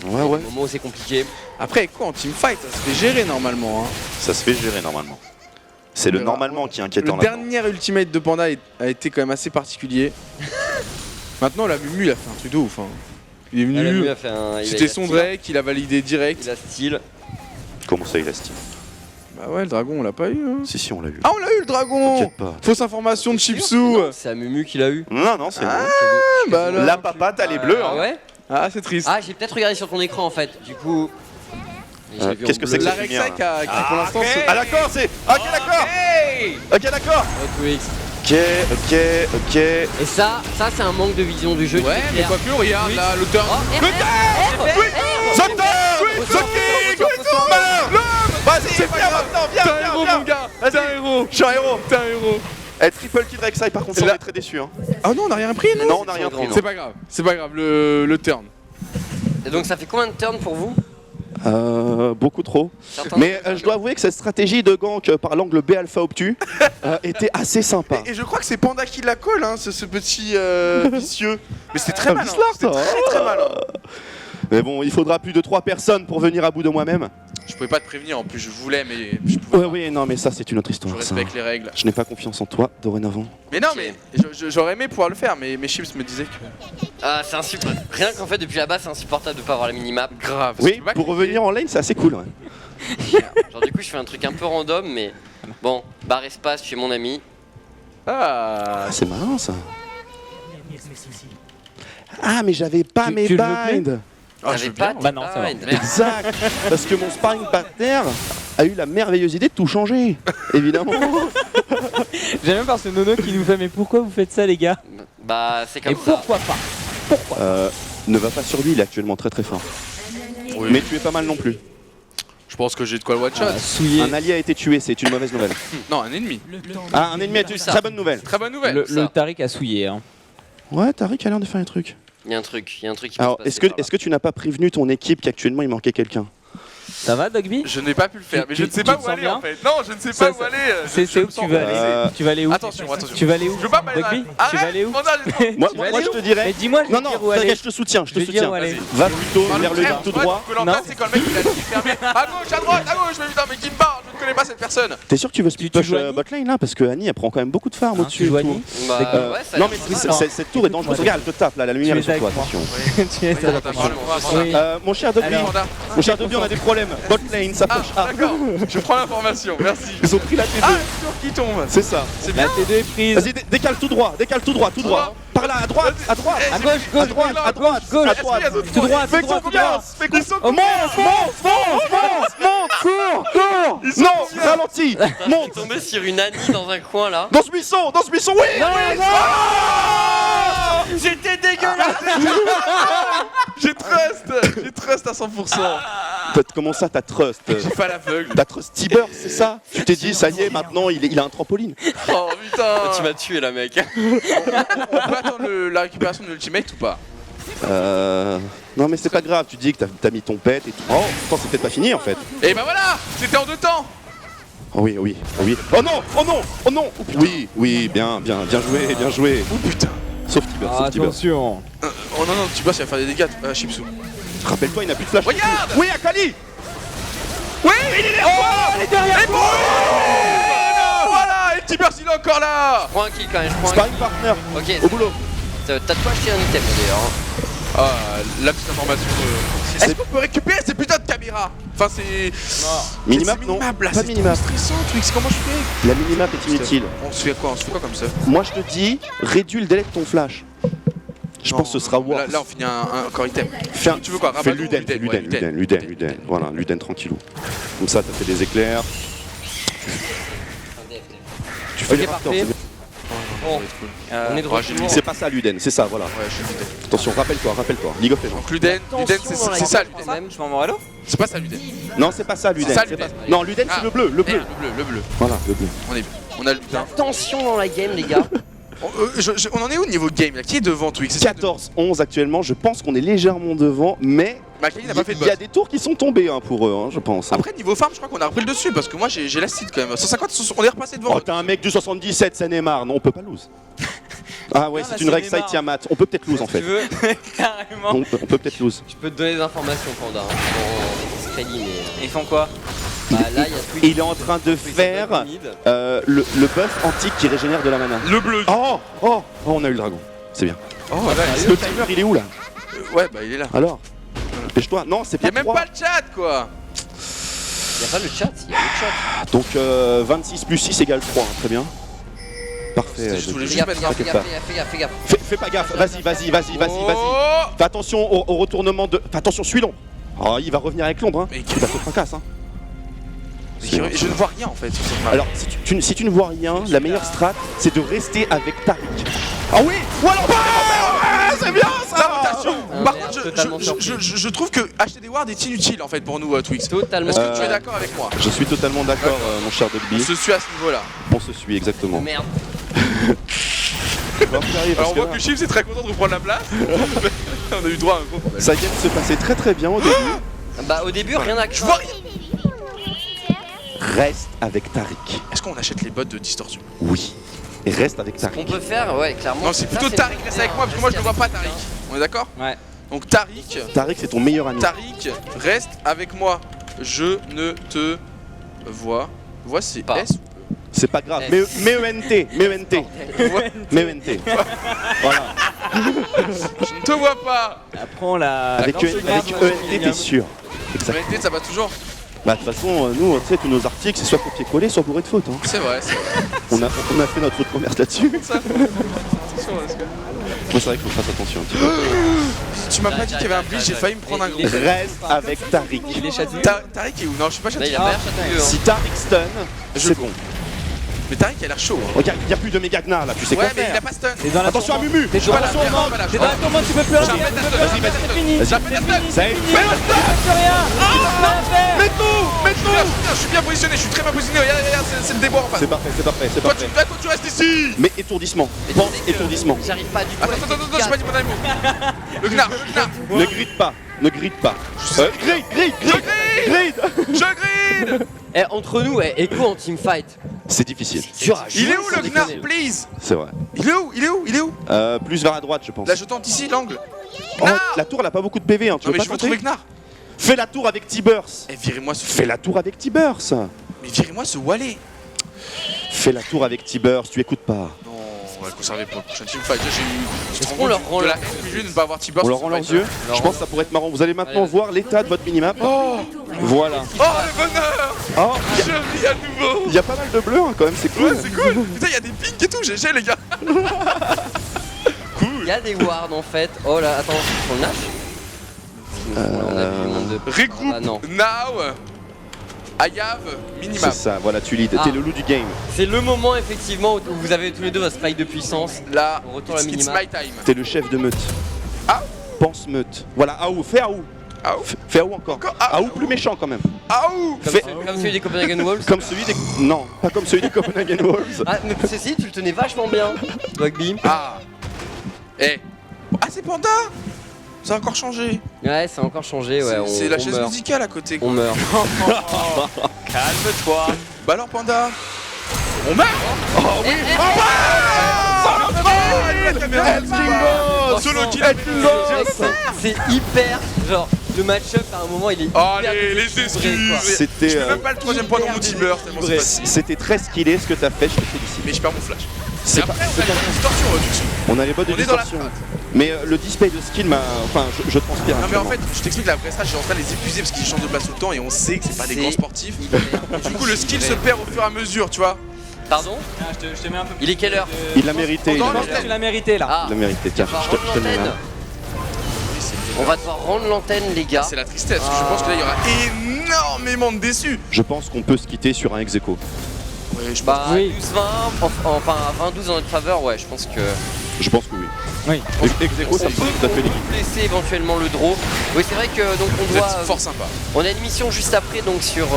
Ouais. Au moment où c'est compliqué. Après, quoi, en teamfight, ça se fait gérer normalement. Hein. Ça se fait gérer normalement. C'est le normalement qui est inquiétant Le là. dernier ultimate de Panda a été quand même assez particulier. Maintenant, la Mumu, il a fait un truc de ouf. Hein. Il est Ah, la venu, Mu a fait un- il c'était a son style. Drake, il a validé direct. Il a style. Comment ça, il a style? Bah ouais, le dragon, on l'a pas eu. Hein. Si, on l'a eu. Ah, on l'a eu le dragon. T'inquiète pas. Fausse information de Sûr Chipsou. Non, c'est Amumu qui l'a eu. Non, c'est bon. Bah alors. La papa, t'as les bleus. Ah Hein. ouais. Ah, c'est triste. Ah, j'ai peut-être regardé sur ton écran en fait. Du coup. Je l'ai vu en qu'est-ce que c'est bleu. que La cette Rek'Sai lumière, qui pour l'instant se- Ah d'accord, c'est. Ok d'accord. Ok d'accord. Twix. Ok. Et ça c'est un manque de vision du jeu. Ouais, mais quoi que regarde Oui. là, le turn. Oh, The King. Vas-y, viens maintenant, T'es un héros, mon gars. T'es un héros. Je suis un héros. T'es un héros. Eh, triple kill Rek'Sai, par contre, ça, on Là- est très déçus. Hein. Ah non, on a rien pris, non. Non, on n'a rien pris. C'est pas grave, le turn. Et donc ça fait combien de turns pour vous? Beaucoup trop. Certains Mais je dois avouer que cette stratégie de gank par l'angle B alpha obtus était assez sympa. Et je crois que c'est Panda qui la colle, hein, ce petit vicieux. Mais c'était très Ah, malin. Vislar, C'était ça. très malin. Mais bon, il faudra plus de 3 personnes pour venir à bout de moi-même. Je pouvais pas te prévenir, en plus je voulais, mais je pouvais pas. Oui, non, mais ça c'est une autre Je histoire. ça. respecte les règles. Je n'ai pas confiance en toi dorénavant. Mais non, mais j'aurais aimé pouvoir le faire, mais mes chips me disaient que. Ah, c'est insupportable. Rien qu'en fait, depuis là-bas, c'est insupportable de pas avoir la minimap. Grave. Oui, pour revenir en lane, c'est assez cool. Ouais. Genre, du coup, je fais un truc un peu random, mais bon, barre espace, tu es mon ami. Ah, Ah, c'est marrant ça. Ah, mais j'avais pas mes tu le veux bind. J'avais pas Bah non, ça va. de Exact. Parce que mon sparring partner a eu la merveilleuse idée de tout changer. Évidemment. J'aime bien par ce nono qui nous fait mais pourquoi vous faites ça les gars? Bah, c'est Et comme ça. pourquoi pas? Ne va pas sur lui, il est actuellement très très fort. oui. Mais tu es pas mal non plus. Je pense que j'ai de quoi le one shot. Souillé. Un allié a été tué, c'est une mauvaise nouvelle. Non, un ennemi. Ah, un ennemi a tué, très bonne nouvelle. Très bonne nouvelle. Le Tariq a souillé. Hein. Ouais, Tariq a l'air de faire un truc. Il y a un truc qui peut Alors, se est-ce passer par là. que tu n'as pas prévenu ton équipe qu'actuellement il manquait quelqu'un? Ça va Dogby? Je n'ai pas pu le faire, mais je ne sais tu pas te où sens aller bien en fait. Non, je ne sais Ça, pas où aller. C'est je où me que sens tu vas blessé. aller? Tu vas aller où? Attention. Tu vas aller où? Je veux pas m'aller. Dogby, tu Arrête, vas aller où? Panda, j'ai- Moi, Tu vas moi aller je où? te dirais. Mais dis-moi, je Non, vais non, te dire où aller. t'inquiète, je te soutiens, je te Je vais dire soutiens. où aller. Va plutôt Par vers le frère, vide tout ouais, droit. Koh-Lanta, Non. c'est quand le mec il a dit fermé. À gauche, à droite, mais putain, mais qui me parle? Je ne connais pas cette personne. T'es sûr que tu veux split Tu push joues Annie botlane là? Parce que Annie elle prend quand même beaucoup de farm Hein, au-dessus. tu joues et tout. Annie? Bah, ouais, ça a Non l'air mais pas mal. cette tour est dangereuse. Regarde, elle te tape là, la lumière est sur toi, attention. Tu es Attends, parle-moi. Oui. Mon cher Dobby, Alors. mon cher Dobby, on a des problèmes. Botlane, ça Ah, push A. d'accord. Je prends l'information, merci. Ils ont pris la T2. Ah, une tour qui tombe. C'est ça. C'est La bien. T2 est prise. Vas-y, décale tout droit, tout droit. Par là, à droite, à droite. À gauche, À gauche, droite, à droite, gauche, à droite. tout droit, Fais tout droit, tout droit. confiance, fais confiance. Oh, Cours. Non, ralentis. Je Monte. suis tombé sur une Annie dans un coin là. Dans ce buisson, oui. J'étais dégueulasse. J'ai trust à 100%. Comment ça, ta trust? J'ai pas l'aveugle. Ta trust Tiber, c'est ça? Tu t'es dit, ça y est, maintenant il a un trampoline. Oh putain. Tu m'as tué là, mec. On peut attendre la récupération de l'ultimate ou pas? Non mais c'est pas grave, tu dis que t'as mis ton pet et tout. Oh, pourtant c'est peut-être pas fini en fait. Et bah voilà, c'était en 2 temps. Oh oui. Oh non. Oui, bien joué. Oh putain. Sauf Tiber, Attention. Oh non, tu bosses, il va faire des dégâts, Chipsou. Rappelle-toi, il n'a plus de flash. Regarde. Oui, Akali. Oui, il est derrière toi. est derrière Et bon, voilà, et Tibers il est encore là. Je prends un kill quand même, je prends un Sparring partner, kill. au Ok, boulot. t'as de quoi acheter un item d'ailleurs. hein. Ah, la petite information. Est-ce qu'on peut récupérer ces putains de caméras? Enfin, c'est. Minimap, c'est non. minimap, là, Pas c'est minimap. trop stressant, Twix, comment je fais? La minimap est inutile. On se fait quoi comme ça? Moi je te dis, réduis le délai de ton flash. Je Non, pense que ce sera là, worth. là, on finit un corps item. Tu veux quoi, Fais Rabatou ou Luden, Luden? Ouais, Luden. Voilà, Luden tranquillou. Comme ça, t'as fait des éclairs. Tu fais Ok, les raptors, parfait. c'est bien. Bon, on est de Ouais, j'ai retour. C'est pas ça Luden, c'est ça, voilà. Ouais, je suis Luden. Attention, rappelle-toi. League of Legends. Donc Luden, c'est ça, Luden. Même. Je m'en Morello. C'est pas ça, Luden. Non, c'est pas ça Luden. C'est ça, c'est Luden. pas- Non, Luden Ah. c'est le bleu. Le bleu. Voilà, le bleu. On est bien. On a le Luden. Attention dans la game, les gars. On en est où niveau game là? Qui est devant Twix? 14-11 actuellement, je pense qu'on est légèrement devant, mais Makali n'a pas fait de il y a boss. des tours qui sont tombés pour eux, je pense. Après, niveau farm, je crois qu'on a repris le dessus parce que moi j'ai l'acide quand même. 150, on est repassé devant. Oh, t'as un mec du 77, Seine-et-Marne, non, on peut pas lose. Ah ouais, Non, c'est la une règle Seine-et-Marne. side Tiamat, on peut peut-être lose en Tu fait. veux Carrément. On peut peut-être lose. Je peux te donner des informations, Panda. En crédit, mais. Ils font quoi? Bah là, il y a Twitch. Il est en train de faire le buff antique qui régénère de la mana. Le bleu. Oh, on a eu le dragon, c'est bien. Oh, ouais, Le timer, il est où là? ouais, bah il est là. Alors dépêche-toi. Non, c'est Y'a pas même 3. pas le chat quoi. Il y a pas le chat, il y a le chat. Donc 26 plus 6 égale 3, très bien. Parfait. Je voulais Fais juste gaffe, mettre fais un gaffe, t'inquiète fais gaffe, fais gaffe. Fais pas gaffe, vas-y. Oh. Fais attention au retournement de. Fais attention, suis l'ombre. Oh, il va revenir avec l'ombre, Mais Il va te fracasser, Je ne vois rien en fait sur cette map. Alors, si tu ne vois rien, la meilleure strat, c'est de rester avec Tariq. Ah oui. Ou alors. C'est bien ça. Attention. Ah, Par merde, contre, totalement je trouve que acheter des wards est inutile en fait pour nous Twix. Totalement. Est-ce que tu es d'accord avec moi? Je suis totalement d'accord, mon cher On Dogby. se suit à ce niveau-là. On se suit exactement. Merde. Bon, tu arrives, Alors on parce voit que Chips est très content de reprendre la place. On a eu droit à un gros bordel. Sa game se passait très très bien au début. Bah au début rien à Je vois rien. Reste avec Tariq. Est-ce qu'on achète les bots de distorsion? Oui. Et reste avec On Tariq. peut faire, ouais, clairement. Non, c'est plutôt ça, Tariq, reste avec moi parce que moi je le vois pas, Tariq. On est d'accord? Ouais. Donc Tariq, Tariq, c'est ton meilleur ami. Tariq, reste avec moi. Je ne te vois. Voici Pas. S. C'est pas grave. Mais ENT. Mais ENT. Mais ENT. Voilà. Je ne te vois pas. Apprends la. Avec ENT, t'es sûr. Exact. Vérité, ça va toujours. Bah, de toute façon, nous, tu sais, tous nos articles, c'est soit copier-coller, soit bourré de fautes. Hein. C'est vrai, c'est vrai. On a fait notre faute de commerce là-dessus. Ça, attention, parce que- Moi, c'est vrai qu'il faut faire attention un petit peu. Tu m'as pas dit qu'il y avait un blitz, j'ai failli me prendre un gros. Reste avec Tariq. Il est châtié. Tariq est où? Non, je suis pas Là, il châtié. a pas l'air châtieux, hein. Si Tariq stun, c'est bon. Mais Tariq il a l'air chaud. Hein. Regarde, il n'y a plus de méga gnar là, tu sais Ouais, quoi mais il faire. a pas stun. T'es dans la Attention à tourmente. Mumu. T'es dans la Voilà, tourmente. voilà, T'es dans la tourmente, tu peux plus rien. J'arrête Tu peux de plus rien. stun. C'est fini. J'appelle la stun. Ça y est. Plus rien. Je suis bien positionné, je suis très bien positionné. Regarde, c'est le déboire en face. C'est parfait, c'est parfait, c'est Toi, parfait. tu restes ici. Mais étourdissement. Pense étourdissement. J'arrive pas du tout. Attends, j'ai pas dit mon amour. Le gnar. Ne gride pas, ne gride pas. Grid. Je grid. Eh, entre nous, Echo en teamfight. C'est difficile, Dur à Il est jouer, où sans le gnar, déconner. please? c'est vrai. Il est où? Plus vers la droite, je pense. Là, je tente ici l'angle. Oh, la tour, elle a pas beaucoup de PV, hein. Tu Non, veux mais pas je veux trouver tenter gnar. Fais la tour avec T-Burst. Eh, virez-moi ce. Fais la tour avec T-Burst. Mais virez-moi ce Wallet. Fais la tour avec T-Burst, tu écoutes pas. Non, on va le conserver pour le prochain teamfight. Déjà, j'ai eu. Est-ce qu'on leur rend de la leur- haine de ne pas avoir T-Burst. On leur rend leurs yeux. Je pense que ça pourrait être marrant. Vous allez maintenant voir l'état de votre minimap. Voilà. Oh, le bonheur. Oh, Je ris à nouveau. il y a pas mal de bleus hein, quand même, c'est cool. Ouais, c'est cool. Putain, il y a des pinks et tout. GG, les gars. Il y a des wards en fait. Oh là, attends, on le nage on a vu le monde de. Regroupe Ah, non. now. I have C'est minimap. ça, voilà, tu lead. Ah. T'es le loup du game. C'est le moment effectivement où vous avez tous les deux votre spike de puissance. Là, On retourne à it's minimap. my time. T'es le chef de meute. Ah. Pense meute. Voilà, Aou, fais Aou. Aou. Fais Aou encore. Encore Aou. Aou plus méchant quand même. Aou. Comme celui des Copenhagen Wolves. Comme celui des. Non, pas comme celui des Copenhagen Wolves. Ah, mais ceci, tu le tenais vachement bien, Dogbeam. Ah. Eh. Ah, c'est Panda. Ça a encore changé. Ouais, ça a encore changé, ouais. C'est on- la on chaise meurt. musicale à côté. On meurt. Calme-toi. Bah alors, Panda. On meurt. Oh oui. Solo kill. C'est hyper. Genre, le match-up à un moment, il est. Allez, hyper les déséquilibré, quoi. excuses. C'était, Je fais même pas le troisième point dans mon T-Burst tellement c'est facile. C'était très skillé ce que t'as fait, je te félicite. Mais je perds mon flash. C'est Et après, on a une distorsion réduction. On a les bottes de On est dans la distorsion. Mais le display de skill m'a. Enfin, je transpire. Non mais en actuellement. fait, je t'explique la vraie strat, je suis en train de les épuiser parce qu'ils changent de place tout le temps et on sait que c'est pas des C'est grands sportifs. hyper Du coup, le skill se perd au fur et à mesure, tu vois. Pardon Ah, je te mets un peu. Il est quelle heure Il l'a mérité. On Il doit l'a Je pense mérité. que tu l'as mérité là. Ah, Il l'a mérité. Tiens, on va je rendre te le mets l'antenne. là. On va devoir rendre l'antenne, les gars. C'est la tristesse. Je pense que là, il y aura énormément de déçus. Je pense qu'on peut se quitter sur un ex aequo. Ouais, je pense. Bah, Oui. 12-20, enfin 20-12 en notre faveur, ouais, je pense que. Je pense que oui. Oui. Ex aequo, ça me semble tout à fait légitime. Laisser éventuellement le draw. Oui, c'est vrai que donc on Vous doit. êtes fort sympa. On a une mission juste après donc sur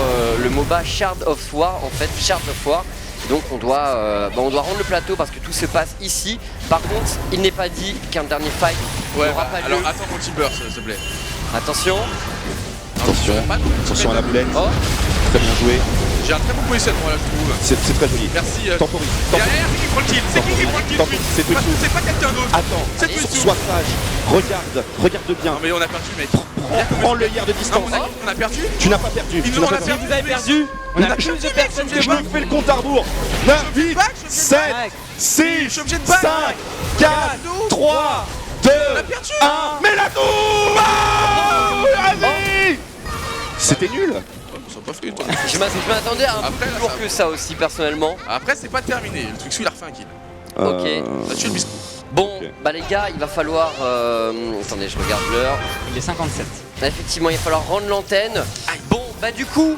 le MOBA Shard of War, en fait, Shard of War. Donc on doit rendre le plateau parce que tout se passe ici. Par contre, il n'est pas dit qu'un dernier fight Ouais, n'aura bah, pas lieu. alors attends mon T-Burst, s'il te plaît. Attention. Attention. Pas de- Attention à la boulette. Oh, Très bien joué. J'ai un très bon positionnement là, je trouve. C'est très joli. Merci. Temporise. Derrière, c'est qui prend le kill. C'est qui prend le kill Temporise, c'est tout Parce que dessous. c'est pas quelqu'un d'autre. Attends, C'est tout dessous. sois sage. Regarde bien. Non mais on a perdu, mec. Prends le lierre de Non, distance. on a perdu. Tu n'as pas perdu. Ils Tu nous n'as on pas a perdu. perdu. Vous avez perdu. On a plus de personnes que Je moi. me fais le compte à rebours. 9, 8, 7, 6, Je suis obligé de back. 5, 4, 3, 2, On a perdu. 1. Mais la tour. Vas-y. C'était nul. On s'en pas fait, toi. je m'attendais à un peu Après, plus là, lourd ça- que ça aussi, personnellement. Après, c'est pas terminé. Le truc, il a refait un kill. Ok. On a tué le biscuit. Bon, Ok. bah les gars, il va falloir. Attendez, je regarde l'heure. Il est 57. Effectivement, il va falloir rendre l'antenne. Bon, bah du coup,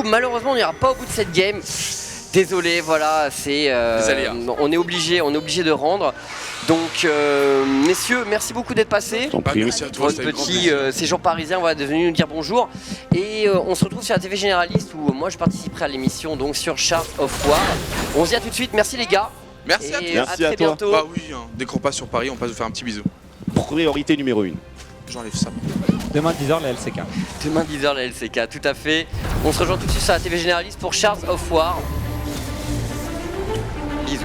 malheureusement, on n'ira pas au bout de cette game. Désolé, voilà, c'est. Des aléas. On est obligé de rendre. Donc, messieurs, merci beaucoup d'être passés. T'en prie. Merci à toi. Votre c'était avec grand petit plaisir. séjour parisien, voilà, de venir nous dire bonjour. Et on se retrouve sur la TV généraliste où moi je participerai à l'émission donc sur Shard of War. On se dit à tout de suite, merci les gars. Merci à Et toi. Merci à à très toi. bientôt. Bah oui, hein. Dès qu'on passe sur Paris, on passe vous faire un petit bisou. priorité numéro 1. J'enlève ça. Demain 10h, la LCK. Demain 10h la LCK, tout à fait. On se rejoint tout de suite sur la TV Généraliste pour Shards of War. Bisous.